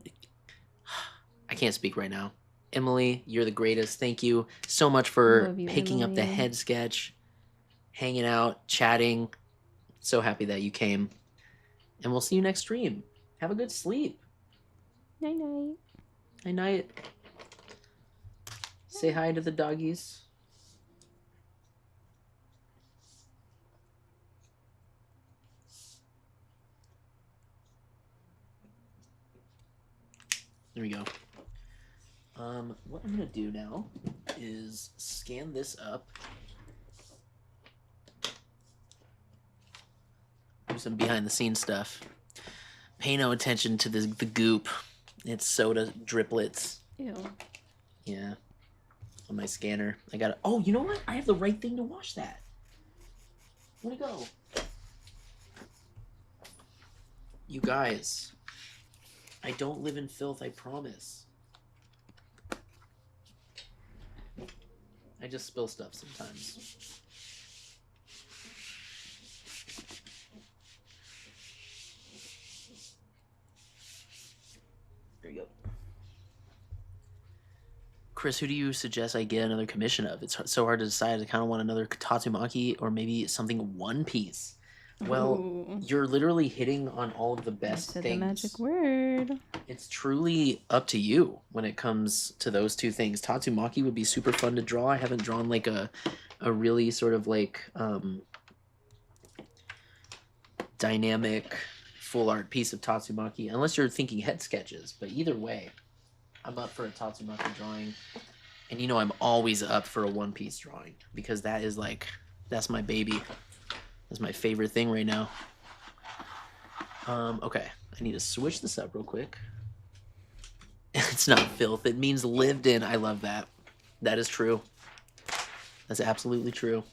I can't speak right now. Emily, you're the greatest. Thank you so much for Love you, picking up the Emily. head sketch, hanging out, chatting. So happy that you came. And we'll see you next stream. Have a good sleep. Night night. Night night. Say hi to the doggies. There we go. What I'm gonna do now is scan this up. Do some behind the scenes stuff. Pay no attention to the goop. It's soda driplets. Ew. Yeah. On my scanner. I got it. Oh, you know what? I have the right thing to wash that. Where'd it go? You guys. I don't live in filth, I promise. I just spill stuff sometimes. There you go. Chris, who do you suggest I get another commission of? It's so hard to decide. I kind of want another Tatsumaki or maybe something One Piece. Well, Ooh. you're literally hitting on all of the I best said things. the magic word. It's truly up to you when it comes to those two things. Tatsumaki would be super fun to draw. I haven't drawn like a really sort of like dynamic full art piece of Tatsumaki, unless you're thinking head sketches. But either way, I'm up for a Tatsumaki drawing. And you know I'm always up for a One Piece drawing because that is like, that's my baby. That's my favorite thing right now. Okay, I need to switch this up real quick. It's not filth, it means lived in. I love that. That is true. That's absolutely true.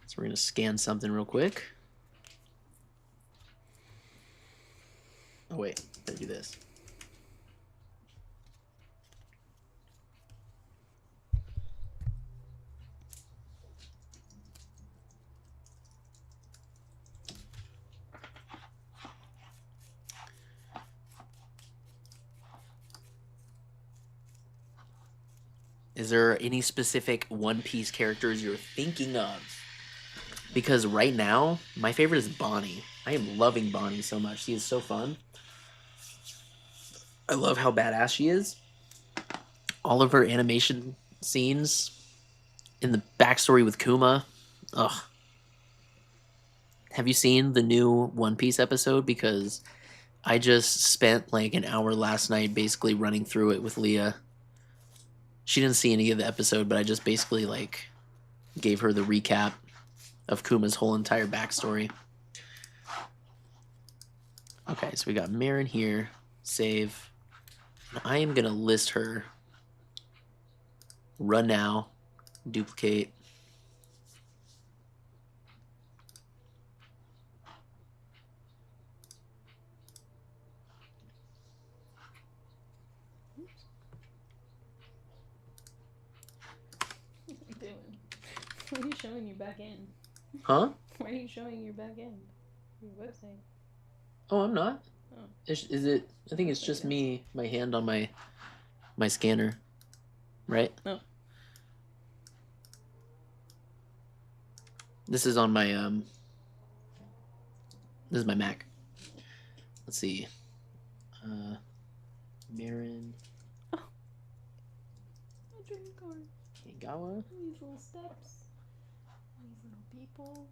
So we're gonna scan something real quick. Oh wait, gotta do this. Is there any specific One Piece characters you're thinking of? Because right now, my favorite is Bonnie. I am loving Bonnie so much. She is so fun. I love how badass she is. All of her animation scenes in the backstory with Kuma. Ugh. Have you seen the new One Piece episode? Because I just spent like an hour last night basically running through it with Leah. She didn't see any of the episode, but I just basically like gave her the recap of Kuma's whole entire backstory. Okay, so we got Marin here. Save. I am going to list her. Run now. Duplicate. What are you showing your back end? Huh? Why are you showing your back end? Your website. Oh, I'm not. Oh. Is it? I think it's just me, my hand on my scanner, right? No. This is on my This is my Mac. Let's see. Marin. Oh. A dream car. Kagawa. These little steps. These little people.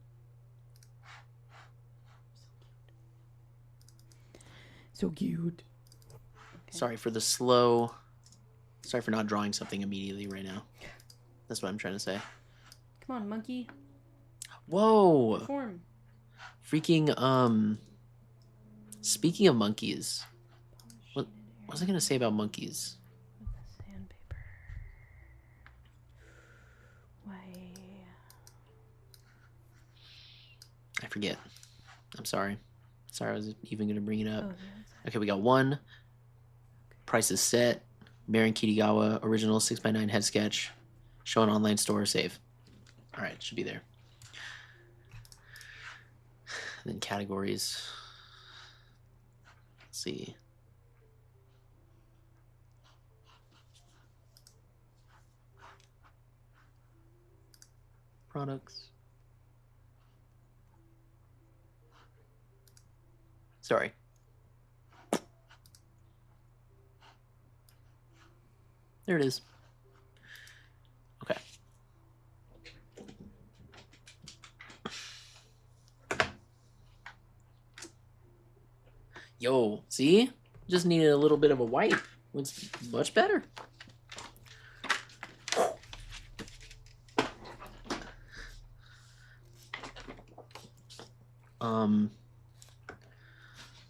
So cute. Okay. Sorry for the slow. Sorry for not drawing something immediately right now. That's what I'm trying to say. Come on, monkey. Whoa! Perform. Freaking Speaking of monkeys, what was I gonna say about monkeys? With the sandpaper. Why? I forget. I'm sorry. Sorry, I was even gonna bring it up. Oh, yeah, Okay, we got one. Price is set. Marin Kitagawa, original 6x9 head sketch. Show an online store, save. Alright, should be there. And then categories. Let's see. Products. Sorry. There it is. Okay. Yo, see? Just needed a little bit of a wipe. Looks much better.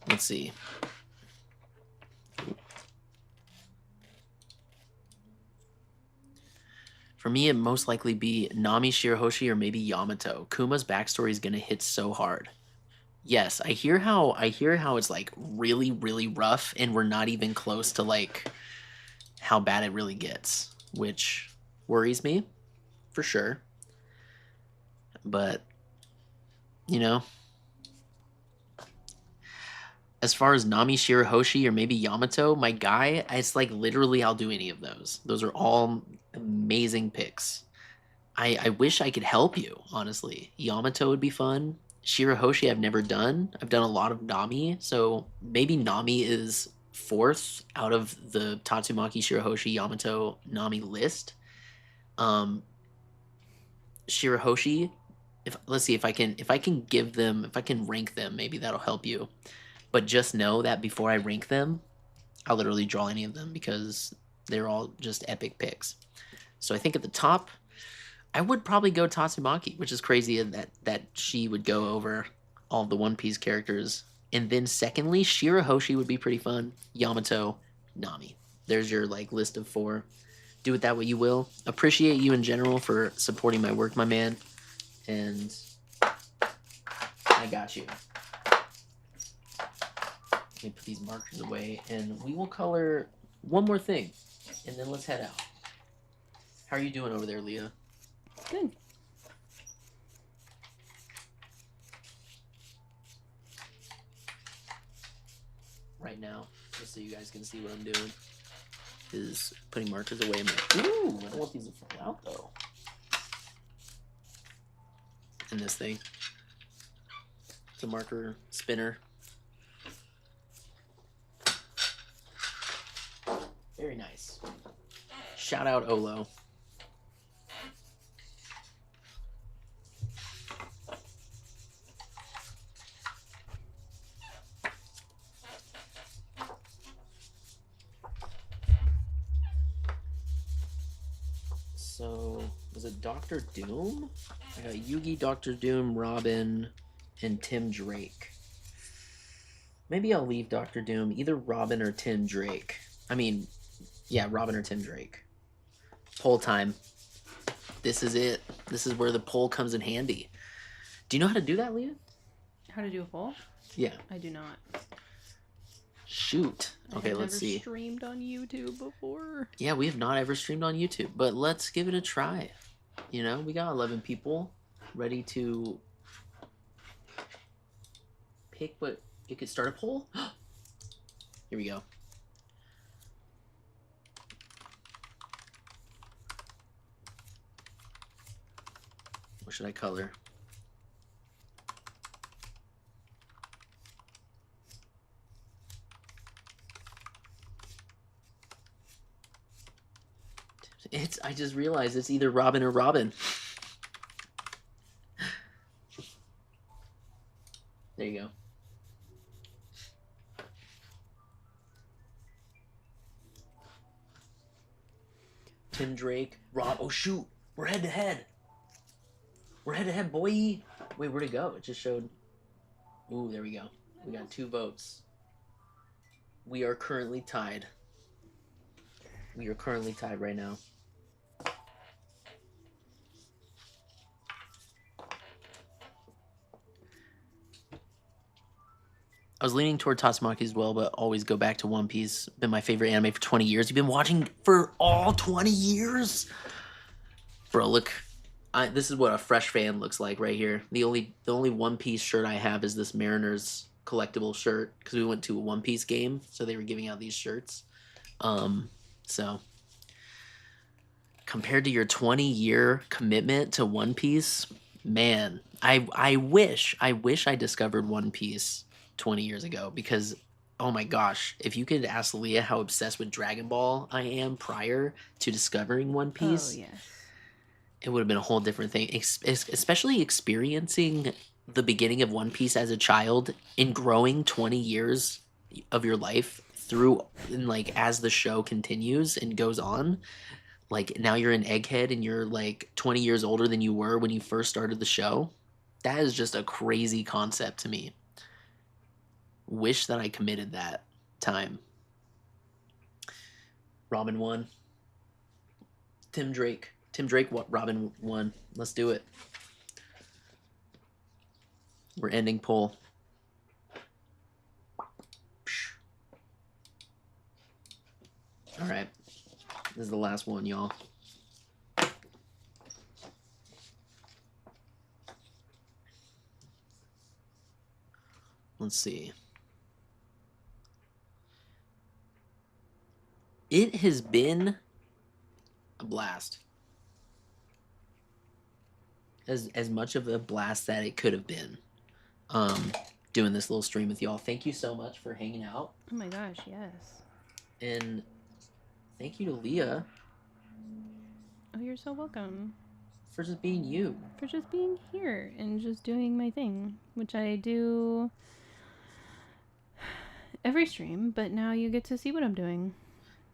Let's see. For me, it most likely be Nami, Shirahoshi, or maybe Yamato. Kuma's backstory is gonna hit so hard. Yes, I hear how it's like really, really rough, and we're not even close to like how bad it really gets, which worries me for sure. But you know, as far as Nami, Shirahoshi, or maybe Yamato, my guy, it's like literally I'll do any of those. Those are all amazing picks. I wish I could help you, honestly. Yamato would be fun. Shirahoshi I've never done. I've done a lot of Nami, so maybe Nami is fourth out of the Tatsumaki, Shirahoshi, Yamato, Nami list. Shirahoshi if let's see if I can give them, if I can rank them, maybe that'll help you. But just know that before I rank them, I'll literally draw any of them because they're all just epic picks. So I think at the top, I would probably go Tatsumaki, which is crazy that she would go over all of the One Piece characters. And then secondly, Shirahoshi would be pretty fun. Yamato, Nami. There's your like list of 4. Do with that what you will. Appreciate you in general for supporting my work, my man. And I got you. Let me put these markers away, and we will color one more thing, and then let's head out. How are you doing over there, Leah? Good. Right now, just so you guys can see what I'm doing, is putting markers away. Ooh, I don't want these to fall out, though. And this thing. It's a marker spinner. Very nice. Shout out Olo. So, was it Doctor Doom? I got Yugi, Doctor Doom, Robin, and Tim Drake. Maybe I'll leave Doctor Doom, either Robin or Tim Drake. I mean, yeah, Robin or Tim Drake. Poll time. This is it. This is where the poll comes in handy. Do you know how to do that, Leah? How to do a poll? Yeah. I do not. Shoot. Okay, let's see. I've never streamed on YouTube before. Yeah, we have not ever streamed on YouTube, but let's give it a try. You know, we got 11 people ready to pick what you could start a poll. Here we go. What should I color? I just realized it's either Robin or Robin. There you go. Tim Drake, Rob. Oh shoot, we're head to head. We're head to head, boy. Wait, where'd it go? It just showed. Ooh, there we go. We got 2 votes. We are currently tied. We are currently tied right now. I was leaning toward Tatsumaki as well, but always go back to One Piece. Been my favorite anime for 20 years. You've been watching for all 20 years? Bro, look. This is what a fresh fan looks like right here. The only One Piece shirt I have is this Mariners collectible shirt because we went to a One Piece game, so they were giving out these shirts. So compared to your 20-year commitment to One Piece, man, I wish I discovered One Piece 20 years ago because oh my gosh, if you could ask Leah how obsessed with Dragon Ball I am prior to discovering One Piece. Oh, yes. It would have been a whole different thing, especially experiencing the beginning of One Piece as a child and growing 20 years of your life through, and like as the show continues and goes on, like now you're an egghead and you're like 20 years older than you were when you first started the show. That is just a crazy concept to me. Wish that I committed that time. Robin won. Tim Drake, Robin won. Let's do it. We're ending poll. All right. This is the last one, y'all. Let's see. It has been a blast. As much of a blast that it could have been. Doing this little stream with y'all. Thank you so much for hanging out. Oh my gosh, yes. And thank you to Leah. Oh, you're so welcome. for just being you. For just being here and just doing my thing, which I do every stream, but now you get to see what I'm doing.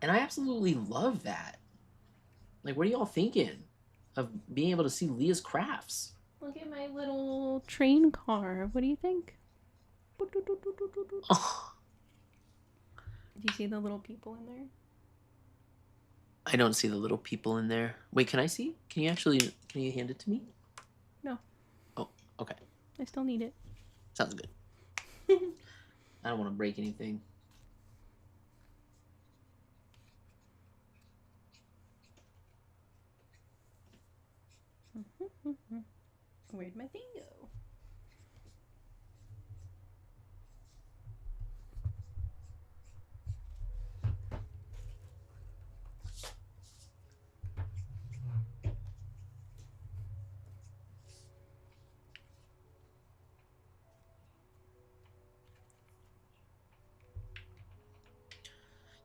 And I absolutely love that. Like, what are y'all thinking of being able to see Leah's crafts? Look at my little train car. What do you think? Oh, Do you see the little people in there? I don't see the little people in there. Wait, can I see? Can you hand it to me? No. Oh, okay. I still need it. Sounds good. I don't want to break anything. Where'd my thing go?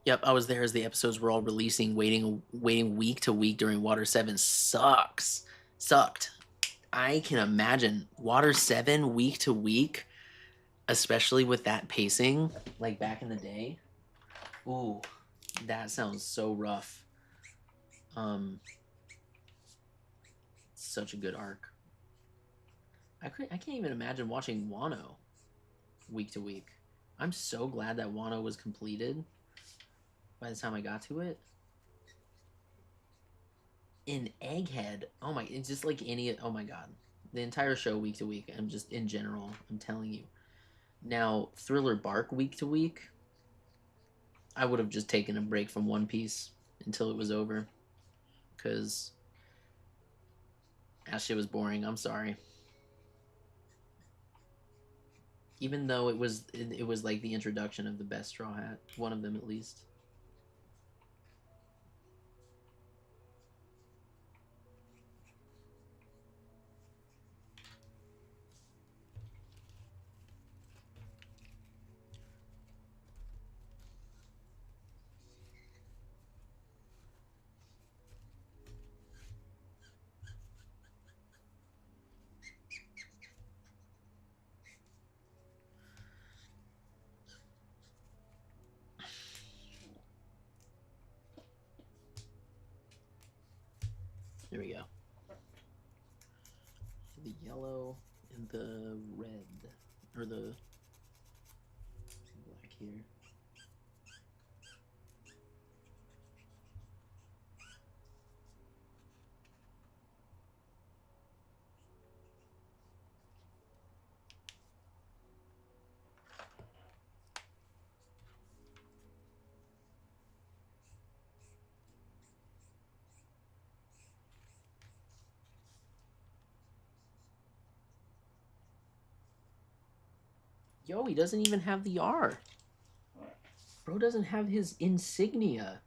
Yep, I was there as the episodes were all releasing. Waiting week to week during Water 7 sucked. I can imagine Water 7 week to week, especially with that pacing, like back in the day. Ooh, that sounds so rough. Such a good arc. I can't even imagine watching Wano week to week. I'm so glad that Wano was completed by the time I got to it. In Egghead, oh my, it's just like oh my god. The entire show week to week, I'm just, in general, I'm telling you. Now, Thriller Bark week to week, I would have just taken a break from One Piece until it was over. Because that shit was boring, I'm sorry. Even though it was like the introduction of the best Straw Hat, one of them at least. There we go. The yellow and the red, or the black here. Yo, he doesn't even have the R. Bro doesn't have his insignia.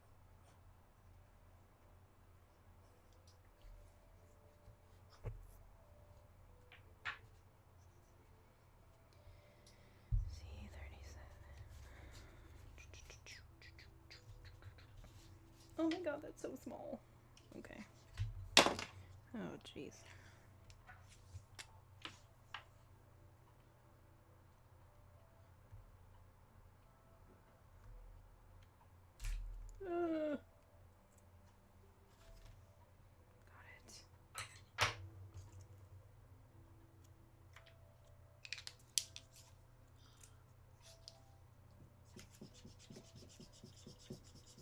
C37. Oh my god, that's so small. Okay. Oh, jeez. Got it.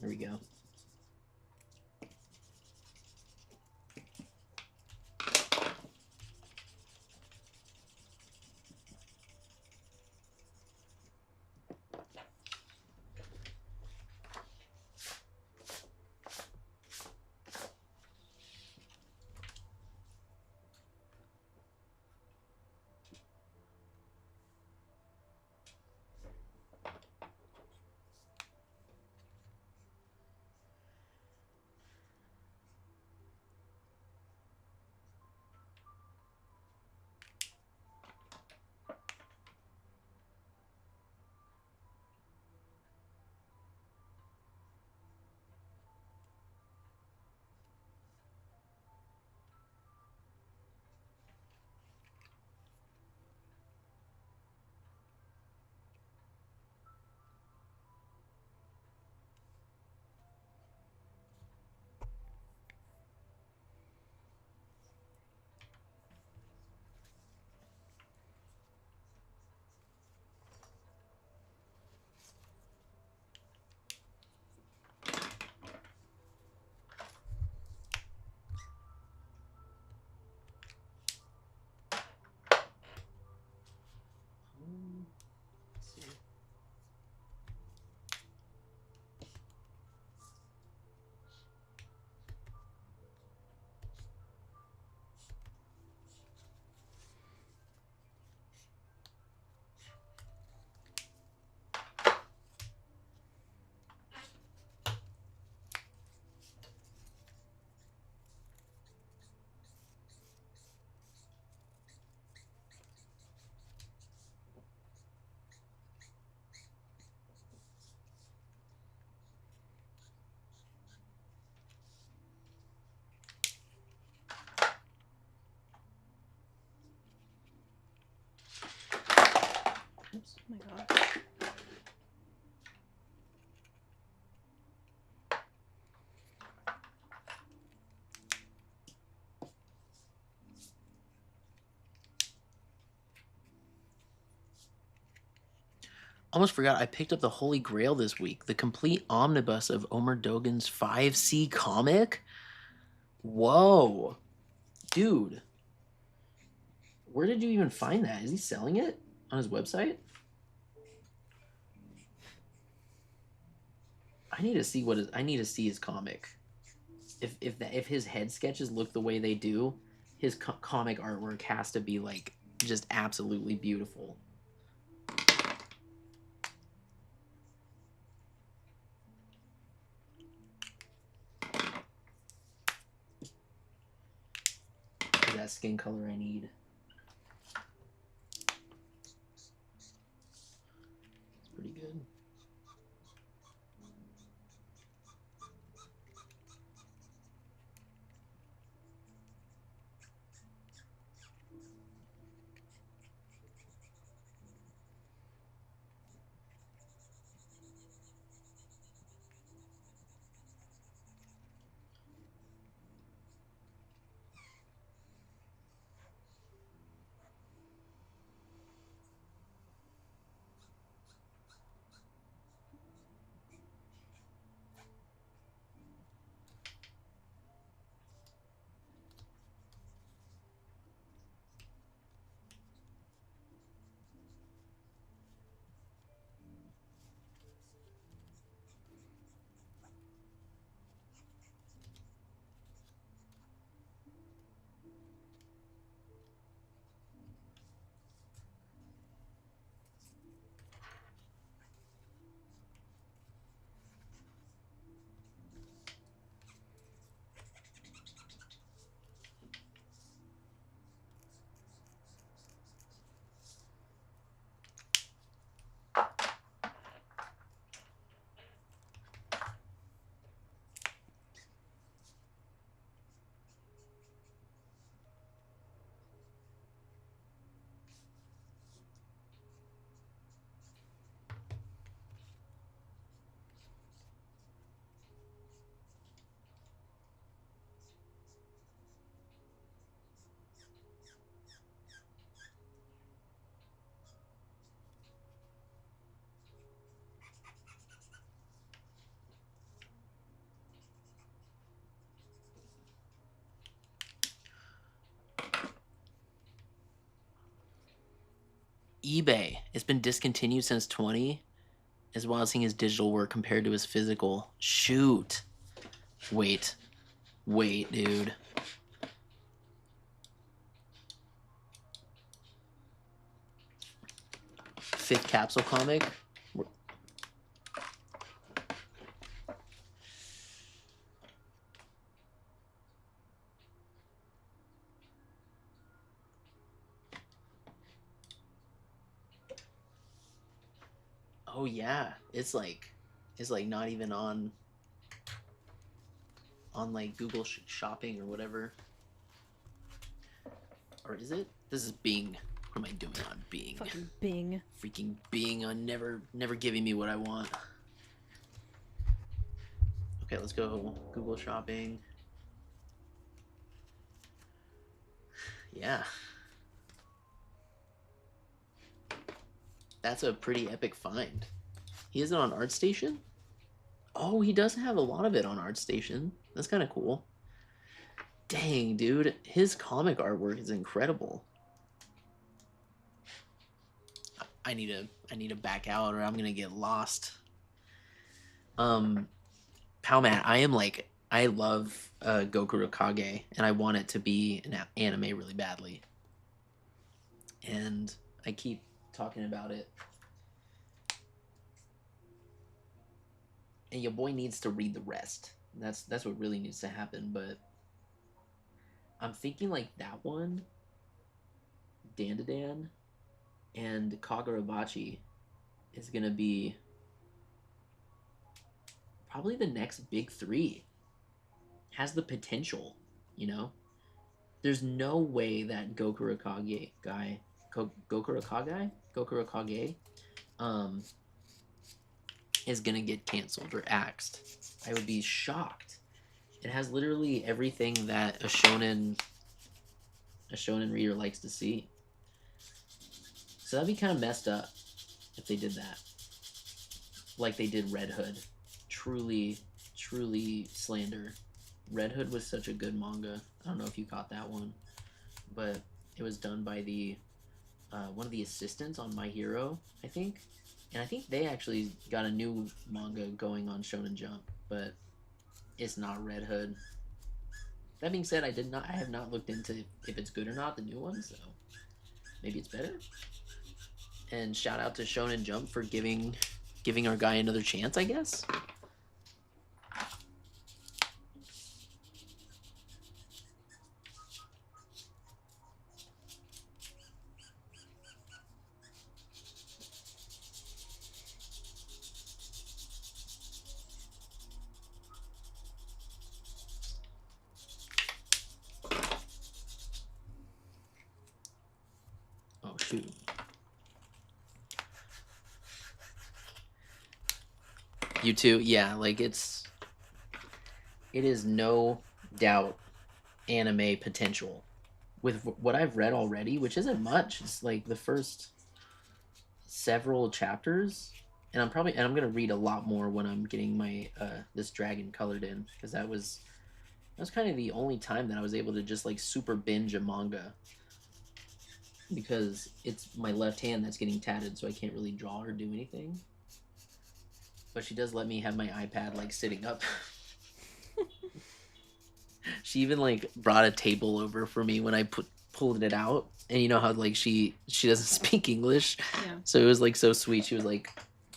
There we go. my gosh. Almost forgot I picked up the Holy Grail this week. The complete omnibus of Omer Dogan's 5C comic. Whoa. Dude. Where did you even find that? Is he selling it on his website? I need to see I need to see his comic. If his head sketches look the way they do, his comic artwork has to be like just absolutely beautiful. That skin color I need. It's pretty good. eBay. It's been discontinued since 20. As well as seeing his digital work compared to his physical. Shoot. Wait, dude. Fifth capsule comic. Oh yeah, it's like not even on like Google Shopping or whatever. Or is it? This is Bing. What am I doing on Bing? Fucking Bing. Freaking Bing on never giving me what I want. Okay, let's go Google Shopping. Yeah. That's a pretty epic find. He has it on ArtStation? Oh, he does have a lot of it on ArtStation. That's kind of cool. Dang, dude. His comic artwork is incredible. I need to back out or I'm gonna get lost. Palmat, I love Goku Kage and I want it to be an anime really badly. And I keep talking about it. And your boy needs to read the rest. That's what really needs to happen, but I'm thinking like that one, Dandadan, and Kagurabachi is gonna be probably the next big three. Has the potential, you know? There's no way that Gokurakage um is gonna get canceled or axed. I would be shocked. It has literally everything that a shonen reader likes to see. So that'd be kind of messed up if they did that, like they did Red Hood. Truly, truly slander. Red Hood was such a good manga. I don't know if you caught that one, but it was done by the one of the assistants on My Hero, I think, and I think they actually got a new manga going on Shonen Jump, but it's not Red Hood. That being said, I have not looked into if it's good or not, the new one, so maybe it's better. And shout out to Shonen Jump for giving our guy another chance, I guess. Oh shoot. You too? Yeah, like it is no doubt anime potential with what I've read already, which isn't much. It's like the first several chapters, and I'm gonna read a lot more when I'm getting my this dragon colored in, because that was kind of the only time that I was able to just like super binge a manga, because it's my left hand that's getting tatted, so I can't really draw or do anything. But she does let me have my iPad like sitting up. She even like brought a table over for me when I pulled it out. And you know how like she doesn't speak English, Yeah. so it was like so sweet. She was like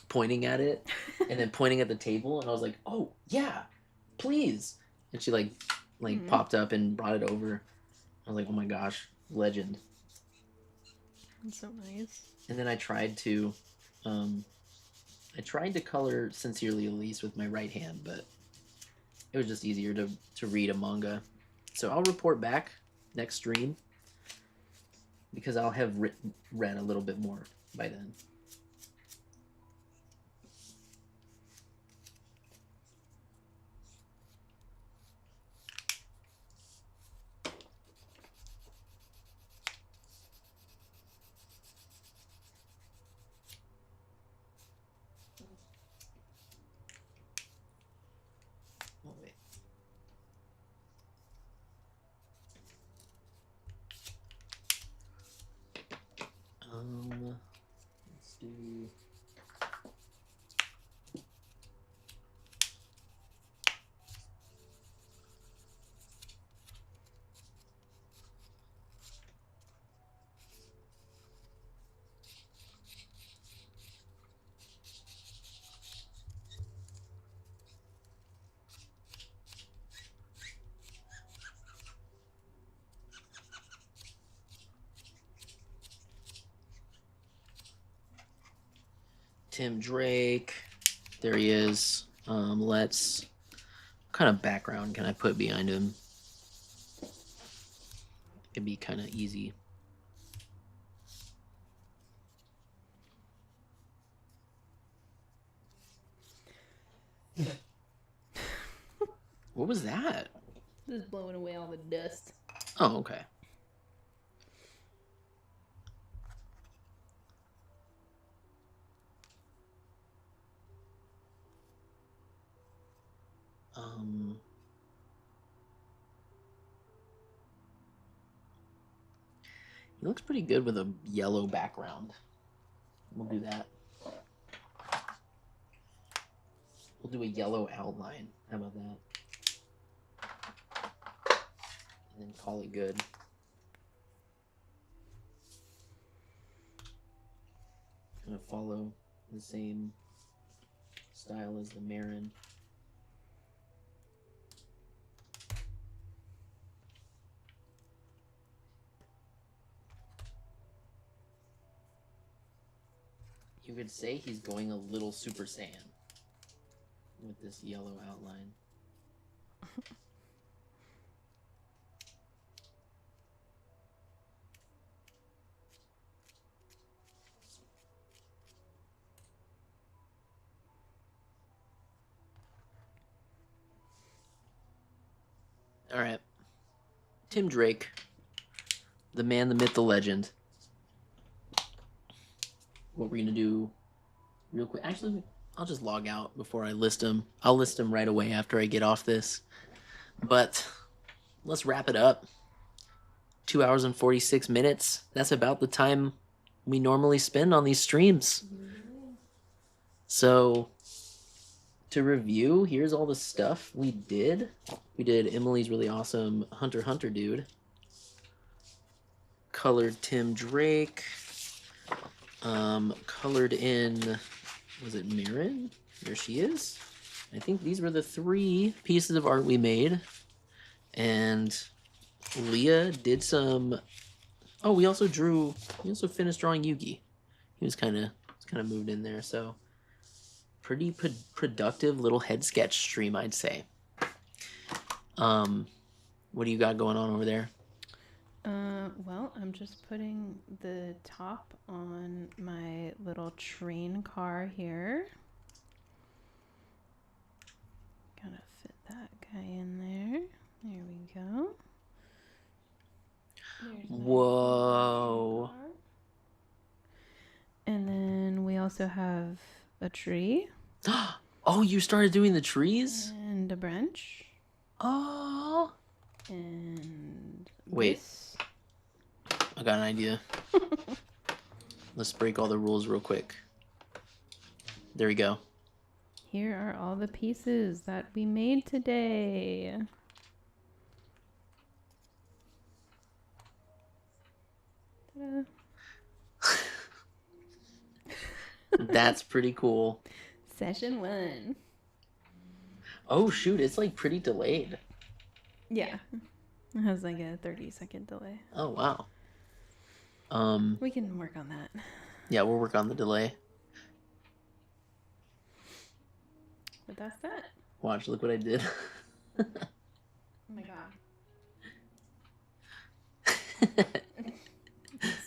pointing at it and then pointing at the table, and I was like, "Oh yeah, please!" And she like popped up and brought it over. I was like, "Oh my gosh, legend!" That's so nice. And then um, I tried to color Sincerely Elise with my right hand, but it was just easier to read a manga. So I'll report back next stream, because I'll have read a little bit more by then. Oh wait. Let's do. Tim Drake. There he is. Let's. What kind of background can I put behind him? It'd be kind of easy. What was that? Just blowing away all the dust. Oh, okay. He looks pretty good with a yellow background. We'll do that. We'll do a yellow outline. How about that? And then call it good. Gonna follow the same style as the Marin. You could say he's going a little Super Saiyan with this yellow outline. All right. Tim Drake, the man, the myth, the legend. What we're gonna do, real quick. Actually, I'll just log out before I list them. I'll list them right away after I get off this. But let's wrap it up. 2 hours and 46 minutes. That's about the time we normally spend on these streams. So, to review, here's all the stuff we did. We did Emily's really awesome Hunter x Hunter dude. Colored Tim Drake. Colored in, was it Marin? There she is. I think these were the 3 pieces of art we made. And Leah did some. Oh, we also finished drawing Yugi. He was kind of moved in there, so pretty productive little head sketch stream, I'd say. What do you got going on over there? Well, I'm just putting the top on my little train car here. Gotta fit that guy in there. There we go. There's my Whoa. train car. And then we also have a tree. Oh, you started doing the trees? And a branch. Oh. Wait. This. I got an idea. Let's break all the rules real quick. There we go. Here are all the pieces that we made today. Ta-da. That's pretty cool. Session 1. Oh shoot, it's like pretty delayed. Yeah. It has like a 30-second delay. Oh wow. We can work on that. Yeah, we'll work on the delay. But that's that. Watch, look what I did. Oh my god.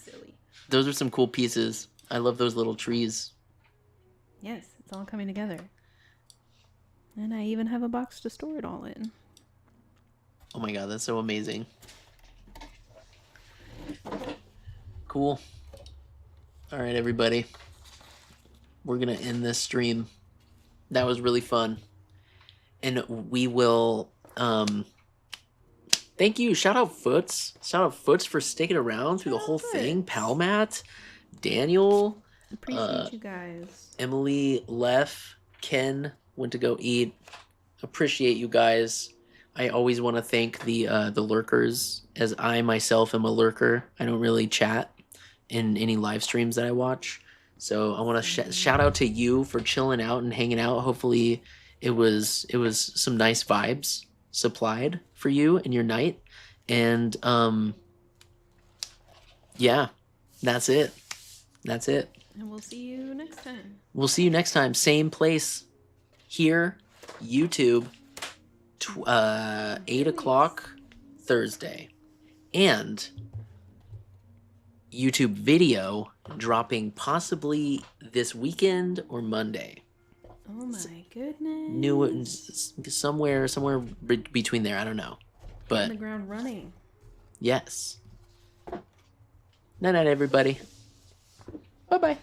Silly. Those are some cool pieces. I love those little trees. Yes, it's all coming together. And I even have a box to store it all in. Oh my god, that's so amazing. Cool. All right, everybody. We're going to end this stream. That was really fun. And we will... Thank you. Shout out Foots. Shout out Foots for sticking around through the whole thing. Palmat, Daniel, Appreciate you guys. Emily, Lef, Ken went to go eat. Appreciate you guys. I always want to thank the lurkers, as I myself am a lurker. I don't really chat in any live streams that I watch. So I want to shout out to you for chilling out and hanging out. Hopefully it was some nice vibes supplied for you in your night. And yeah, that's it. That's it. And we'll see you next time. We'll see you next time. Same place here, YouTube, 8 o'clock Thursday. And YouTube video dropping possibly this weekend or Monday. Oh my goodness. New somewhere between there. I don't know. But Hitting the ground running. yes. Night night, everybody. Bye bye.